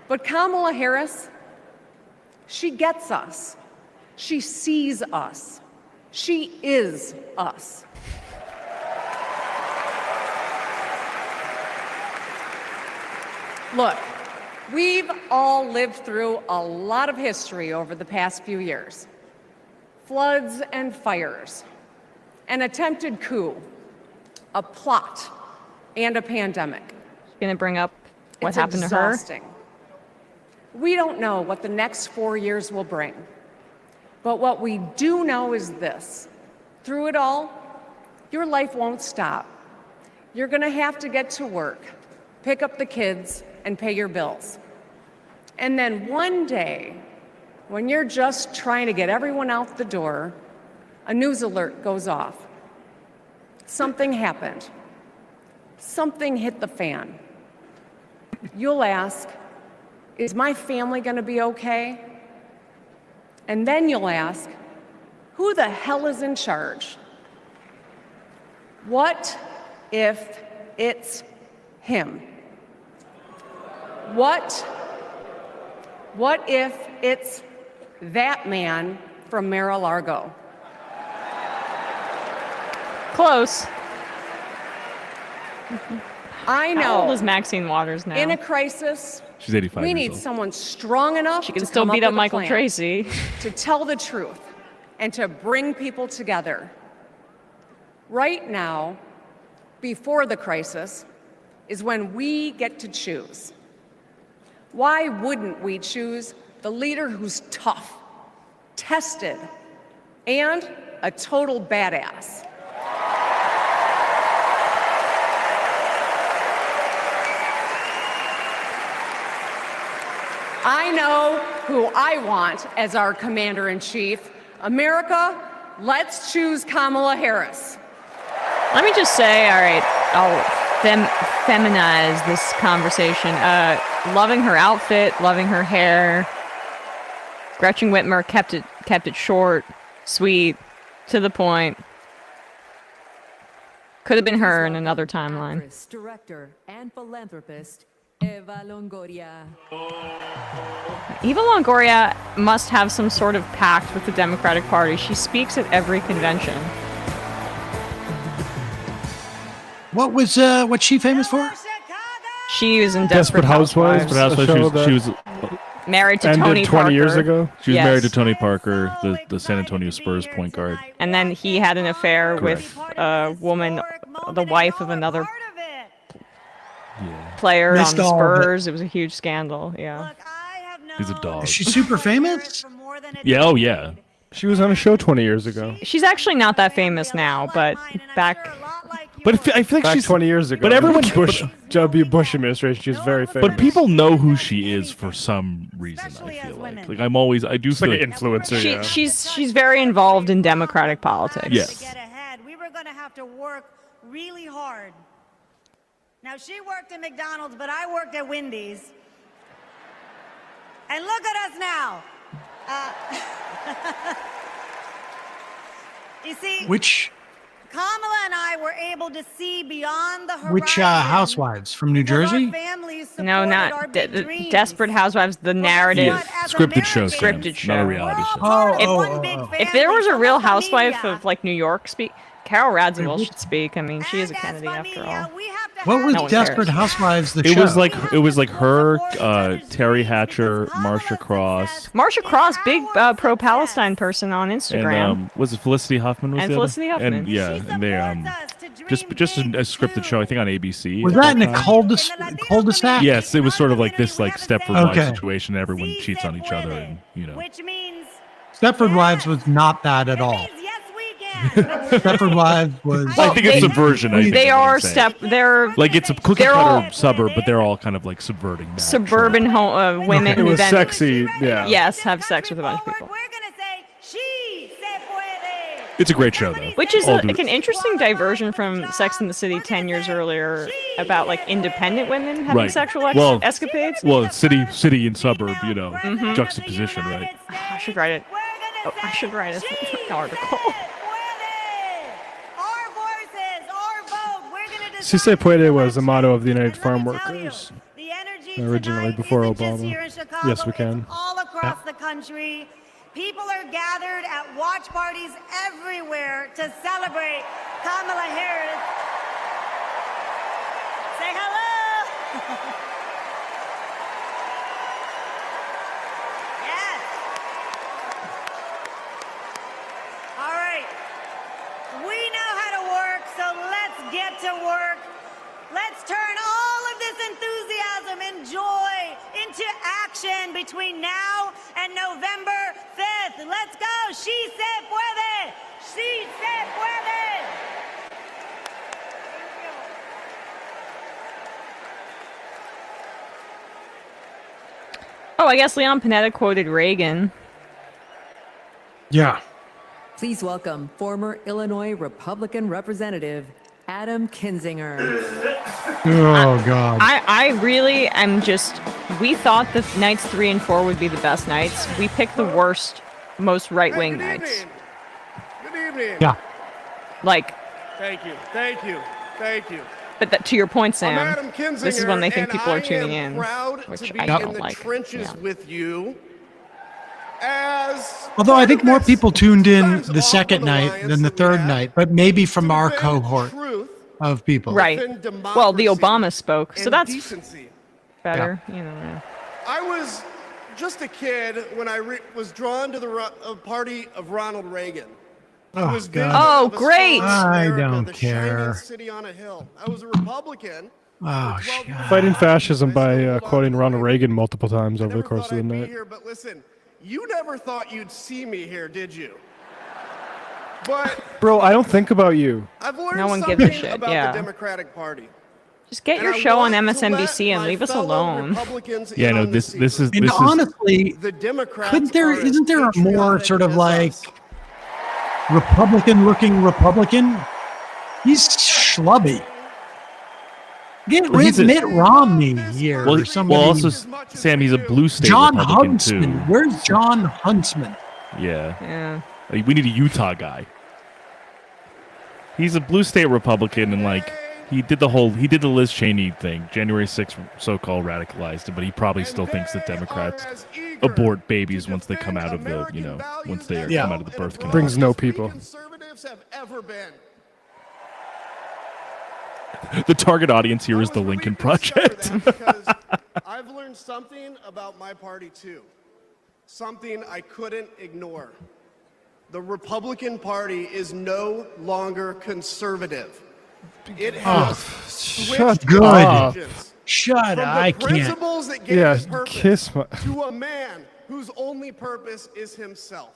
But Kamala Harris, she gets us. She sees us. She is us. Look, we've all lived through a lot of history over the past few years. Floods and fires, an attempted coup, a plot, and a pandemic. Gonna bring up what It's happened to her? exhausting. We don't know what the next 4 years will bring. But what we do know is this. Through it all, your life won't stop. You're gonna have to get to work, pick up the kids, and pay your bills. And then one day, when you're just trying to get everyone out the door, a news alert goes off. Something happened. Something hit the fan. You'll ask, is my family gonna be okay? And then you'll ask, who the hell is in charge? What if it's him? What if it's that man from Mar-a-Lago? Close. I know. How old is Maxine Waters now? In a crisis, She's 85 we years need old. someone strong enough She can to still come beat up up with a Michael plan, Tracy. to tell the truth and to bring people together. Right now, before the crisis, is when we get to choose. Why wouldn't we choose the leader who's tough, tested, and a total badass? I know who I want as our commander-in-chief. America, let's choose Kamala Harris. Let me just say, all right, I'll feminize this conversation. Loving her outfit, loving her hair. Gretchen Whitmer kept it short, sweet, to the point. Could have been her in another timeline. Actress, director, and philanthropist Eva Longoria. Eva Longoria must have some sort of pact with the Democratic Party. She speaks at every convention. What's she famous for? She was in Desperate Housewives. She was married to ended Tony 20 Parker. years ago. She was Yes. married to Tony Parker, the San Antonio Spurs point guard. And then he had an affair Correct. with a woman, the wife of another player Missed on the all of it. Spurs. It was a huge scandal. Yeah. He's a dog. Is she super famous? Yeah, oh yeah. She was on a show 20 years ago. She's actually not that famous now, but back. But I feel like Back she's 20 years ago. But everyone, Bush, W. Bush administration, she's very famous. but people know who she is for some reason. I feel like I do It's feel like like an influencer, yeah. She's very involved in Democratic politics. Yes. Get ahead. We were going to have to work really hard. Now, she worked at McDonald's, but I worked at Wendy's. And look at us now. You see, Which Kamala and I were able to see beyond the horizon. housewives from New Jersey? No, not Desperate Housewives. The narrative, Scripted show, Sam, scripted show, not a reality show. If there was a real housewife of like New York, Carol Radziwill should speak. I mean, she is a Kennedy after all. What was No one Desperate cares. Housewives? The It show. was like her, Terry Hatcher, Marsha Cross, Marsha Cross, big pro-Palestine person on Instagram. and was it Felicity Huffman? Was And the Felicity other? Huffman. And yeah, and they just a scripted show, I think on ABC. Was at that in a time. cul-de-sac? Yes, it was sort of like this Stepford Wives Okay. situation. Everyone cheats on each other, and Stepford Wives was not that at all. Stepford Wives was. I think it's subversion. I think They is what I'm are saying. they're Like it's a cookie they're cutter all suburb, but they're all kind of like subverting that. suburban women It who was then sexy, yeah. yes have sex with a bunch of people. It's a great show, though. Which is All like due- an interesting diversion from Sex and the City 10 years earlier about like independent women having Right. sexual Well- escapades. Well, city and suburb, Mhm. juxtaposition, right? I should write it. Oh, I should write an article. Si se puede was the motto of the United Farm Workers originally before Obama. Yes, we can. All across the country, people are gathered at watch parties everywhere to celebrate Kamala Harris. Say hello. Yes. All right. We know how to work, so let's get to work. Let's turn all of this enthusiasm and joy into action between now and November 5th. Let's go. She se puede. She se puede. Oh, I guess Leon Panetta quoted Reagan. Yeah. Please welcome former Illinois Republican Representative Adam Kinzinger. Oh God. I really am just. We thought the nights 3 and 4 would be the best nights. We picked the worst, most right-wing nights. Good evening. Yeah. Like, Thank you. Thank you. Thank you. but that, to your point, Sam, I'm Adam this is when they think Kinzinger, people are and tuning I am in, proud which to be I in don't the like. trenches Yeah. with you. As Although I think more people tuned in the second night than the third night, but maybe from our cohort of people. Right. Well, the Obama spoke, so and that's decency. better. You know. Yeah. I was just a kid when I was drawn to the party of Ronald Reagan. Oh, God. Oh, great. I don't care. City on a hill. I was a Republican. Oh, Fighting fascism by quoting Ronald Reagan multiple times over the course of the night. Here, but listen, you never thought you'd see me here, did you? But Bro, I don't think about you. I've learned No one gives something a shit, about yeah. the Democratic Party. Just get your And I show on want to MSNBC let and my leave us fellow alone. Republicans Yeah, in no, on this is And this is honestly, The Democrats couldn't there? are as Isn't there a more patriotic sort of as like us. Republican-looking Republican? He's schlubby. Get Well, he's a- Mitt Romney here. well, or he- somebody. well, also Sam, he's a blue state John Republican Huntsman. too. Where's John Huntsman? Yeah. Yeah. Like, we need a Utah guy. He's a blue state Republican, and like he did the Liz Cheney thing. January 6th so-called radicalized him, but he probably still thinks that Democrats abort babies once they come out of the, once they come out of the birth canal. Brings no people. Conservatives have ever been. The target audience here is the Lincoln Project. Because I've learned something about my party too. Something I couldn't ignore. The Republican Party is no longer conservative. It has switched Good. allegiance Shut from up. the I can't. principles that gave Yeah, us purpose kiss my. to a man whose only purpose is himself.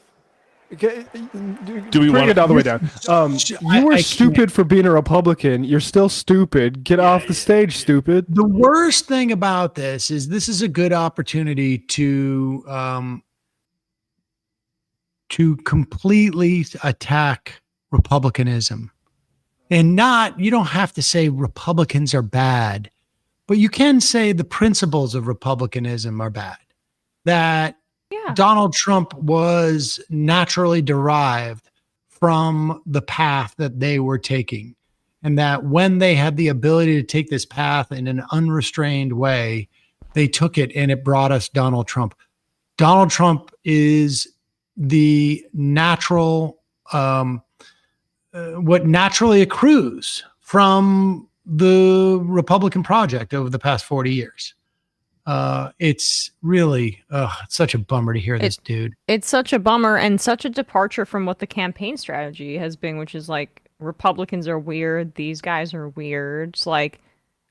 Do we Bring want it all the way down? You were I stupid for being a Republican. You're still stupid. Get off the stage, stupid. The worst thing about this is a good opportunity to completely attack Republicanism. And you don't have to say Republicans are bad, but you can say the principles of Republicanism are bad. That Donald Trump was naturally derived from the path that they were taking. And that when they had the ability to take this path in an unrestrained way, they took it and it brought us Donald Trump. Donald Trump is the natural, what naturally accrues from the Republican project over the past 40 years. It's really it's such a bummer to hear this dude. It's such a bummer and such a departure from what the campaign strategy has been, which is like Republicans are weird, these guys are weird. It's like,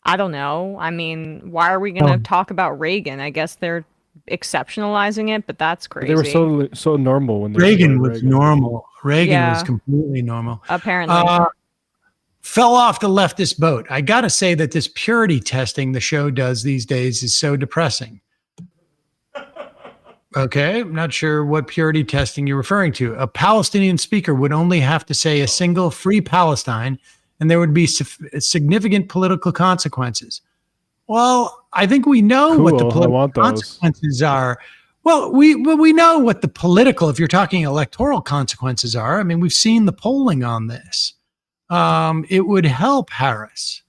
I don't know. I mean, why are we going to talk about Reagan? I guess they're exceptionalizing it, but that's crazy. They were so normal when Reagan was normal. Reagan was Yeah. completely normal. Apparently. Fell off the leftist boat. I got to say that this purity testing the show does these days is so depressing. Okay, I'm not sure what purity testing you're referring to. A Palestinian speaker would only have to say a single free Palestine, and there would be significant political consequences. Well, I think we know what the Cool, I political want those. consequences are. Well, we know what the political, if you're talking electoral consequences are. I mean, we've seen the polling on this. It would help Harris.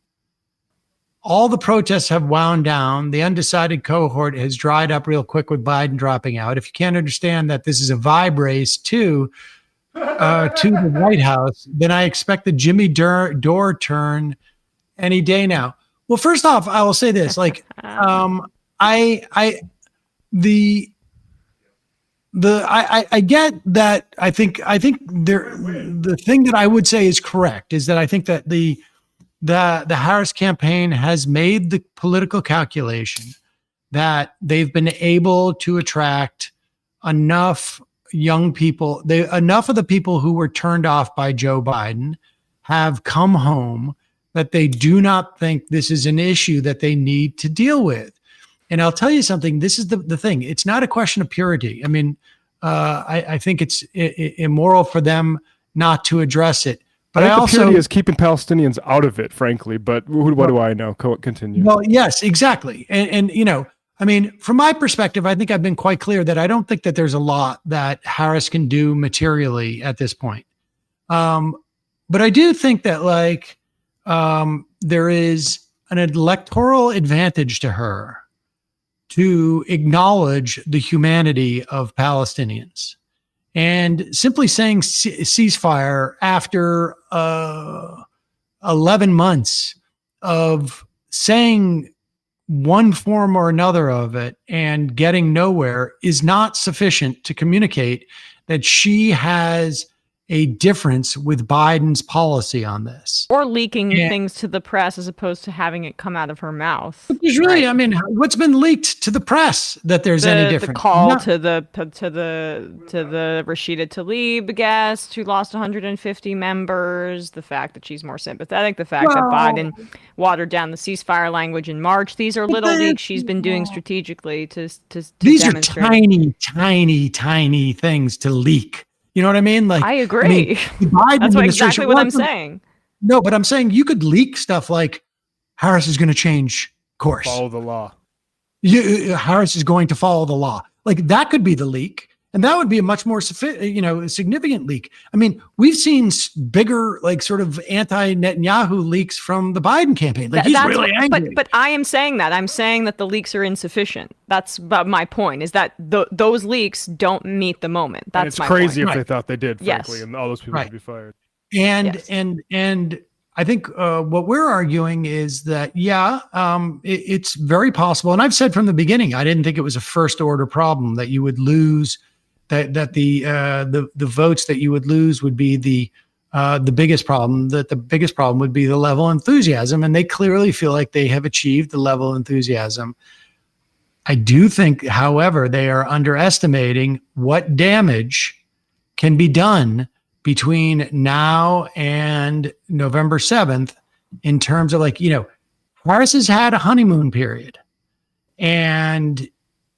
All the protests have wound down. The undecided cohort has dried up real quick with Biden dropping out. If you can't understand that this is a vibe race to the White House, then I expect the Jimmy Dore turn any day now. Well, first off, I will say this: like, I get that. I think the thing that I would say is correct is that I think that the Harris campaign has made the political calculation that they've been able to attract enough young people. Enough of the people who were turned off by Joe Biden have come home that they do not think this is an issue that they need to deal with. And I'll tell you something, this is the thing. It's not a question of purity. I mean, I think it's immoral for them not to address it. But I think I the also purity is keeping Palestinians out of it, frankly. But what do I know? Continue. Well, yes, exactly. And you know, I mean, from my perspective, I think I've been quite clear that I don't think that there's a lot that Harris can do materially at this point. But I do think that like there is an electoral advantage to her to acknowledge the humanity of Palestinians. And simply saying ceasefire after 11 months of saying one form or another of it and getting nowhere is not sufficient to communicate that she has a difference with Biden's policy on this. Or leaking things to the press as opposed to having it come out of her mouth. But there's really, I mean, what's been leaked to the press that there's any difference? The call to the Rashida Tlaib guest who lost 150 members, the fact that she's more sympathetic, the fact that Biden watered down the ceasefire language in March. These are little leaks she's been doing strategically to These demonstrate. are tiny things to leak. You know what I mean? Like, I agree. the Biden That's administration exactly what I'm saying. No, but I'm saying you could leak stuff like Harris is going to change course. Follow the law. Harris is going to follow the law. Like that could be the leak. And that would be a much more significant leak. I mean, we've seen bigger, like sort of anti-Netanyahu leaks from the Biden campaign. Like he's really angry. But I am saying that. I'm saying that the leaks are insufficient. That's my point, is that those leaks don't meet the moment. That's and it's my crazy point. if they thought they did, frankly, and all those people would be fired. And I think what we're arguing is that, it's very possible. And I've said from the beginning, I didn't think it was a first order problem that you would lose, that the votes that you would lose would be the biggest problem, that the biggest problem would be the level of enthusiasm. And they clearly feel like they have achieved the level of enthusiasm. I do think, however, they are underestimating what damage can be done between now and November 7th in terms of Harris has had a honeymoon period. And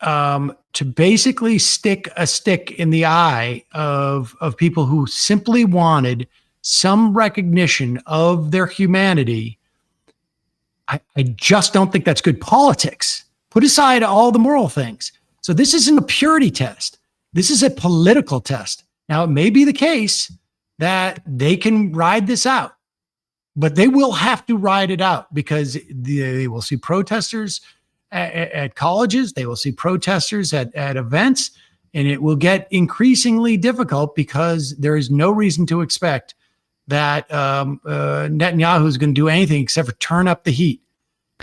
to basically stick a stick in the eye of people who simply wanted some recognition of their humanity, I just don't think that's good politics. Put aside all the moral things. So this isn't a purity test. This is a political test. Now, it may be the case that they can ride this out, but they will have to ride it out because they will see protesters at colleges, they will see protesters at events, and it will get increasingly difficult because there is no reason to expect that Netanyahu is going to do anything except for turn up the heat.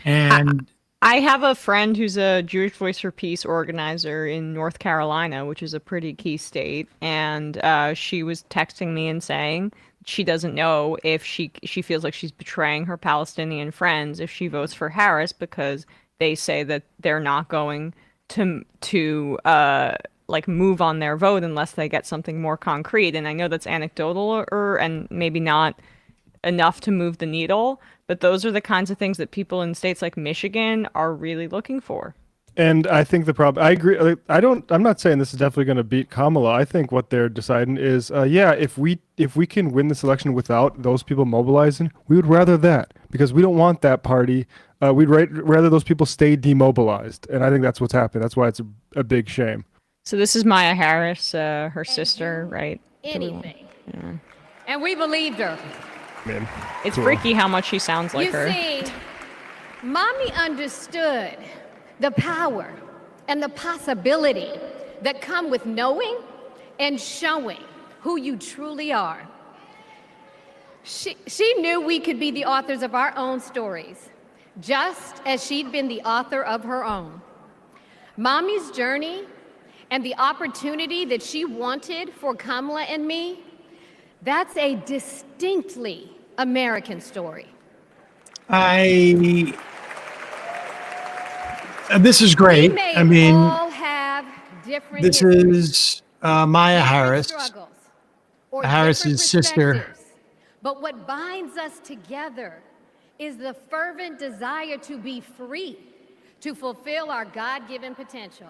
And I have a friend who's a Jewish Voice for Peace organizer in North Carolina, which is a pretty key state, and she was texting me and saying she doesn't know if she feels like she's betraying her Palestinian friends if she votes for Harris, because they say that they're not going to move on their vote unless they get something more concrete. And I know that's anecdotal and maybe not enough to move the needle, but those are the kinds of things that people in states like Michigan are really looking for. And I think the problem, I agree. I'm not saying this is definitely going to beat Kamala. I think what they're deciding is, if we can win this election without those people mobilizing, we would rather that, because we don't want that party. We'd rather those people stay demobilized. And I think that's what's happening. That's why it's a big shame. So this is Maya Harris, her sister, right? Anything. Yeah. And we believed her. Man, it's cool. Freaky how much she sounds like her. You see, Mommy understood the power and the possibility that come with knowing and showing who you truly are. She knew we could be the authors of our own stories, just as she'd been the author of her own. Mommy's journey and the opportunity that she wanted for Kamala and me, that's a distinctly American story. This is great. I mean, all have different this is Maya Harris, Harris's sister. But what binds us together is the fervent desire to be free, to fulfill our God-given potential.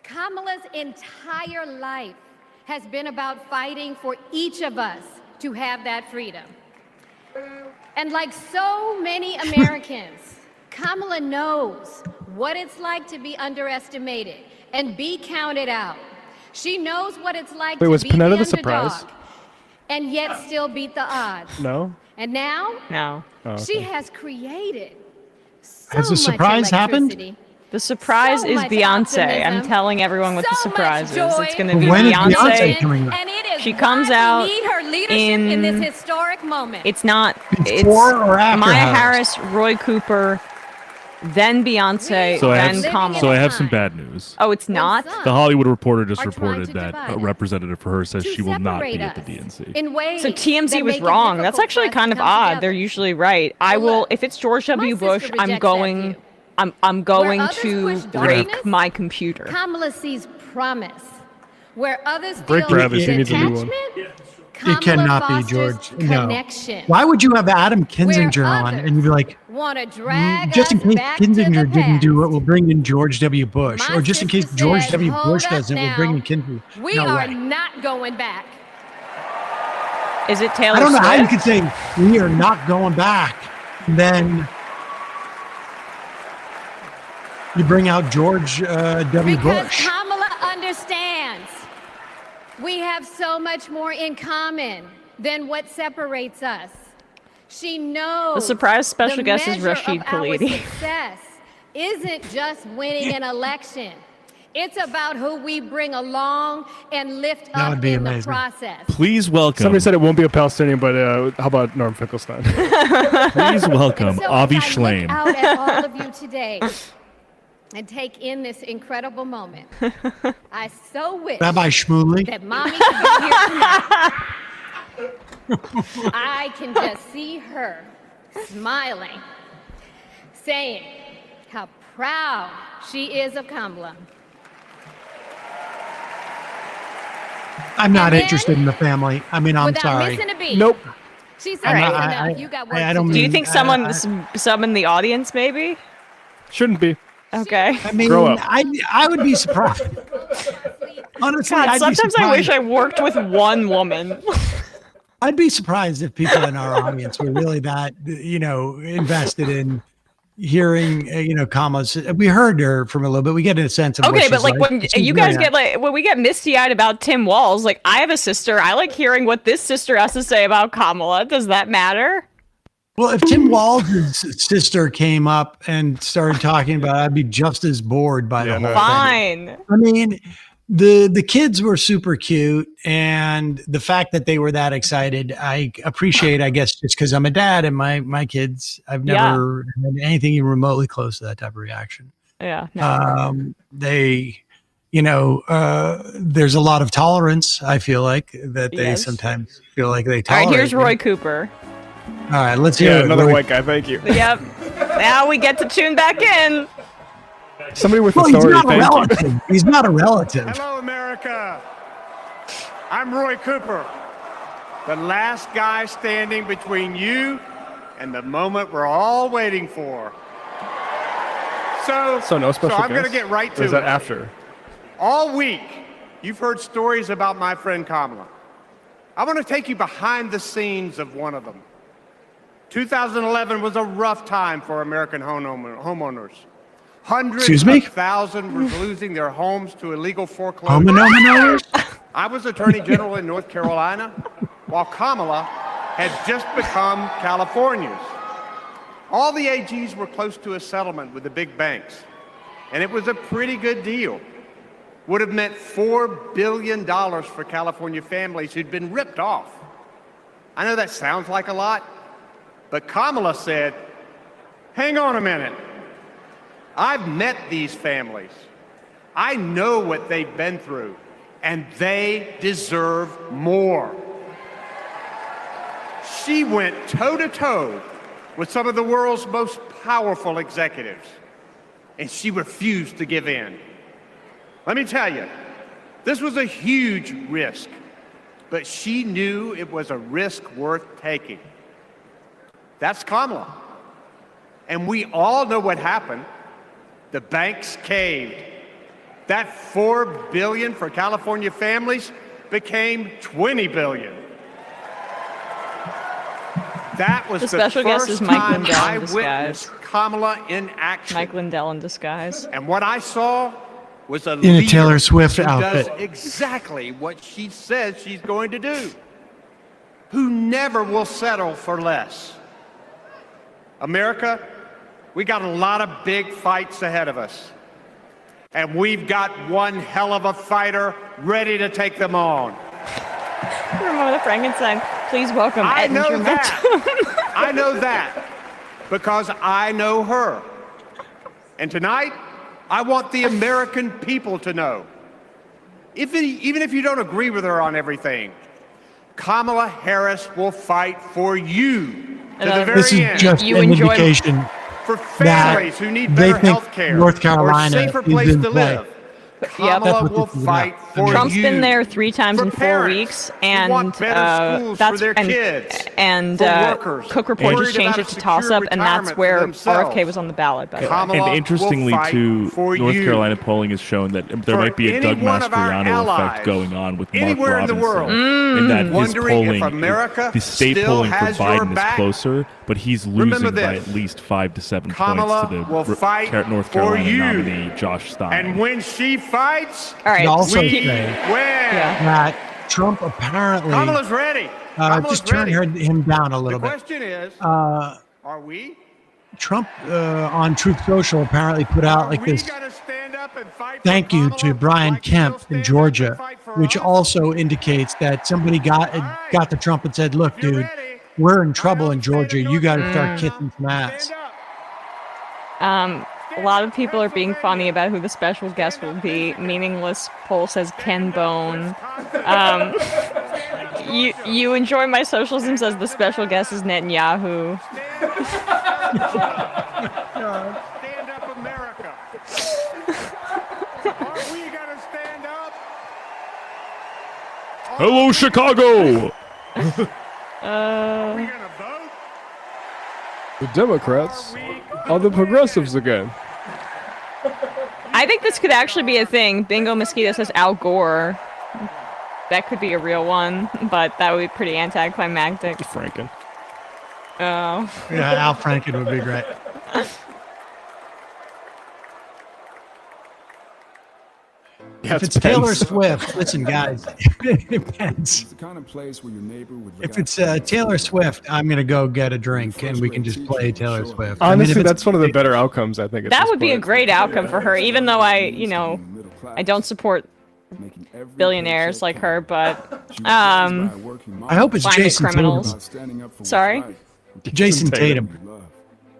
Kamala's entire life has been about fighting for each of us to have that freedom. And like so many Americans, Kamala knows what it's like to be underestimated and be counted out. She knows what it's like to was be Panetta the the surprise? underdog and yet still beat the odds. No? And now, Oh, she okay. has created so Has the surprise much happened? electricity. The surprise So is much Beyonce. optimism, I'm telling everyone what the so surprise much is. joy. It's going to be When is Beyonce. Beyonce coming out? And it is She comes why out we need her leadership in this historic moment. It's not. Before or after Maya Harris? Harris, Roy Cooper, then Beyonce, then Kamala. So I have some bad news. Oh, it's not? The Hollywood Reporter just reported that a representative for her says she will not be at the DNC. In ways So TMZ that was make it wrong. That's difficult actually for us kind to of come odd. together. They're usually right. I will, if it's George W. Bush, I'm going others to push break darkness, my computer. Kamala sees promise. Where others Break feel Travis, he needs a new one. detachment, It cannot be, fosters George. No. connection. Why would you have Adam Kinzinger on and you'd be like, Want to drag just in us case back to Kinzinger the didn't past. do it, we'll bring in George W. Bush. My Or just in case sister George says, W. "Hold Bush up does it, we'll now. bring in Kinzinger. We No are way. not going back. Is it Taylor I don't know how you Swift? could say we are not going back. And then you bring out George W. Because Bush. Kamala understands we have so much more in common than what separates us. She knows The surprise special the guest is measure Rashid of our Khalidi. success isn't just winning an election. It's about who we bring along and lift That up would be in amazing. the process. Please welcome. Somebody said it won't be a Palestinian, but how about Norm Finkelstein? Please welcome So Avi as I look Schleim. out at all of you today and take in this incredible moment, I so wish Rabbi Shmuley. that mommy could be here tonight. I can just see her smiling, saying how proud she is of Kamala. I'm not And then, interested in the family. I mean, I'm without sorry. missing a beat, Nope. she said, I'm "Listen not- up, I- you got work I to don't do." Do you think some in the audience maybe? Shouldn't be. Okay. I mean, Grow up. I would be surprised. Honestly, God, I'd be sometimes I wish I surprised. worked with one woman. I'd be surprised if people in our audience were really that, invested in hearing, Kamala's. We heard her from a little bit. We get a sense of what Okay, but she's like when She's you very guys get when we get misty-eyed about Tim Walz, like I have a sister. I like hearing what this sister has to say about Kamala. Does that matter? Well, if Tim Walz's sister came up and started talking about it, I'd be just as bored by the whole thing. Fine. I mean, the kids were super cute, and the fact that they were that excited, I appreciate, I guess, just because I'm a dad and my kids, I've never had anything even remotely close to that type of reaction. Yeah. No. There's a lot of tolerance, I feel like, that they Yes. sometimes feel like they All tolerate. right, here's me. Roy Cooper. All right, let's hear Yeah, it. another Roy. white guy. Thank you. Yep. Now we get to tune back in. Somebody with Well, he's authority. not a Thank you. relative. He's not a relative. Hello, America. I'm Roy Cooper, the last guy standing between you and the moment we're all waiting for. So no special I'm going to guest? get right Or to is that it. after? All week, you've heard stories about my friend Kamala. I want to take you behind the scenes of one of them. 2011 was a rough time for American homeowners. Hundreds Excuse me? of thousands were losing their homes to illegal foreclosure. Homeowners? I was Attorney General in North Carolina, while Kamala had just become California's. All the AGs were close to a settlement with the big banks, and it was a pretty good deal. Would have meant $4 billion for California families who'd been ripped off. I know that sounds like a lot, but Kamala said, hang on a minute. I've met these families. I know what they've been through, and they deserve more. She went toe-to-toe with some of the world's most powerful executives, and she refused to give in. Let me tell you, this was a huge risk, but she knew it was a risk worth taking. That's Kamala. And we all know what happened. The banks caved. That $4 billion for California families became $20 billion. That was The special guest is first Mike time Lindell I in disguise. witnessed Kamala in action. Mike Lindell in disguise. And what I saw was a In a leader Taylor Swift who outfit. does exactly what she says she's going to do, who never will settle for less. America, we got a lot of big fights ahead of us, and we've got one hell of a fighter ready to take them on. Ramona the Frankenstein. Please welcome I Edna know that. I know that because I know her. And tonight, I want the American people to know, even if you don't agree with her on everything, Kamala Harris will fight for you to the very This is end. just an indication For families who need better health care North Carolina or a safer is place in to play. live. Kamala will fight for Trump's you. been there 3 times in 4 parents weeks, who and want better schools that's for their kids, and for workers Cook Report worried just changed about it a to toss-up, secure and that's retirement where for themselves. RFK was on the ballot. By the way. Kamala And interestingly, will fight too, for North you. Carolina polling has shown that there For might be a Doug any one of our Mastriano allies, effect going on with Mark anywhere in the Robinson. world, In that his wondering if polling, America the state still polling for has your Biden is back. closer, but he's Remember losing by this. at least 5 to 7 Kamala points will to the fight North for Carolina you. nominee Josh Stein. And when she fights, All right, also we say win. that Trump apparently Kamala's ready. Kamala's just turned ready. him down a little The bit. question is, Uh, are we? Trump on Truth Social apparently put out like this thank you to Brian Kemp in Georgia, which also indicates that somebody got to Trump and said, look, dude, we're in trouble in Georgia. You got to start kicking some ass. A lot of people are being funny about who the special guest will be. Meaningless poll says Ken Bone. You enjoy my socialism says the special guest is Netanyahu. Stand up, America. Are we gonna stand up? Hello, Chicago! The Democrats are the progressives again. I think this could actually be a thing. Bingo Mosquito says Al Gore. That could be a real one, but that would be pretty anticlimactic. Franken. Oh. Yeah, Al Franken would be great. Yeah, If it's it's Taylor Pence. Swift, listen, guys, it depends. It's the kind of place where your neighbor would look If it's Taylor Swift, I'm going to go get a drink and we can just play Taylor Swift. Honestly, if it's- that's one of the better outcomes, I think. at That this would be a point. great outcome for her, even though I don't support billionaires like her, but I hope it's climate Jason criminals. Sorry? Jason Tatum.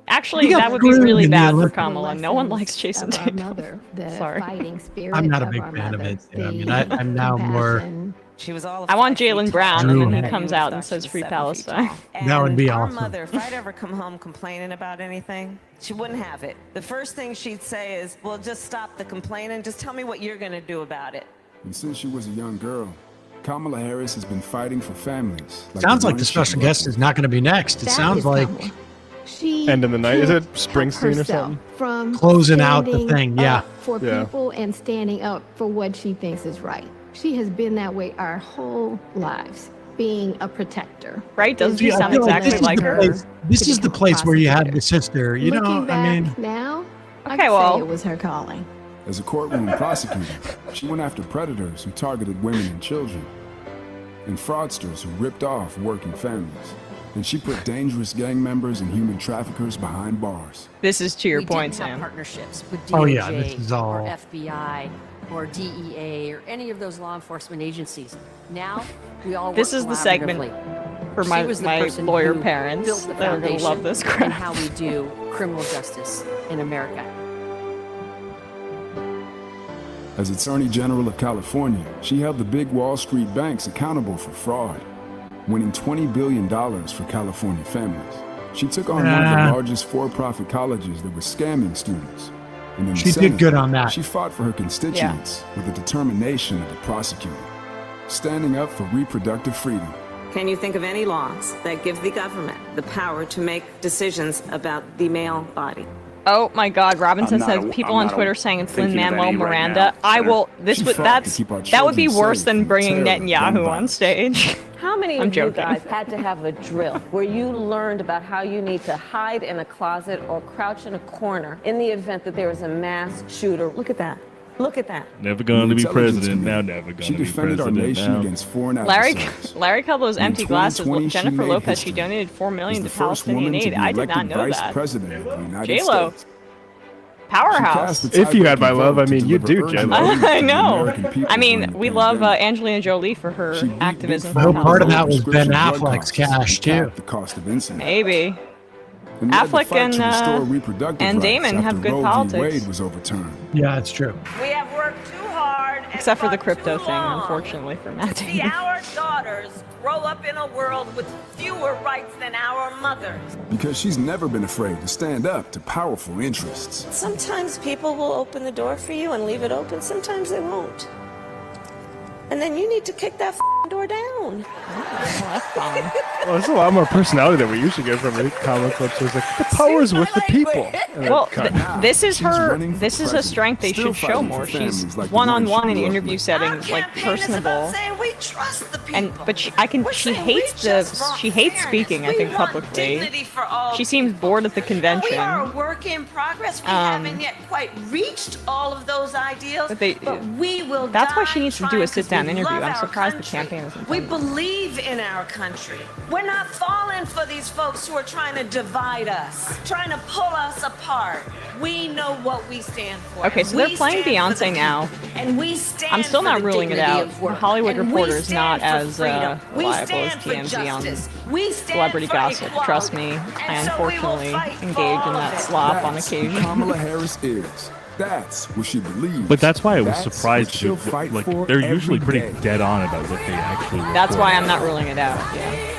Actually, He got that would be screwed really in the bad for Olympics. Kamala. No one likes Jason of our Tatum. mother, the Sorry. fighting spirit I'm not a of big our fan of mother, it. I mean, the I'm now more. compassion. She was all of I want 5 feet Jalen tall. Brown, and then he Drew. comes out and says free Palestine. That would be our awesome. mother, if I'd ever come home complaining about anything, she wouldn't have it. The first thing she'd say is, well, just stop the complaining. Just tell me what you're going to do about it. And since she was a young girl, Kamala Harris has been fighting for families. Sounds like one the she special grew up guest is not going to be next. It That sounds is like Kamala. She End of the night. Is it can't Springsteen help or herself something? From Closing out the standing thing, yeah. up for Yeah. people and standing up for what she thinks is right. She has been that way our whole lives, being a protector. Right? Doesn't See, she I sound feel like exactly this is like the her? place- This is the place where you had the sister. You know, Looking I mean, back now, I Okay, could well- say it was her calling. As a courtroom prosecutor, she went after predators who targeted women and children, and fraudsters who ripped off working families. And she put dangerous gang members and human traffickers behind bars. This is to your We point, didn't have Sam. partnerships with Oh, DOJ yeah, this is all- or FBI or DEA or any of those law enforcement agencies. Now we all work This is the segment collaboratively. for She my- was the my person lawyer who parents built the that are gonna foundation love this crap. and how we do criminal justice in America. As Attorney General of California, she held the big Wall Street banks accountable for fraud, winning $20 billion for California families. She took on one of the largest for-profit colleges that were scamming students. And in the She did Senate, good on that. She fought for her constituents with the determination of the prosecutor, standing up for reproductive freedom. Can you think of any laws that give the government the power to make decisions about the male body? Oh my God! Robinson I'm says not a- people I'm on not Twitter saying it's Lin thinking of Manuel any right Miranda. now, I Senator. will. This She would fought to that's keep our that would be children worse safe than from bringing terror and gun Netanyahu on violence. stage. How many I'm of you joking. guys had to have a drill where you learned about how you need to hide in a closet or crouch in a corner in the event that there is a mass shooter? Look at that. Look at that. Never going to be Intelligence president now. Committee. Never going She to be defended our president nation now. against foreign Larry adversaries. Larry called those In empty glasses. 2020, she Jennifer made Lopez. history She donated $4 million as to the first woman Palestinian to aid. be I did not elected know vice that. president of the United J-Lo. States. Powerhouse. If you had my love, I mean, you do, Jen. I know. I mean, we love Angelina Jolie for her activism. I for hope part of that Palestine. was Ben Affleck's cash too. The cost of insulin. Maybe. And we had to Affleck fight to restore and reproductive and rights Damon have after good Roe v. politics. Wade was overturned. Yeah, it's true. We have worked too hard. Except for the crypto thing, unfortunately, for Matt See Damon. our daughters grow up in a world with fewer rights than our mothers. Because she's never been afraid to stand up to powerful interests. Sometimes people will open the door for you and leave it open. Sometimes they won't. And then you need to kick that door down. Well, there's a lot more personality than we usually get from the comic clips. It's like, the power's with the people. And Well, then cut. this is her. running for This is a strength they Still should show fighting more. for She's families like the one-on-one one in she grew up interview with. settings, like personable. We trust the people. And but she hates she hates speaking. I think publicly. Dignity for all. She seems bored at the convention. We are a work in progress. We haven't yet quite reached all of those ideals, but we will. That's why she die needs to do trying a 'cause sit-down we interview. love I'm our surprised the country. campaign isn't. We believe in our country. We're not falling for these folks who are trying to divide us, trying to pull us apart. We know what we stand for. Okay, so they're We playing stand for the Beyonce now. people, and we stand I'm still for not the ruling it dignity out. of work. Hollywood And we Reporter is not stand as for freedom. We reliable as stand for TMZ on justice. We stand celebrity for gossip. equality. Trust me, I And so we will unfortunately fight for engage all in of that it. slop on That's occasion. who Kamala Harris is. That's what she believes. But that's why I was That's surprised what she'll too. fight Like for they're usually every pretty day. dead on about what they actually. That's why report. I'm not ruling it out. Yeah.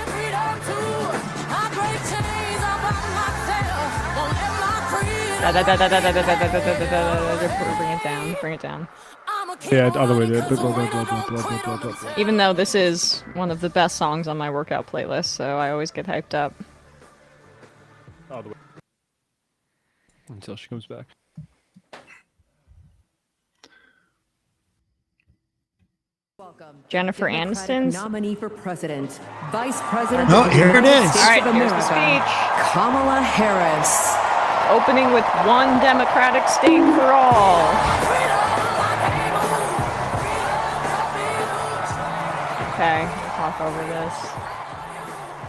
Bring it down. Bring it down. Yeah, other way. Blah, blah, blah, blah, blah, blah, blah, blah, blah. Even though this is one of the best songs on my workout playlist, so I always get hyped up. All the way. Until she comes back. Jennifer Democratic Aniston's. nominee for president, Vice President Oh, of the here it United is. States All right, of here's the America, speech. Kamala Harris. Opening with one Democratic state for all. Okay, we'll talk over this.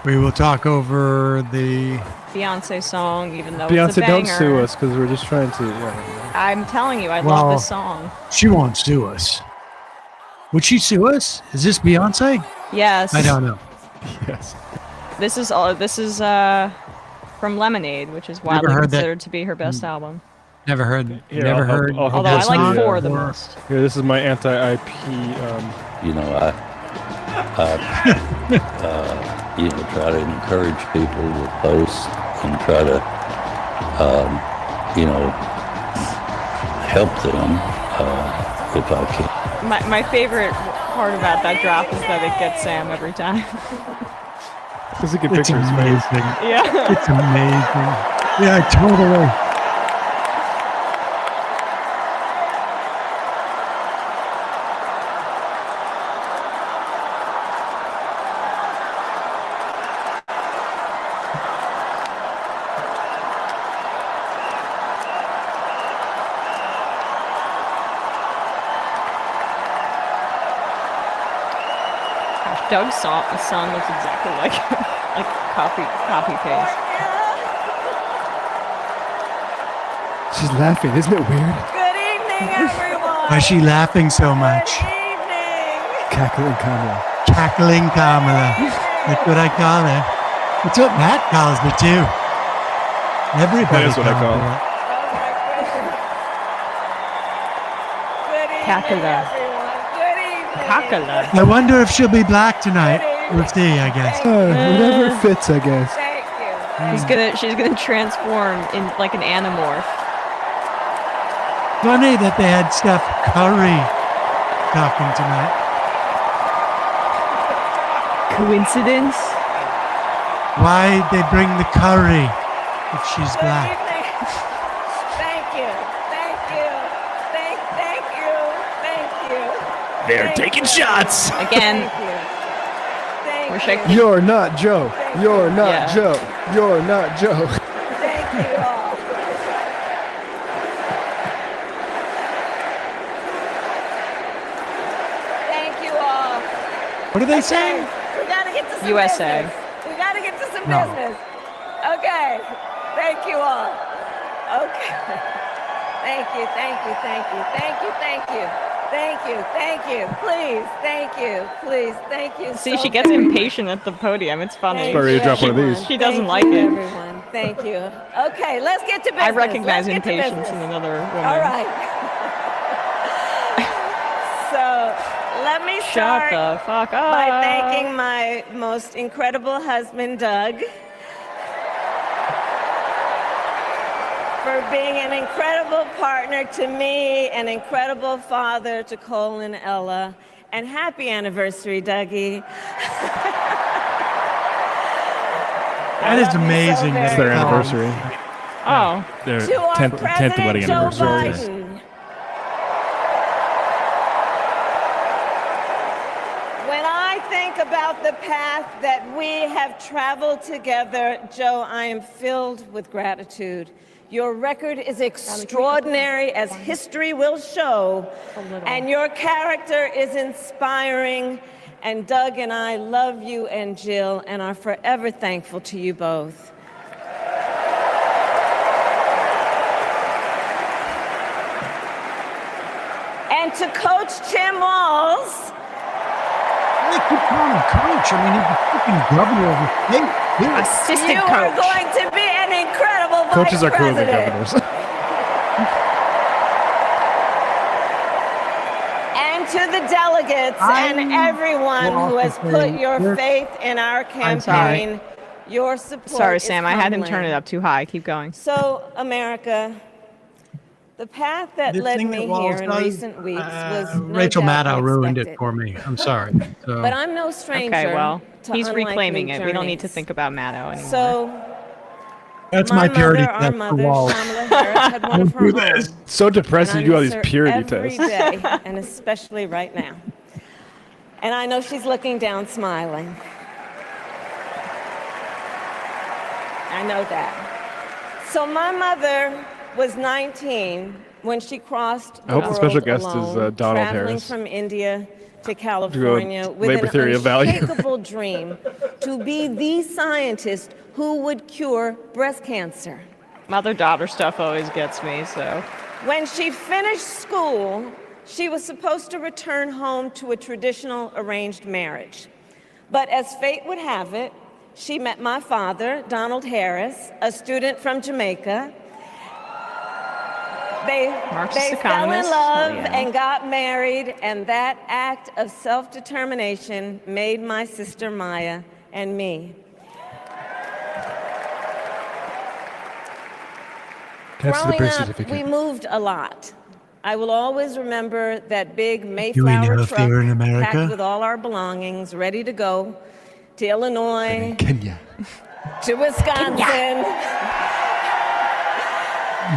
We will talk over the. Beyonce song, even though it's a Beyonce, banger. don't sue us because we're just trying to. Yeah. I'm telling you, I Well, love this song. She won't sue us. Would she sue us? Is this Beyonce? Yes. I don't know. Yes. This is from Lemonade, which is widely heard that. considered to be her best album. Never heard. Here, never I'll- heard. I'll- Although I this like song 4 the or- most. Here, this is my anti-IP. You know, you know, try to encourage people to post and try to, you know, help them if I can. My favorite part about that drop is that it gets Sam every time. Because he can It's picture his face. amazing. Yeah. It's amazing. Yeah, totally. Doug's son looks exactly like like copy paste. She's laughing. Isn't it weird? Good evening, everyone. Why is she laughing so much? Cackling Kamala. Cackling Kamala. That's what I call her. That's what Matt calls her too. Everybody That is what I calls call her her. Cackler. Cackler. I wonder if she'll be black tonight. We'll see, I guess. Whatever fits, I guess. She's gonna transform in like an Animorph. Funny that they had Steph Curry talking tonight. Coincidence? Why they bring the curry if she's black? Thank you. Thank you. Thank you. Thank you. They're taking shots. Again. Wish I could. You're not Joe. You're not Yeah. Joe. You're not Joe. Thank you all. Thank you all. What are they saying? We gotta get to some USA. business. We gotta get to some No. business. Okay. Thank you all. Okay. Thank you. Thank you. Thank you. Thank you. Thank you. Thank you. Thank you. Please. Thank you. Please. Thank you. See, so she gets very much. impatient at the podium. It's funny. Thank About ready to drop one of everyone. these. She doesn't Thank like you, it. Everyone. Thank you. Okay, let's get to business. I recognize Let's get to impatience business. in another woman. All right. So let me Shut start the fuck up. by thanking my most incredible husband, Doug, for being an incredible partner to me, an incredible father to Cole and Ella, and happy anniversary, Dougie. That is amazing. So It's their anniversary. Oh. Their To our 10th President wedding Joe anniversary. Biden. When I think about the path that we have traveled together, Joe, I am filled with gratitude. Your record is extraordinary, as history will show, and your character is inspiring. And Doug and I love you and Jill and are forever thankful to you both. And to Coach Tim Walz. I keep calling him coach. I mean, he's the freaking governor of the state. Yeah. Assistant You coach. are going to be an incredible Coaches vice are cooler than president. governors. And to the delegates and everyone who has put your faith in our campaign, your support Sorry, is Sam. I had him turn humbling. it up too high. Keep going. So, America, the path that The led thing me that here Walz in does, recent weeks was no Rachel doubt Maddow ruined it unexpected. for me. I'm sorry. So, But I'm no stranger Okay, well, to he's unlikely reclaiming it. We don't need to journeys. think about Maddow anymore. So, that's my purity mother, our test for mother, Walz. Kamala Harris, had one of her own. So depressing And you do I all miss these her purity every tests. day, and especially right now. And I know she's looking down, smiling. I know that. So my mother was 19 when she crossed the I hope the world special guest is, alone, Donald traveling Harris. from India to California with labor an theory of value. unshakable dream to be the scientist who would cure breast cancer. Mother-daughter stuff always gets me, so. When she finished school, she was supposed to return home to a traditional arranged marriage. But as fate would have it, she met my father, Donald Harris, a student from Jamaica. They fell in economist. love Oh, yeah. and got married, and that act of self-determination made my sister Maya and me. Can I have the Growing birth up, certificate? we moved a lot. I will always remember that big Do we Mayflower know if truck they're in America? packed with all our belongings, ready to go to Illinois, Kenya. to Wisconsin.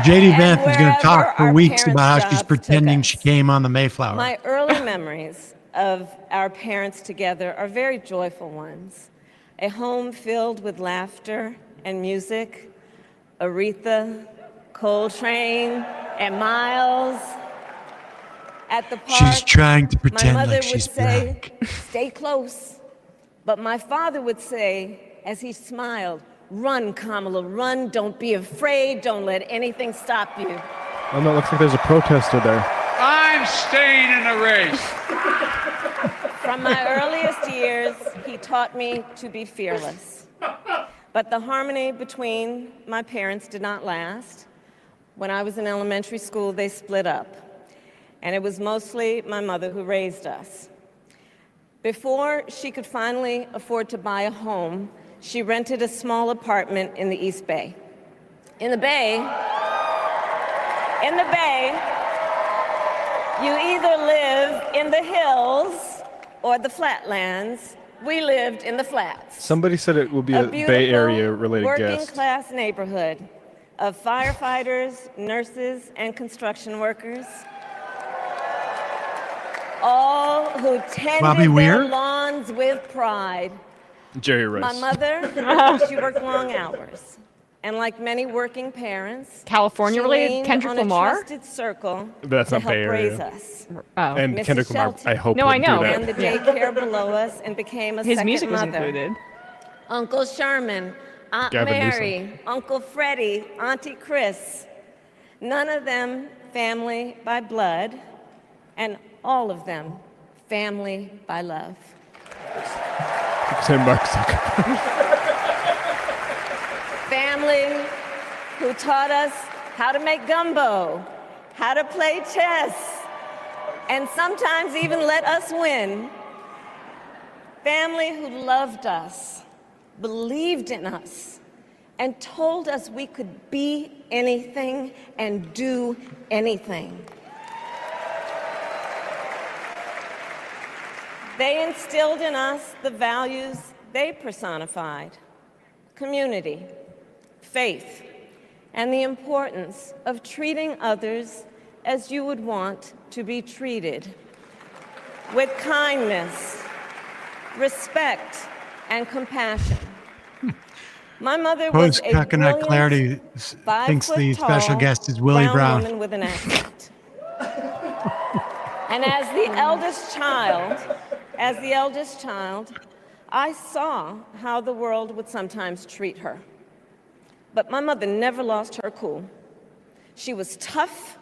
JD Vance is going to wherever talk for our weeks parents' about how she's jobs pretending took she came on the Mayflower. My early memories of our parents together are very joyful ones. A home filled with laughter and music, Aretha, Coltrane, and Miles. At the park, She's trying to my pretend mother like would she's say, black. stay close. But my father would say, as he smiled, run, Kamala, run, don't be afraid, don't let anything stop you. Oh no, it looks like there's a protester there. I'm staying in the race. From my earliest years, he taught me to be fearless. But the harmony between my parents did not last. When I was in elementary school, they split up. And it was mostly my mother who raised us. Before she could finally afford to buy a home, she rented a small apartment in the East Bay. In the Bay, you either live in the hills or the flatlands. We lived in the flats. Somebody said it will be a Bay Area related working guest. class neighborhood of firefighters, nurses, and construction workers. All who Bobby tended their Weir? lawns with pride. Jerry Rice. My mother, she worked long hours. And like many working parents, California she related? leaned Kendrick on a Lamar? trusted circle But that's to not help Bay raise Area. us. Oh. And Mrs. Kendrick Lamar, Shelton I hope No, I wouldn't do know. that. ran the daycare below us and became a His second music was mother. included. Uncle Sherman, Aunt Gavin Mary, Newsom. Uncle Freddie, Auntie Chris. None of them family by blood, and all of them family by love. Say Mark Zuckerberg. Family family who taught us how to make gumbo, how to play chess, and sometimes even let us win. Family who loved us, believed in us, and told us we could be anything and do anything. They instilled in us the values they personified: community, faith, and the importance of treating others as you would want to be treated, with kindness, respect, and compassion. My mother was a Coconut Clarity brilliant, thinks the 5-foot-tall, special guest is Willie Brown. woman with an accent. And as the eldest child, I saw how the world would sometimes treat her. But my mother never lost her cool. She was tough,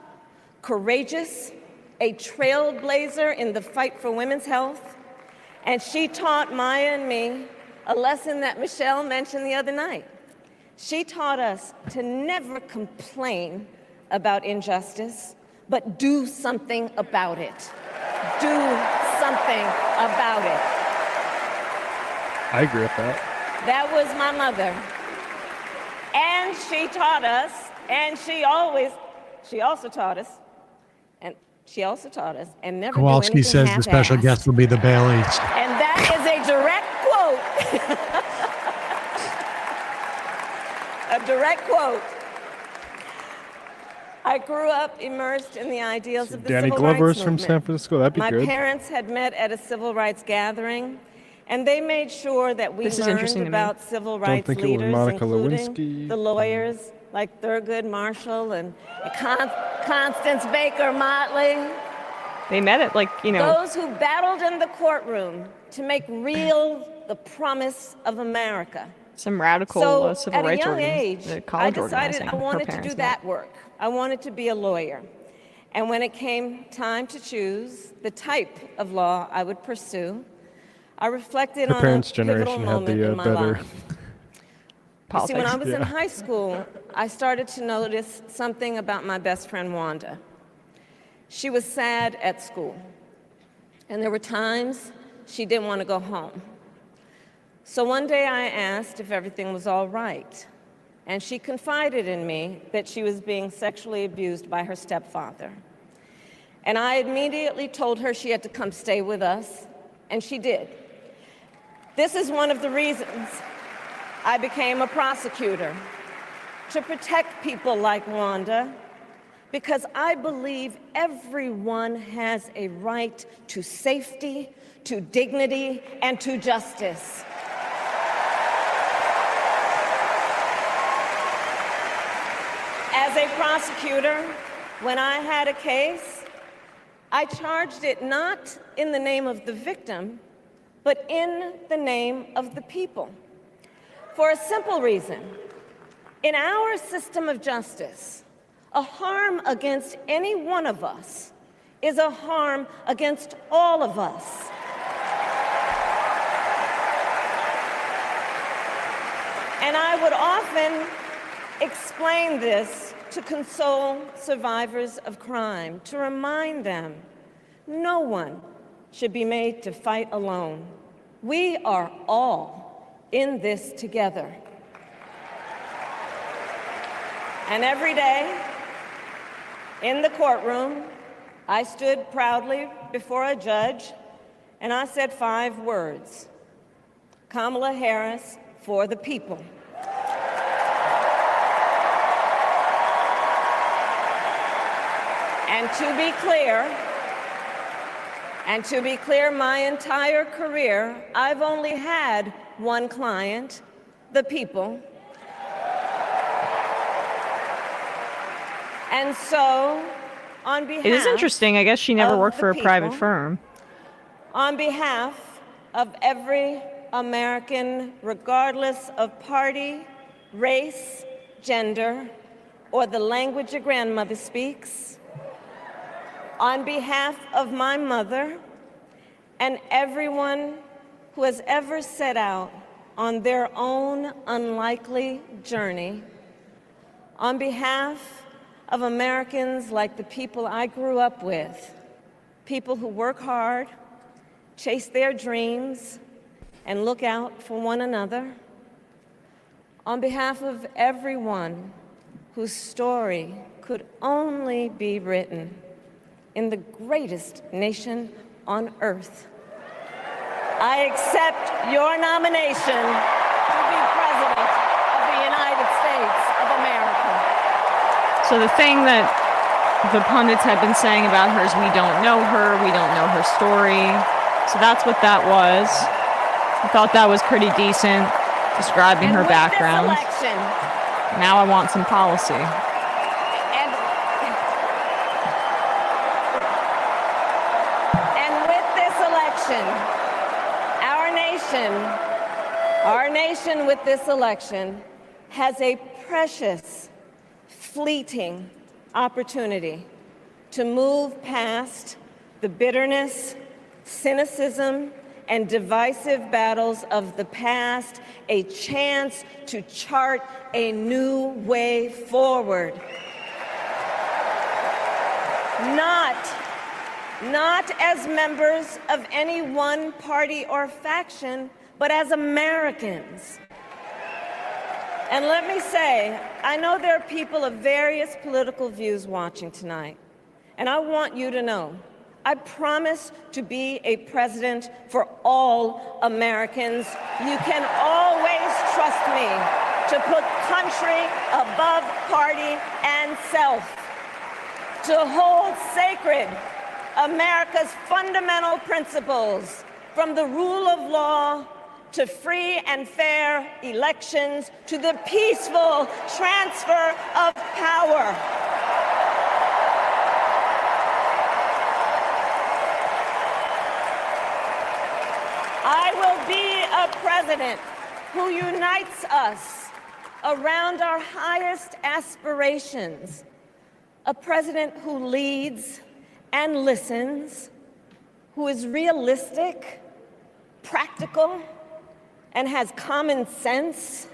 courageous, a trailblazer in the fight for women's health, and she taught Maya and me a lesson that Michelle mentioned the other night. She taught us to never complain about injustice, but do something about it. Do something about it. I agree with that. That was my mother. And she taught us, and she also taught us, and never do Kowalski anything says the special half-assed. guest will be the Baileys. And that is a direct quote. A direct quote. I grew up immersed in the ideals of the Danny civil Glover rights is from movement. San Francisco. That'd be My good. parents had met at a civil rights gathering, and they made sure that we This is interesting learned to me. about civil Don't rights think it was leaders, Monica including Lewinsky. the lawyers like Thurgood Marshall and Constance Baker Motley. They met at Those who battled in the courtroom to make real the promise of America. some radical So civil at a rights young age, I college decided organizing. I her wanted to parents do met. that work. I wanted to be a lawyer. And when it came time to choose the type of law I would pursue, I reflected Her on parents' a pivotal generation had moment the in my better life. You see, when I was in Yeah. high school, I started to notice something about my best friend Wanda. She was sad at school, and there were times she didn't want to go home. So one day I asked if everything was all right, and she confided in me that she was being sexually abused by her stepfather. And I immediately told her she had to come stay with us, and she did. This is one of the reasons I became a prosecutor, to protect people like Wanda, because I believe everyone has a right to safety, to dignity, and to justice. As a prosecutor, when I had a case, I charged it not in the name of the victim, but in the name of the people. For a simple reason. In our system of justice, a harm against any one of us is a harm against all of us. And I would often explain this to console survivors of crime, to remind them no one should be made to fight alone. We are all in this together. And every day in the courtroom, I stood proudly before a judge and I said 5 words: Kamala Harris for the people. And to be clear, my entire career, I've only had one client, the people. And so, on behalf It is interesting. I guess she never of worked the for a private people, firm. On behalf of every American, regardless of party, race, gender, or the language your grandmother speaks, on behalf of my mother and everyone who has ever set out on their own unlikely journey, On behalf of Americans like the people I grew up with, people who work hard, chase their dreams, and look out for one another. On behalf of everyone whose story could only be written in the greatest nation on earth, I accept your nomination to be President of the United States of America. So the thing that the pundits have been saying about her is we don't know her story. So that's what that was. I thought that was pretty decent, describing her background. Now I want some policy. And with this election, our nation with this election has a precious, fleeting opportunity to move past the bitterness, cynicism, and divisive battles of the past, a chance to chart a new way forward. Not as members of any one party or faction, but as Americans. And let me say, I know there are people of various political views watching tonight, and I want you to know, I promise to be a president for all Americans. You can always trust me to put country above party and self, to hold sacred America's fundamental principles, from the rule of law to free and fair elections to the peaceful transfer of power. I will be a president who unites us around our highest aspirations, a president who leads and listens, who is realistic, practical, and has common sense,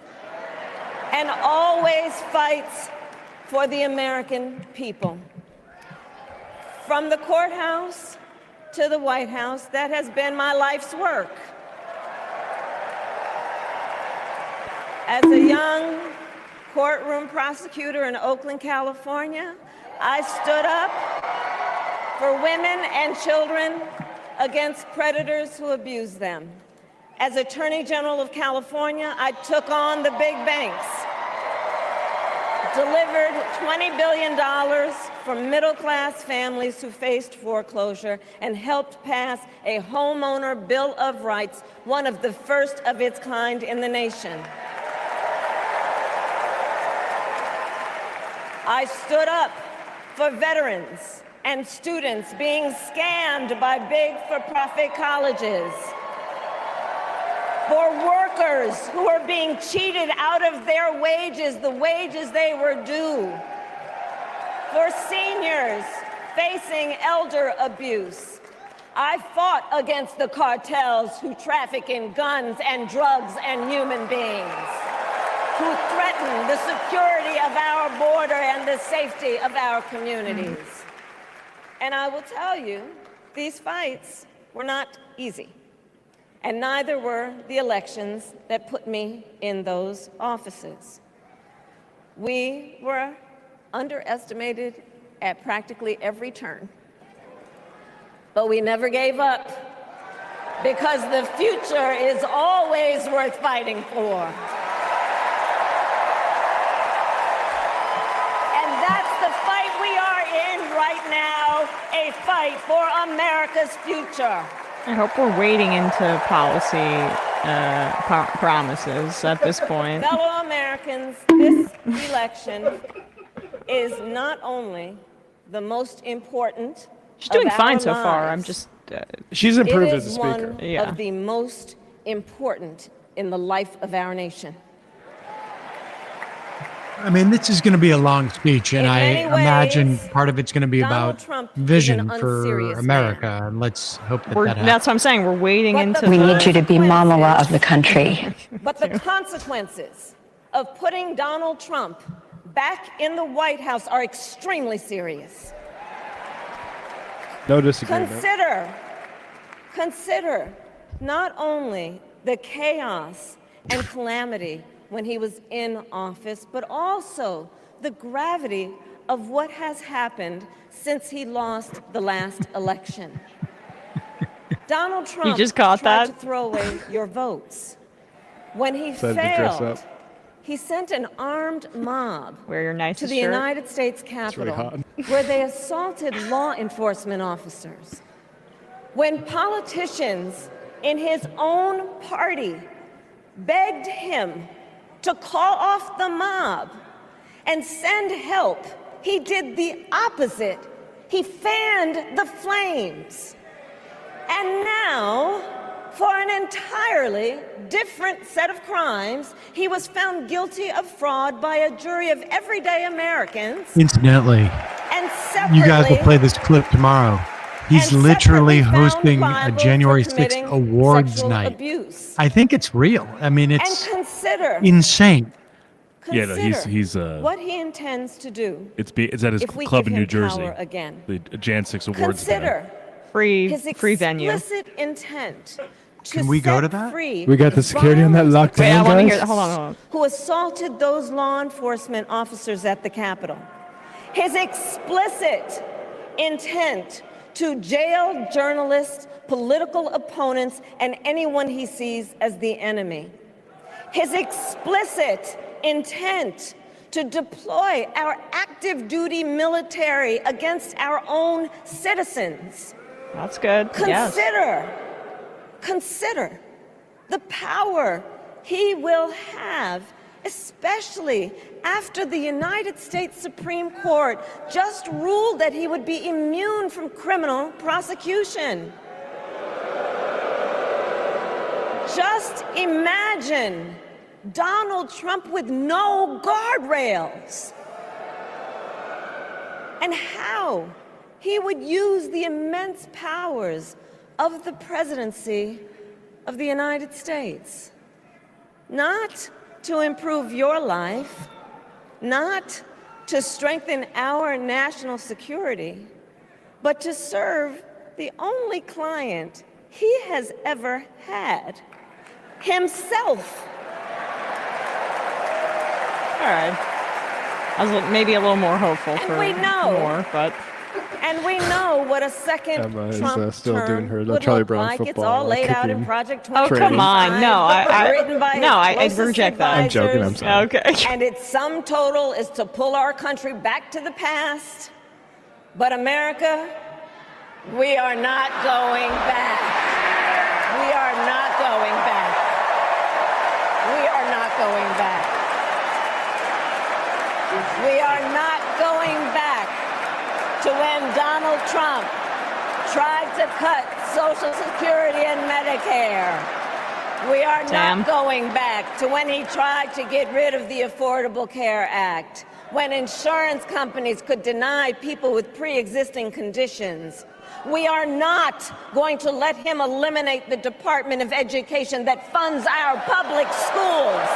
and always fights for the American people. From the courthouse to the White House, that has been my life's work. As a young courtroom prosecutor in Oakland, California, I stood up for women and children against predators who abuse them. As Attorney General of California, I took on the big banks, delivered $20 billion for middle-class families who faced foreclosure, and helped pass a homeowner Bill of Rights, one of the first of its kind in the nation. I stood up for veterans and students being scammed by big for-profit colleges, for workers who are being cheated out of their wages, the wages they were due, for seniors facing elder abuse. I fought against the cartels who traffic in guns and drugs and human beings, who threaten the security of our border and the safety of our communities. And I will tell you, these fights were not easy. And neither were the elections that put me in those offices. We were underestimated at practically every turn. But we never gave up, because the future is always worth fighting for. And that's the fight we are in right now, a fight for America's future. I hope we're wading into policy promises at this point. Fellow Americans, this election is not only the most important. She's doing fine so far. I'm just. She's improved as a speaker. It is one of the most important in the life of our nation. I mean, this is going to be a long speech, and I imagine part of it's going to be about vision for America. And let's hope that happens. That's what I'm saying. We're wading into. We need you to be Mamala of the country. But the consequences of putting Donald Trump back in the White House are extremely serious. No disagreement. Consider not only the chaos and calamity when he was in office, but also the gravity of what has happened since he lost the last election. Donald Trump just caught tried that? to throw away your votes. When he Said to dress failed, up. he sent an armed mob Wear your to nicest the shirt. United States really Capitol, hot. where they assaulted law enforcement officers. When politicians in his own party begged him to call off the mob and send help, he did the opposite. He fanned the flames. And now, for an entirely different set of crimes, he was found guilty of fraud by a jury of everyday Americans. Incidentally, And separately, you guys will play this clip tomorrow. He's and literally separately found hosting a liable for January 6th committing awards sexual night. abuse. I think it's real. I mean, it's And consider, insane. Yeah, no, he's what he intends to do. it's at his if we club give in New him Jersey. power again. The Jan 6 awards. Consider Free his venue. explicit intent to Can we go to set that? free We got the security on that locked Wait, I down, want to guys? hear. Hold on. who assaulted those law enforcement officers at the Capitol. His explicit intent to jail journalists, political opponents, and anyone he sees as the enemy. His explicit intent to deploy our active duty military against our own citizens. That's good. Yes. Consider the power he will have, especially after the United States Supreme Court just ruled that he would be immune from criminal prosecution. Just imagine Donald Trump with no guardrails, and how he would use the immense powers of the presidency of the United States, not to improve your life, not to strengthen our national security, but to serve the only client he has ever had, himself. All right. I was maybe a little more hopeful for we know. more, but And we know what a second Emma is, Trump still term doing her would Charlie look Brown like. It's football all laid out in kicking Project oh, 2025. come on. No, written by I his closest reject that. I'm joking, I'm advisors. sorry. Okay. And its sum total is to pull our country back to the past. But America, we are not going back. We are not going back. We are not going back. We are not going back to when Donald Trump tried to cut Social Security and Medicare. We are not going back to when he tried to get rid of the Affordable Care Act, when insurance companies could deny people with pre-existing conditions. We are not going to let him eliminate the Department of Education that funds our public schools.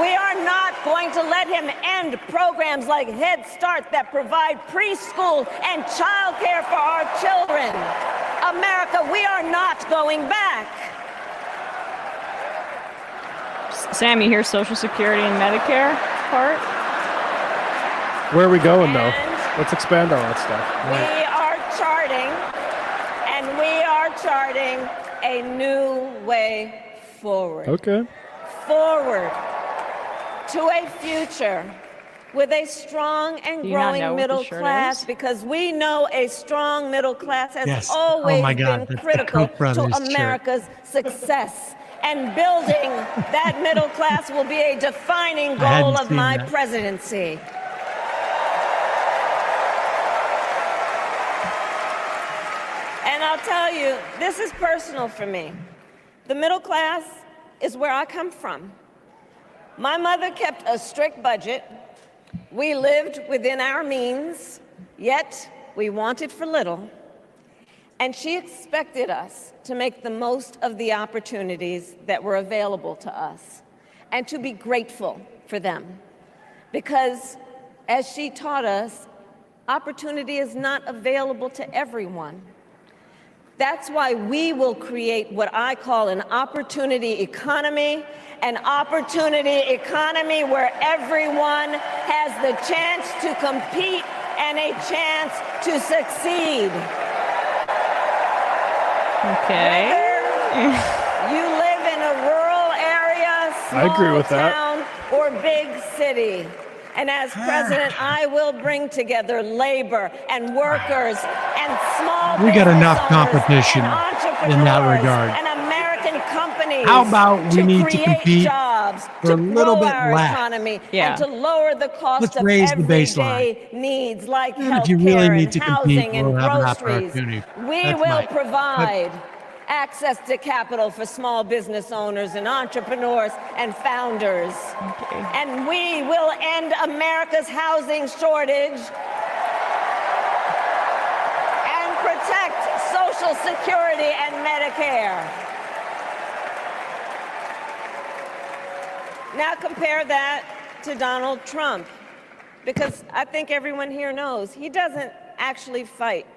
We are not going to let him end programs like Head Start that provide preschool and childcare for our children. America, we are not going back. Sam, you hear Social Security and Medicare part? Where are we going, though? Let's expand on that stuff. We are charting a new way forward. Okay. Forward to a future with a strong and Do you not know growing what middle the shirt class, is? because we know a strong middle class has Yes. always Oh my God, been that's the critical Koch brothers to shirt. America's success. And building that middle class will be a defining hadn't goal of seen my that. presidency. And I'll tell you, this is personal for me. The middle class is where I come from. My mother kept a strict budget. We lived within our means, yet we wanted for little. And she expected us to make the most of the opportunities that were available to us and to be grateful for them. Because, as she taught us, opportunity is not available to everyone. That's why we will create what I call an opportunity economy where everyone has the chance to compete and a chance to succeed. Okay. Whether you live in a rural area, I agree with small that. town, or big city. And as president, I will bring together labor and workers and small We got business enough owners competition and in that entrepreneurs regard. and American companies. How about we to need to create compete jobs, for a to little grow bit our less? economy, Yeah. and to lower the cost Let's of raise the everyday needs like And if you really healthcare need and to compete, housing and we'll have an groceries. opportunity. We That's will mine. provide access to capital for small business owners and entrepreneurs and founders. And we will end America's housing shortage and protect Social Security and Medicare. Now compare that to Donald Trump, because I think everyone here knows he doesn't actually fight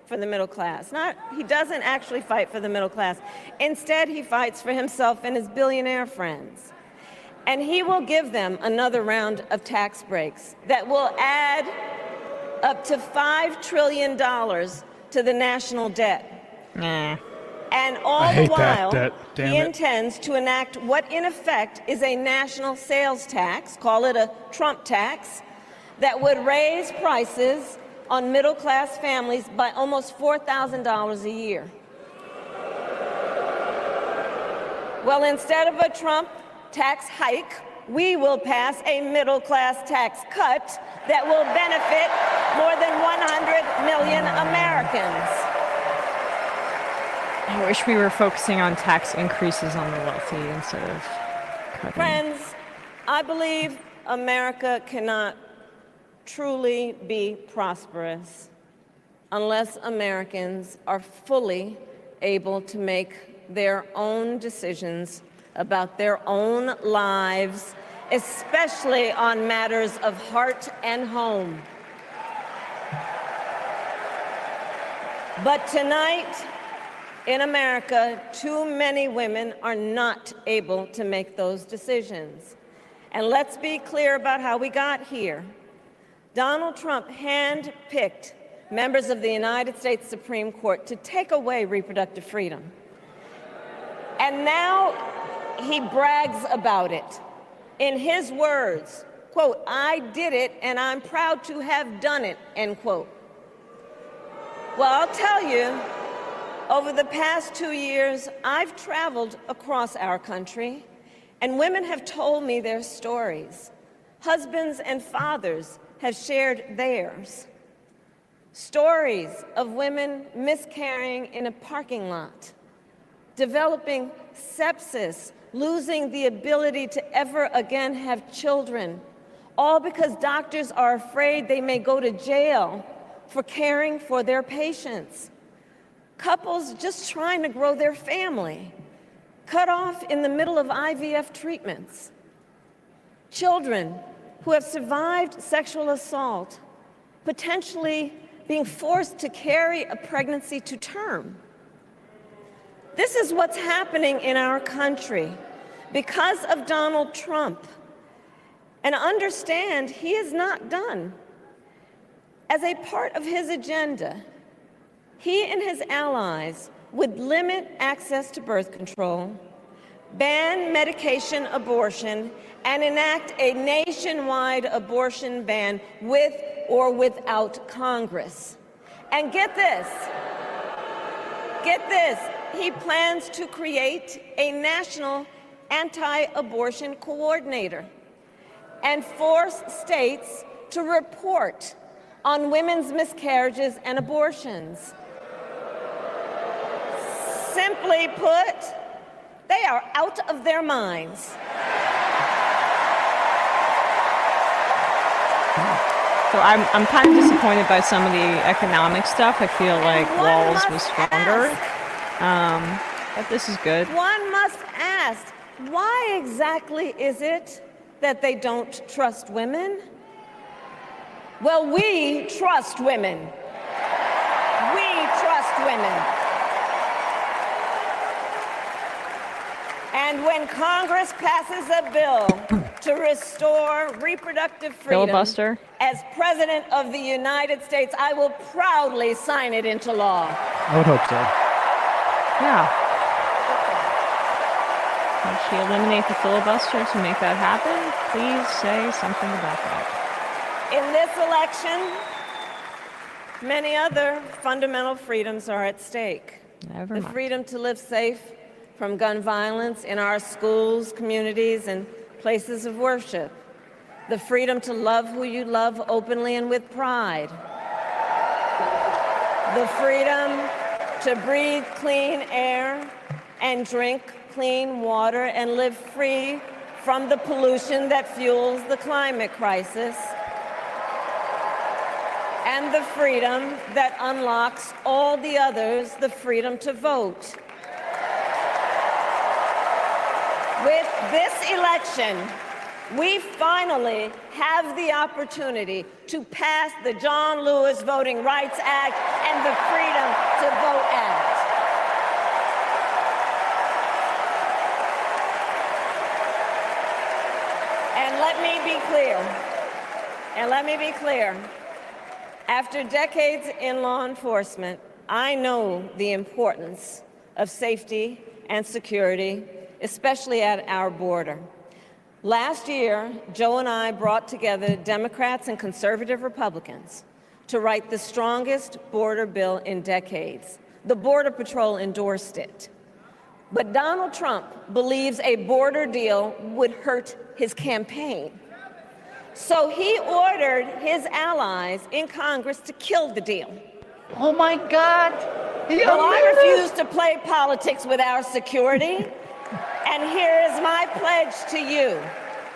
for the middle class. He doesn't actually fight for the middle class. Instead, he fights for himself and his billionaire friends. And he will give them another round of tax breaks that will add up to $5 trillion to the national debt. Nah. And all I the hate that while, debt. Damn he it. intends to enact what in effect is a national sales tax, call it a Trump tax, that would raise prices on middle-class families by almost $4,000 a year. Well, instead of a Trump tax hike, we will pass a middle-class tax cut that will benefit more than 100 million Americans. I wish we were focusing on tax increases on the wealthy instead of cutting. Friends, I believe America cannot truly be prosperous unless Americans are fully able to make their own decisions about their own lives, especially on matters of heart and home. But tonight, in America, too many women are not able to make those decisions. And let's be clear about how we got here. Donald Trump handpicked members of the United States Supreme Court to take away reproductive freedom. And now he brags about it. In his words, quote, "I did it and I'm proud to have done it," end quote. Well, I'll tell you, over the past 2 years, I've traveled across our country, and women have told me their stories. Husbands and fathers have shared theirs. Stories of women miscarrying in a parking lot, developing sepsis, losing the ability to ever again have children, all because doctors are afraid they may go to jail for caring for their patients. Couples just trying to grow their family, cut off in the middle of IVF treatments. Children who have survived sexual assault, potentially being forced to carry a pregnancy to term. This is what's happening in our country because of Donald Trump. And understand, he is not done. As a part of his agenda, he and his allies would limit access to birth control, ban medication abortion, and enact a nationwide abortion ban with or without Congress. And get this, he plans to create a national anti-abortion coordinator and force states to report on women's miscarriages and abortions. Simply put, they are out of their minds. So I'm kind of disappointed by some of the economic stuff. I feel like Walls was stronger. But this is good. One must ask, why exactly is it that they don't trust women? Well, we trust women. We trust women. And when Congress passes a bill to restore reproductive freedom, Filibuster. as President of the United States, I will proudly sign it into law. I would hope so. Yeah. Can she eliminate the filibuster to make that happen? Please say something about that. In this election, many other fundamental freedoms are at stake. Never The mind. freedom to live safe from gun violence in our schools, communities, and places of worship. The freedom to love who you love openly and with pride. The freedom to breathe clean air and drink clean water and live free from the pollution that fuels the climate crisis. And the freedom that unlocks all the others, the freedom to vote. With this election, we finally have the opportunity to pass the John Lewis Voting Rights Act and the Freedom to Vote Act. And let me be clear. After decades in law enforcement, I know the importance of safety and security, especially at our border. Last year, Joe and I brought together Democrats and conservative Republicans to write the strongest border bill in decades. The Border Patrol endorsed it. But Donald Trump believes a border deal would hurt his campaign. So he ordered his allies in Congress to kill the deal. Oh my God. Well, I refuse to play politics with our security. And here is my pledge to you.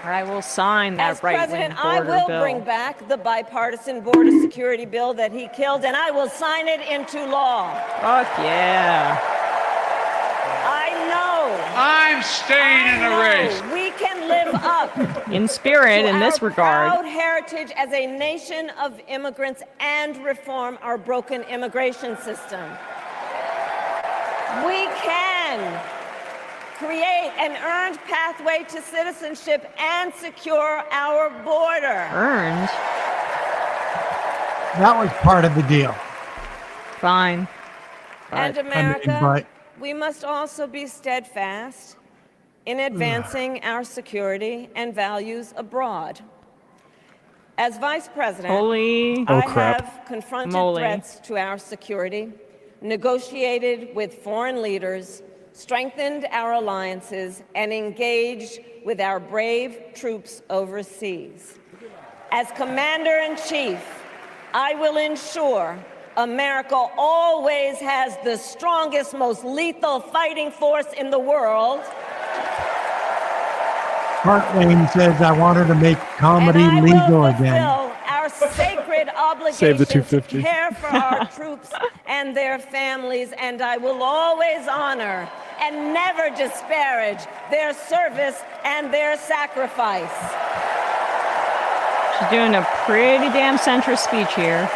I will sign that As right-wing president, I border will bill. bring back the bipartisan border security bill that he killed, and I will sign it into law. Fuck yeah. I know. I'm staying in the race. We can live up In spirit, to in this our regard. proud heritage as a nation of immigrants and reform our broken immigration system. We can create an earned pathway to citizenship and secure our border. Earned? That was part of the deal. Fine. And I mean, America, but- we must also be steadfast in advancing our security and values abroad. As Vice President, Holy I crap. have confronted Moly. threats to our security, negotiated with foreign leaders, strengthened our alliances, and engaged with our brave troops overseas. As Commander-in-Chief, I will ensure America always has the strongest, most lethal fighting force in the world. Mark Lane says, I want her to make comedy And I legal will again. fulfill our sacred Save the obligation to 250. care for our troops and their families, and I will always honor and never disparage their service and their sacrifice. She's doing a pretty damn centrist speech here.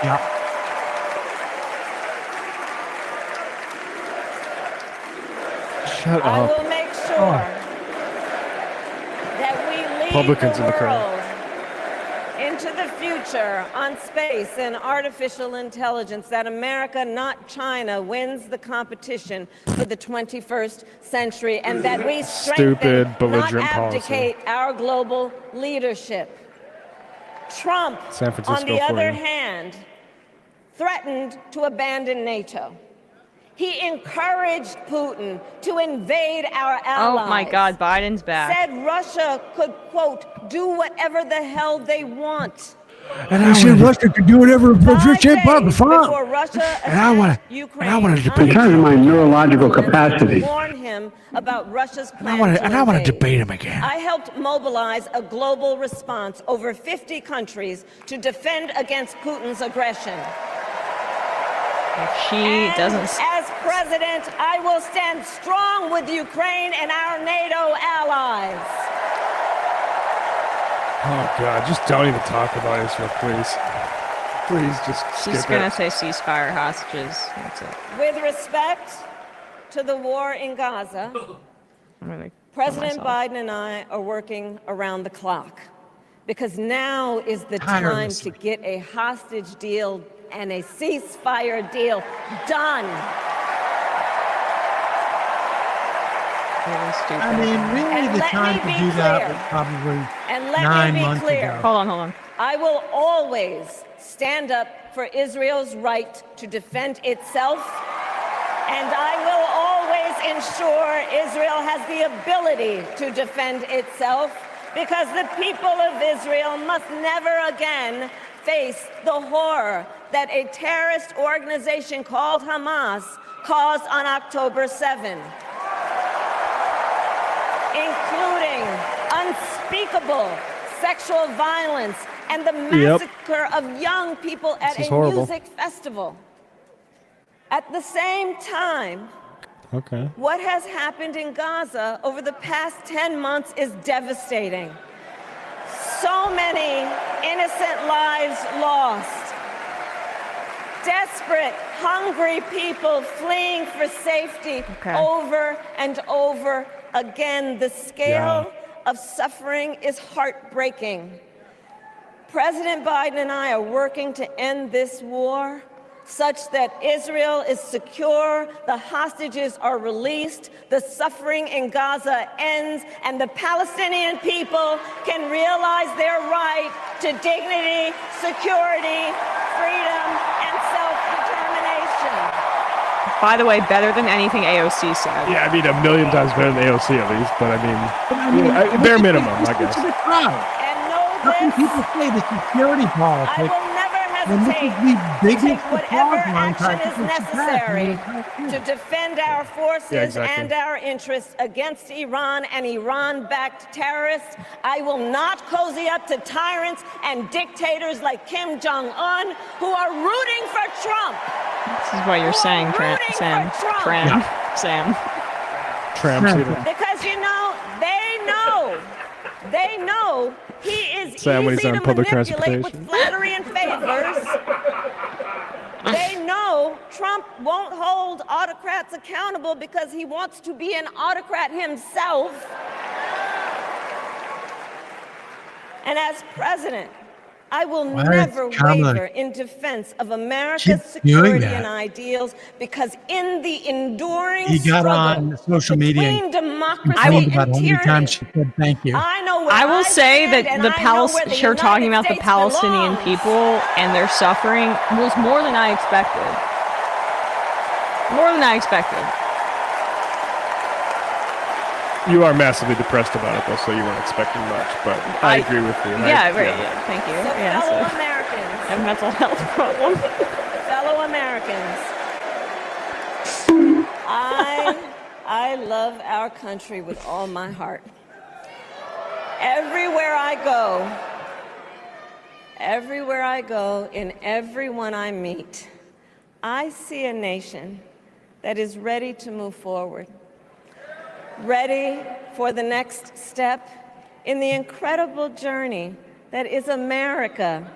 Yeah. Shut I up. will make sure that we lead Republicans the in the crowd. world into the future on space and artificial intelligence, that America, not China, wins the competition for the 21st century, and that we strengthen, Stupid, not belligerent policy. abdicate our global leadership. Trump, San Francisco on the for other you. hand, threatened to abandon NATO. He encouraged Putin to invade our allies. Oh my God, Biden's back. Said Russia could, quote, do whatever the hell they want. And I said Russia could do whatever Richard Barber Before Russia attacked Ukraine, want to in terms of my neurological capacity. warn him about Russia's plan I want to invade. to debate him again. I helped mobilize a global response, over 50 countries, to defend against Putin's aggression. If she doesn't... As president, I will stand strong with Ukraine and our NATO allies. Oh God, just don't even talk about Israel, please. Please just skip She's it. gonna say ceasefire, hostages. That's it. With respect to the war in Gaza, I'm gonna President myself. Biden and I are working around the clock because now is the time Tirelessly. to get a hostage deal and a ceasefire deal done. Really stupid. I mean, really, And the let time me to be do that clear. was probably And let 9 me be months clear. ago. Hold on. I will always stand up for Israel's right to defend itself, and I will always ensure Israel has the ability to defend itself, because the people of Israel must never again face the horror that a terrorist organization called Hamas caused on October 7, including unspeakable sexual violence and the massacre of young people at This is a horrible. music festival. At the same time, Okay. what has happened in Gaza over the past 10 months is devastating. So many innocent lives lost. Desperate, hungry people fleeing for safety over and over again. The scale of suffering is heartbreaking. President Biden and I are working to end this war such that Israel is secure, the hostages are released, the suffering in Gaza ends, and the Palestinian people can realize their right to dignity, security, freedom, and self-determination. By the way, better than anything AOC said. Yeah, I mean, 1,000,000 times better than AOC at least, but I mean, bare minimum, I guess. And know How can this, people say the security I politics will never when this hesitate is the to biggest take whatever applause line action is practice necessary to defend our forces Yeah, exactly. and our interests against Iran and Iran-backed terrorists. I will not cozy up to tyrants and dictators like Kim Jong-un who are rooting for Trump. This is what you're saying, Sam. Sam. Tramp Cedar. Because, you know, they know he is Sam, when easy he's to on public manipulate with transportation. flattery and favors. They know Trump won't hold autocrats accountable because he wants to be an autocrat himself. And as president, I will Why is never Kamala waver in defense of America's keep doing security that? and ideals, because in the enduring He got struggle on social media between and democracy complained and about how many tyranny, times she said thank you. I know where I will say stand, that and the I know where the her talking United about the States Palestinian belongs. people and their suffering was more than I expected. More than I expected. You are massively depressed about it, though, so you weren't expecting much, but I agree with you. Yeah, right. Yeah, thank you. So Yeah, fellow so- Americans, I have a mental health problem. fellow Americans, I love our country with all my heart. Everywhere I go, in everyone I meet, I see a nation that is ready to move forward, ready for the next step in the incredible journey that is America.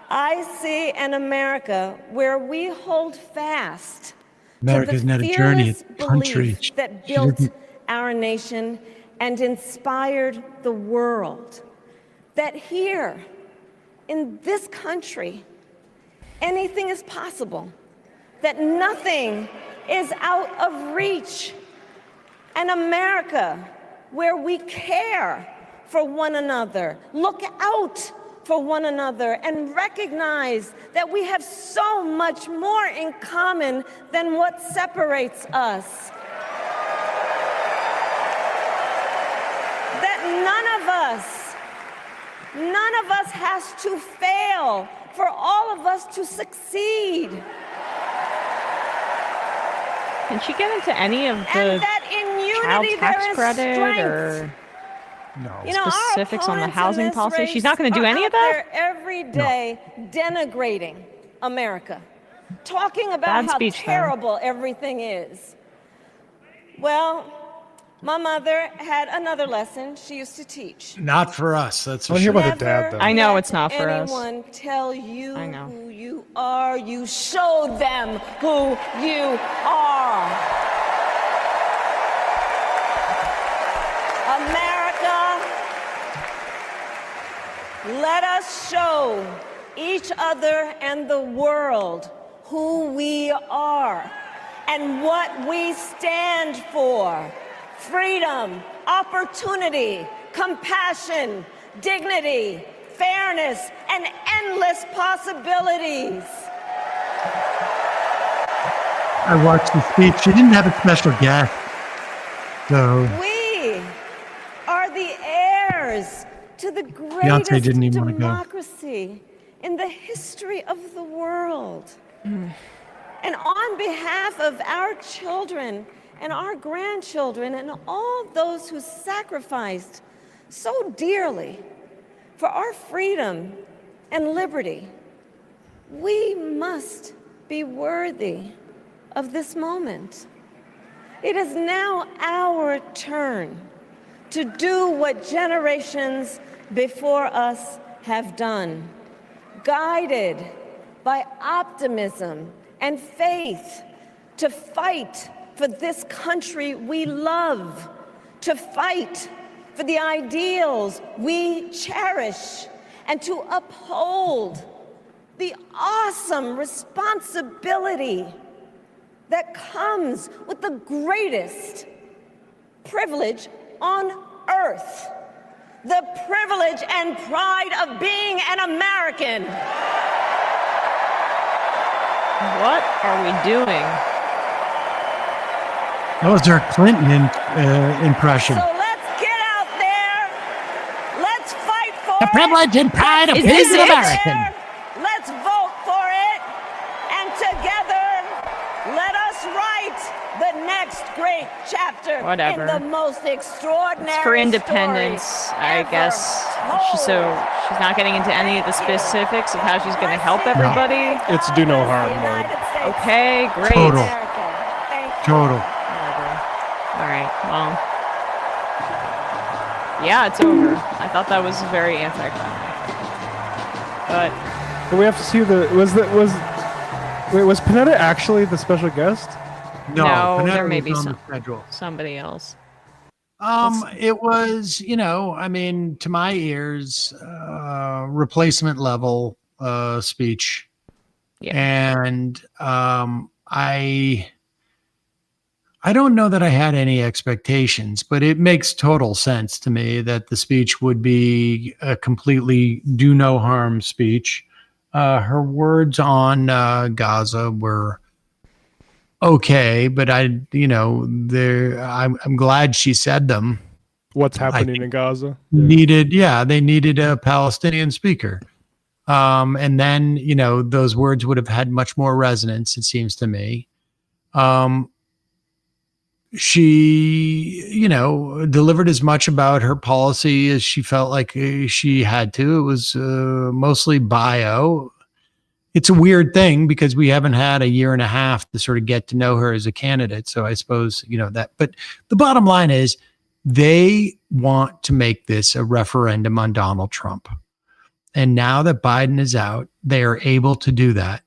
I see an America where we hold fast America's to not the a journey, fearless it's a country. belief that She built doesn't- our nation and inspired the world. That here, in this country, anything is possible. That nothing is out of reach. An America where we care for one another, look out for one another, and recognize that we have so much more in common than what separates us. That none of us has to fail for all of us to succeed. Can she get into any of And the that in child unity tax there is credit strength. or You know, our specifics on the opponents in housing this policy? race She's not going to do are any out of that? there every day denigrating America, talking about Bad how speech, though. terrible everything is. Well, My mother had another lesson she used to teach. Not for us. That's I want to hear about the dad, though. I know it's not for us. Anyone tell you I know. who you are. You show them who you are. America, let us show each other and the world who we are and what we stand for. Freedom, opportunity, compassion, dignity, fairness, and endless possibilities. I watched the speech. She didn't have a special guest. So We are the heirs to the Beyonce greatest didn't even want to go. democracy in the history of the world. And on behalf of our children and our grandchildren and all those who sacrificed so dearly for our freedom and liberty, we must be worthy of this moment. It is now our turn to do what generations before us have done, guided by optimism and faith, to fight for this country we love, to fight for the ideals we cherish, and to uphold the awesome responsibility that comes with the greatest privilege on earth, the privilege and pride of being an American. What are we doing? that was her Clinton impression. So let's get out there. Let's fight for The privilege and pride of Is being this an it? American. Let's vote for it. And together, let us write the next great chapter Whatever. in the most extraordinary It's for independence, story I ever guess. told. So she's not getting into any of the specifics of how she's going to help everybody. It's do no harm mode. Okay, great. Total. Total. Whatever. All right. Well. Yeah, it's over. I thought that was very anticlimactic. But we have to see was Panetta actually the special guest? No, Panetta there may was be on the schedule. somebody else. It was, I mean, to my ears, replacement level speech. Yeah. And I don't know that I had any expectations, but it makes total sense to me that the speech would be a completely do no harm speech. Her words on Gaza were okay, but I'm glad she said them. What's happening in Gaza? They needed a Palestinian speaker. And then, those words would have had much more resonance, it seems to me. She, delivered as much about her policy as she felt like she had to. It was mostly bio. It's a weird thing because we haven't had a year and a half to sort of get to know her as a candidate. So I suppose, that. But the bottom line is they want to make this a referendum on Donald Trump. And now that Biden is out, they are able to do that.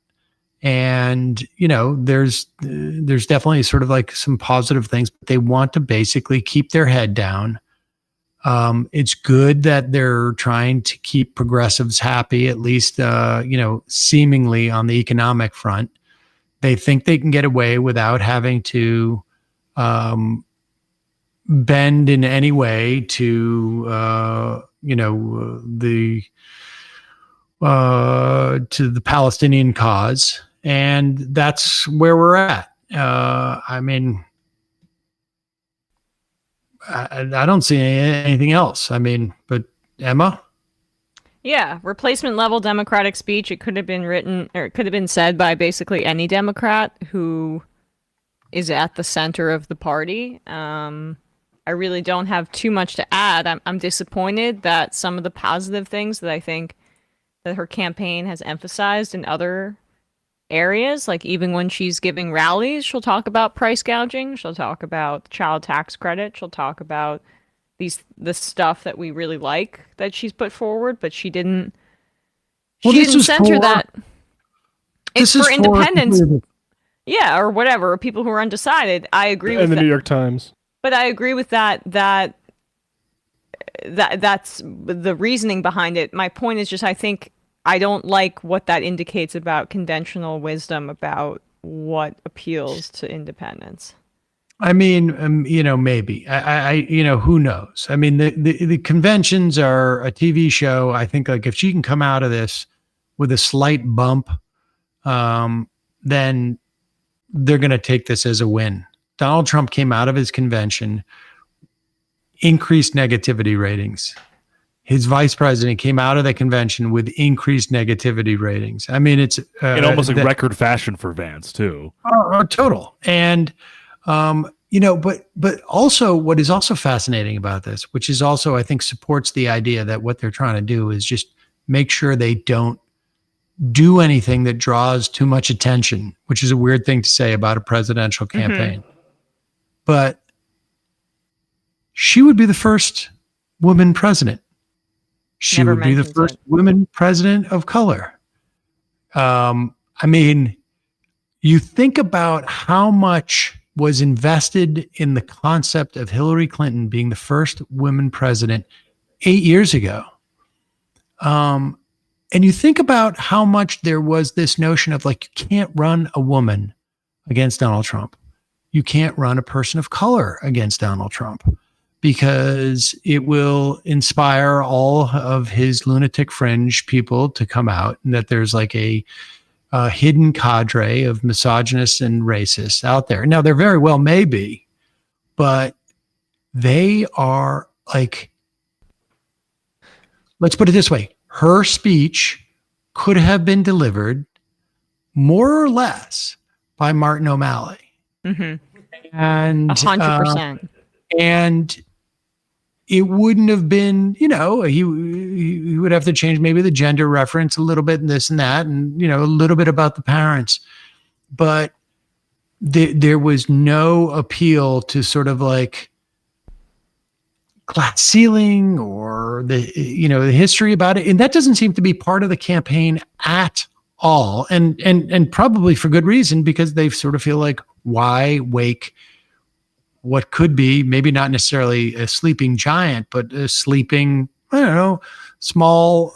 And, there's definitely sort of like some positive things, but they want to basically keep their head down. It's good that they're trying to keep progressives happy, at least, seemingly on the economic front. They think they can get away without having to bend in any way to, to the Palestinian cause. And that's where we're at. I mean, I don't see anything else. But Emma? Yeah, replacement level Democratic speech. It could have been written, or it could have been said by basically any Democrat who is at the center of the party. I really don't have too much to add. I'm disappointed that some of the positive things that I think that her campaign has emphasized in other areas. Like even when she's giving rallies, she'll talk about price gouging. She'll talk about child tax credit. She'll talk about the stuff that we really like that she's put forward, but she didn't. She didn't center that. It's for independents. Yeah, or whatever, or people who are undecided. I agree with that. And the New York Times. But I agree with that. That's the reasoning behind it. My point is just I don't like what that indicates about conventional wisdom about what appeals to independents. I mean, maybe. Who knows? I mean, the conventions are a TV show. I think like if she can come out of this with a slight bump, then they're going to take this as a win. Donald Trump came out of his convention, increased negativity ratings. His vice president came out of the convention with increased negativity ratings. I mean, it's in almost like record fashion for Vance too. Total. And, but also what is also fascinating about this, which is also, I think, supports the idea that what they're trying to do is just make sure they don't do anything that draws too much attention, which is a weird thing to say about a presidential campaign. But she would be the first woman president. She would be the first woman president of color. I mean, you think about how much was invested in the concept of Hillary Clinton being the first woman president 8 years ago. And you think about how much there was this notion of like, you can't run a woman against Donald Trump. You can't run a person of color against Donald Trump because it will inspire all of his lunatic fringe people to come out, and that there's like a hidden cadre of misogynists and racists out there. Now, there very well may be, but they are like, let's put it this way. Her speech could have been delivered more or less by Martin O'Malley. And 100%. And it wouldn't have been, he would have to change maybe the gender reference a little bit and this and that, and, a little bit about the parents. But there was no appeal to sort of like glass ceiling or the history about it. And that doesn't seem to be part of the campaign at all. And probably for good reason, because they sort of feel like, why wake what could be maybe not necessarily a sleeping giant, but a sleeping, small,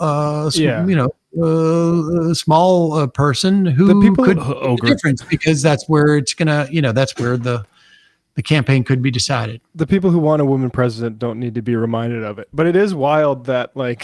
small person who could make a difference, because that's where it's gonna, that's where the campaign could be decided. The people who want a woman president don't need to be reminded of it. But it is wild that like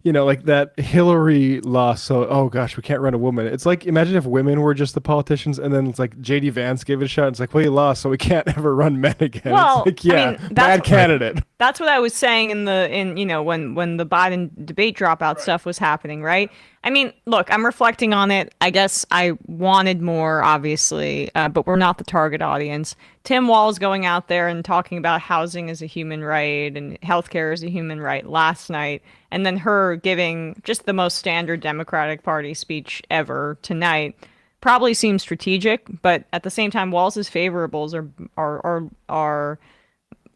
that Hillary lost. So, oh gosh, we can't run a woman. It's like, imagine if women were just the politicians, and then it's like JD Vance gave it a shot. It's like, well, you lost, so we can't ever run men again. Well, it's like, bad candidate. That's what I was saying when the Biden debate dropout stuff was happening, right? I mean, look, I'm reflecting on it. I guess I wanted more, obviously, but we're not the target audience. Tim Walz going out there and talking about housing as a human right and healthcare as a human right last night, and then her giving just the most standard Democratic Party speech ever tonight probably seems strategic, but at the same time, Walz's favorables are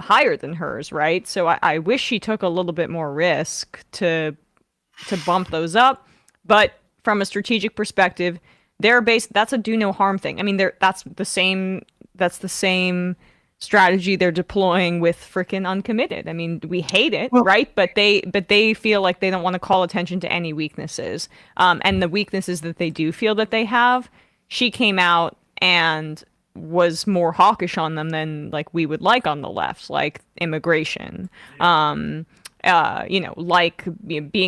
higher than hers, right? So I wish she took a little bit more risk to bump those up. But from a strategic perspective, that's a do no harm thing. I mean, that's the same strategy they're deploying with freaking Uncommitted. I mean, we hate it, right? But they feel like they don't want to call attention to any weaknesses. And the weaknesses that they do feel that they have, she came out and was more hawkish on them than like we would like on the left, like immigration. Being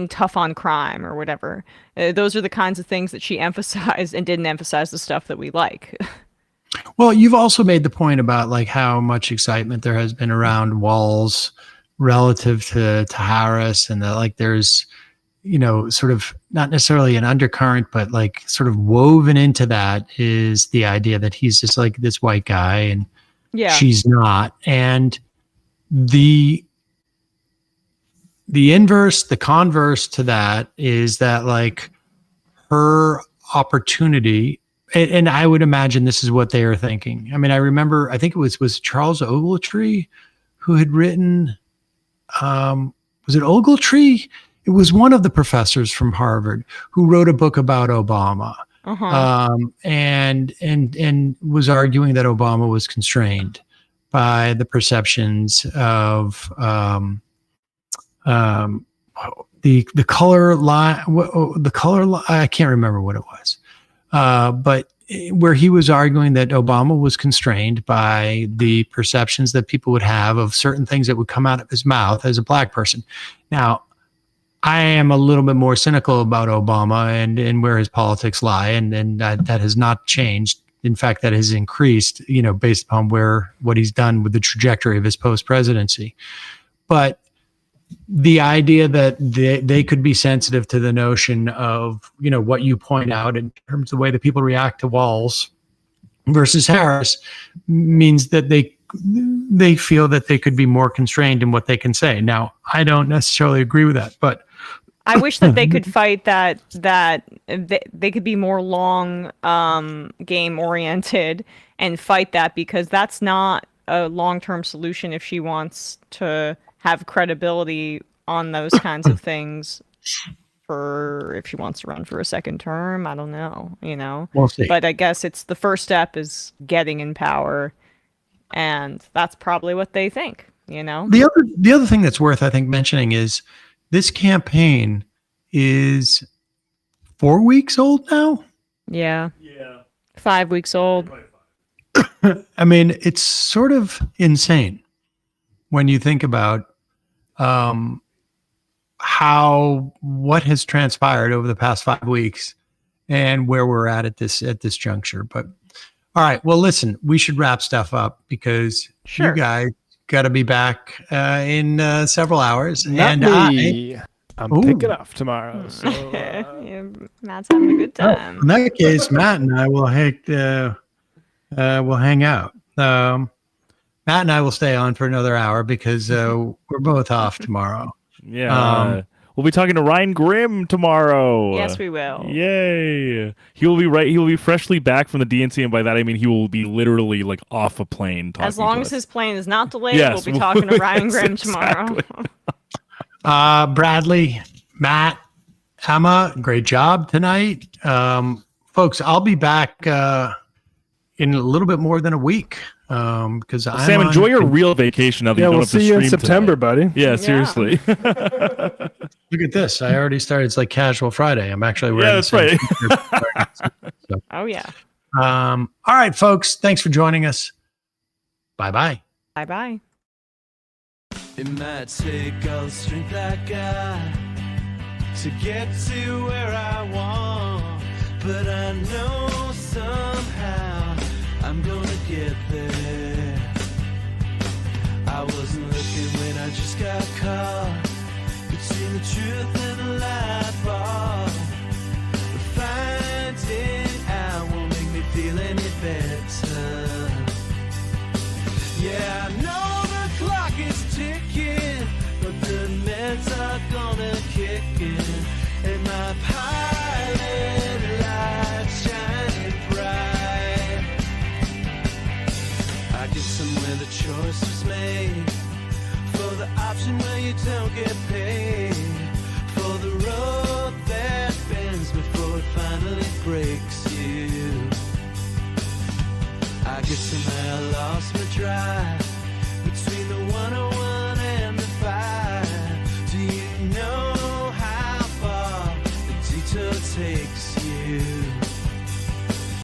tough on crime or whatever. Those are the kinds of things that she emphasized, and didn't emphasize the stuff that we like. Well, you've also made the point about like how much excitement there has been around Walz relative to Harris, and that like there's, sort of not necessarily an undercurrent, but like sort of woven into that is the idea that he's just like this white guy and she's not. And the inverse, the converse to that is that like her opportunity, and I would imagine this is what they are thinking. I mean, I remember, I think it was Charles Ogletree who had written, was it Ogletree? It was one of the professors from Harvard who wrote a book about Obama, and was arguing that Obama was constrained by the perceptions of the color line. The color I can't remember what it was, but where he was arguing that Obama was constrained by the perceptions that people would have of certain things that would come out of his mouth as a black person. Now, I am a little bit more cynical about Obama and where his politics lie, and that has not changed. In fact, that has increased, based upon what he's done with the trajectory of his post-presidency. But the idea that they could be sensitive to the notion of, what you point out in terms of the way that people react to Walz versus Harris means that they feel that they could be more constrained in what they can say. Now, I don't necessarily agree with that, but I wish that they could fight that they could be more long game oriented and fight that, because that's not a long-term solution if she wants to have credibility on those kinds of things. For if she wants to run for a second term, I don't know, We'll see. But I guess it's the first step is getting in power, and that's probably what they think. The other thing that's worth, I think, mentioning is this campaign is 4 weeks old now. Yeah. 5 weeks old. I mean, it's sort of insane when you think about what has transpired over the past 5 weeks and where we're at this juncture. But all right, well, listen, we should wrap stuff up because you guys got to be back in several hours. Not me. I'm taking off tomorrow. So, Matt's having a good time. In that case, Matt and I will hang out. Matt and I will stay on for another hour because we're both off tomorrow. Yeah. We'll be talking to Ryan Grimm tomorrow. Yes, we will. Yay. He will be freshly back from the DNC, and by that I mean he will be literally like off a plane talking as long to as us. his plane is not delayed, we'll be talking to Ryan Grimm tomorrow. Bradley, Matt, Emma, great job tonight. Folks, I'll be back in a little bit more than a week. Because Sam, enjoy your real vacation now that you don't we'll have to see you in stream September, tonight. buddy. Yeah, seriously. Look at this. I already started. It's like Casual Friday. I'm actually wearing that's right. So, oh, yeah. All right, folks. Thanks for joining us. Bye-bye. Bye-bye. It might take all the strength I got to get to where I want, but I know somehow I'm gonna get there. I wasn't looking when I just got caught between the truth and the lie bar. But finding out won't make me feel any better. Yeah, I know the clock is ticking, but the meds are gonna kick in, and my pilot light shining bright. I get somewhere the choice was made, for the option where you don't get paid, for the road that bends before it finally breaks you. I guess somehow I lost me.